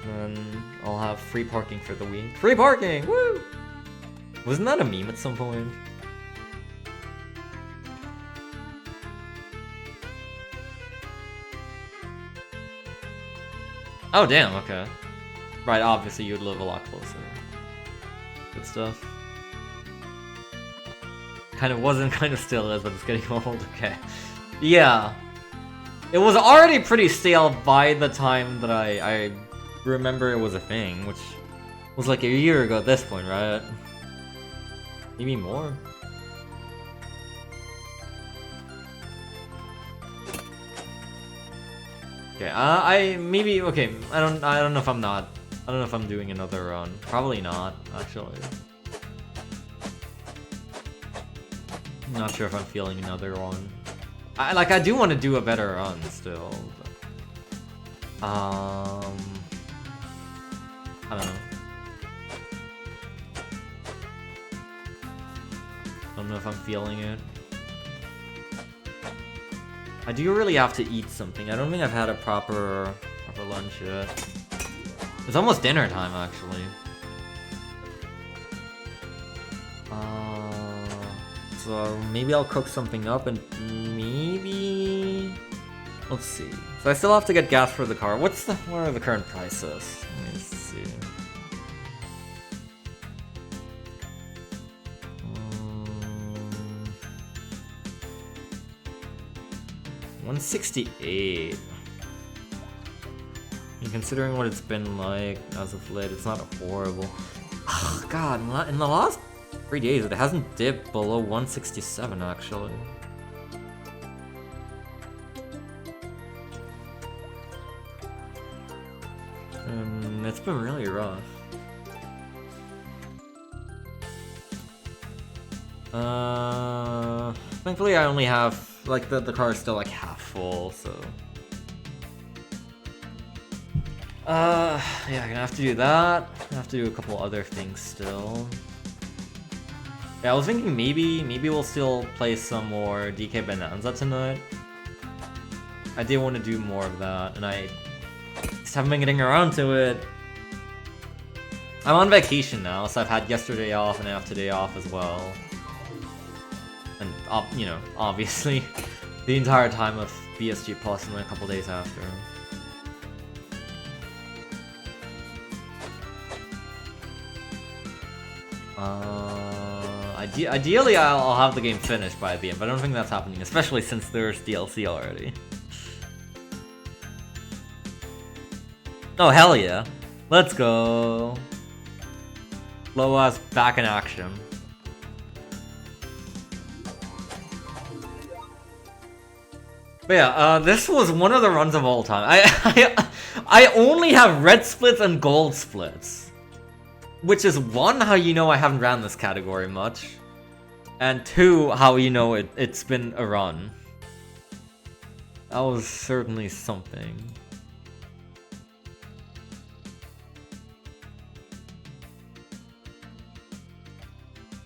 And I'll have free parking for the week. Free parking! Woo! Wasn't that a meme at some point? Oh damn, okay. Right, obviously you'd live a lot closer. Good stuff. Kind of wasn't, kind of still is, but it's getting old, okay. Yeah. It was already pretty stale by the time that I remember it was a thing, which was like a year ago at this point, right? Maybe more? Okay, I don't know if I'm doing another run. Probably not, actually. I'm not sure if I'm feeling another one. I do want to do a better run still, but, I don't know. I don't know if I'm feeling it. I do really have to eat something. I don't think I've had a proper lunch yet. It's almost dinner time, actually. So maybe I'll cook something up and maybe... Let's see. So I still have to get gas for the car. What are the current prices? Let me see. 168. And considering what it's been like as of late, it's not horrible. Oh, God, in the last 3 days, it hasn't dipped below 167 actually. It's been really rough. Thankfully I only have, like, the car is still like half full, so. Yeah, I'm gonna have to do that. I'm gonna have to do a couple other things still. Yeah, I was thinking maybe we'll still play some more DK Bonanza tonight. I did want to do more of that, and I just haven't been getting around to it. I'm on vacation now, so I've had yesterday off and I have today off as well. And, you know, obviously, the entire time of BSG Plus and then a couple days after. Ideally, I'll have the game finished by the end, but I don't think that's happening, especially since there's DLC already. Oh, hell yeah. Let's go. Loa's back in action. But yeah, this was one of the runs of all time. I only have red splits and gold splits. Which is one, how you know I haven't ran this category much. And two, how you know it's been a run. That was certainly something.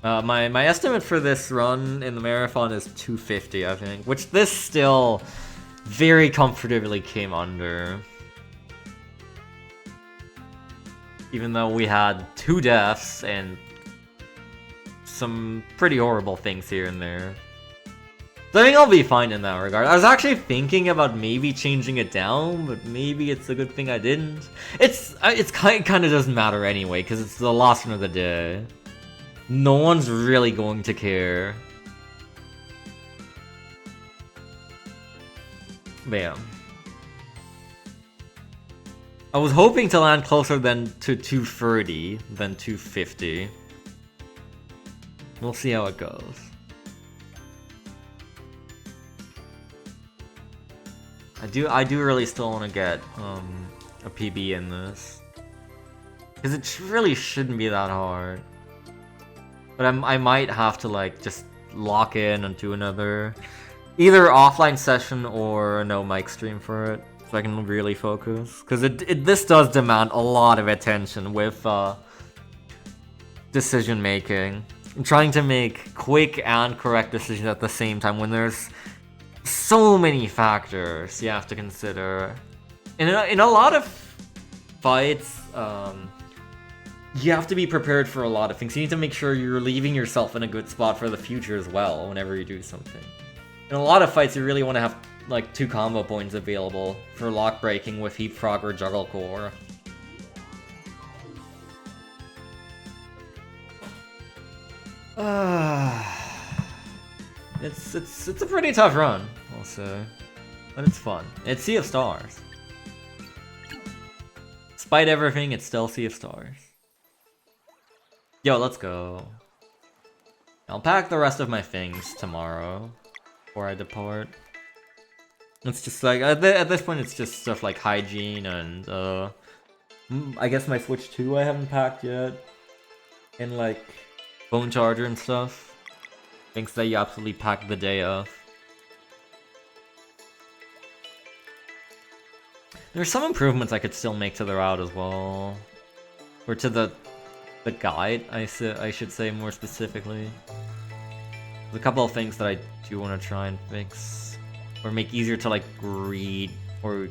My estimate for this run in the marathon is 250, I think, which this still very comfortably came under. Even though we had 2 deaths and some pretty horrible things here and there. So I think I'll be fine in that regard. I was actually thinking about maybe changing it down, but maybe it's a good thing I didn't. It's kind of doesn't matter anyway, because it's the last one of the day. No one's really going to care. Bam. I was hoping to land closer than to 230 than 250. We'll see how it goes. I do really still want to get a PB in this, because it really shouldn't be that hard. But I might have to like just lock in and do another either offline session or no mic stream for it, so I can really focus. Because this does demand a lot of attention with decision making. I'm trying to make quick and correct decisions at the same time when there's so many factors you have to consider. In a lot of fights, you have to be prepared for a lot of things. You need to make sure you're leaving yourself in a good spot for the future as well whenever you do something. In a lot of fights, you really want to have like 2 combo points available for lock breaking with Heap Frog or Juggle Core. It's a pretty tough run, I'll say, but it's fun. It's Sea of Stars. Despite everything, it's still Sea of Stars. Yo, let's go. I'll pack the rest of my things tomorrow before I depart. It's just like, at this point, it's just stuff like hygiene and, I guess my Switch 2 I haven't packed yet. And like, phone charger and stuff. Things that you absolutely pack the day of. There's some improvements I could still make to the route as well. Or to the guide, I should say more specifically. There's a couple of things that I do want to try and fix. Or make easier to like read or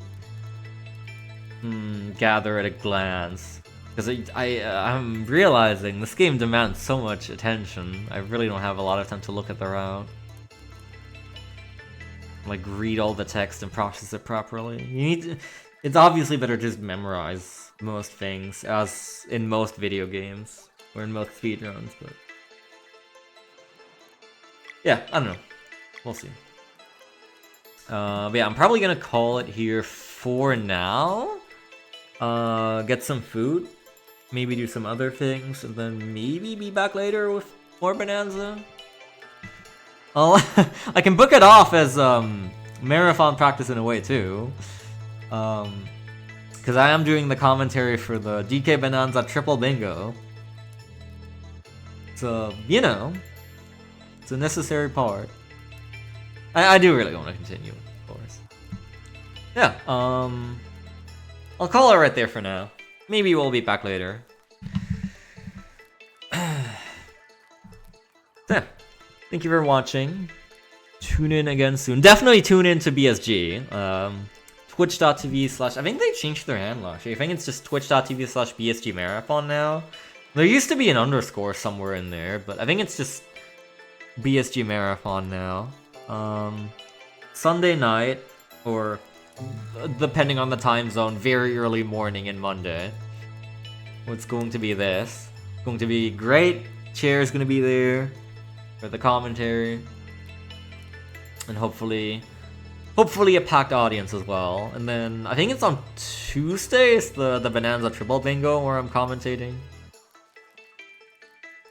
gather at a glance. Because I'm realizing this game demands so much attention. I really don't have a lot of time to look at the route. Like read all the text and process it properly. You need to, it's obviously better to just memorize most things, as in most video games, or in most speedruns, but... yeah, I don't know. We'll see. But yeah, I'm probably gonna call it here for now. Get some food. Maybe do some other things, and then maybe be back later with more Bonanza. I can book it off as marathon practice in a way too. Because I am doing the commentary for the DK Bonanza Triple Bingo. So, you know, it's a necessary part. I do really want to continue, of course. Yeah, I'll call it right there for now. Maybe we'll be back later. Yeah, thank you for watching. Tune in again soon. Definitely tune in to BSG. Twitch.tv/ I think they changed their handle actually. I think it's just twitch.tv/BSG Marathon now. There used to be an underscore somewhere in there, but I think it's just BSG Marathon now. Sunday night, or depending on the time zone, very early morning and Monday. What's going to be this? It's going to be great. Chair's gonna be there for the commentary. And hopefully a packed audience as well. And then I think it's on Tuesday, it's the Bonanza Triple Bingo where I'm commentating.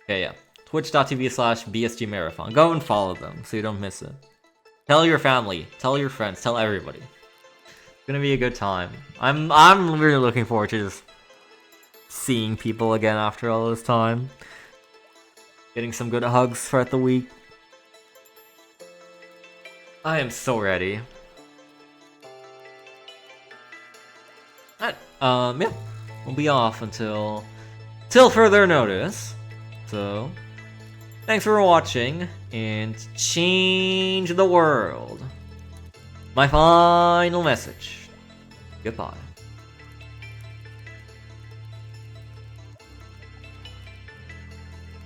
Okay, yeah. Twitch.tv/BSG Marathon. Go and follow them so you don't miss it. Tell your family, tell your friends, tell everybody. It's gonna be a good time. I'm really looking forward to just seeing people again after all this time. Getting some good hugs throughout the week. I am so ready. Alright, yeah. We'll be off until further notice. So, thanks for watching, and change the world. My final message. Goodbye.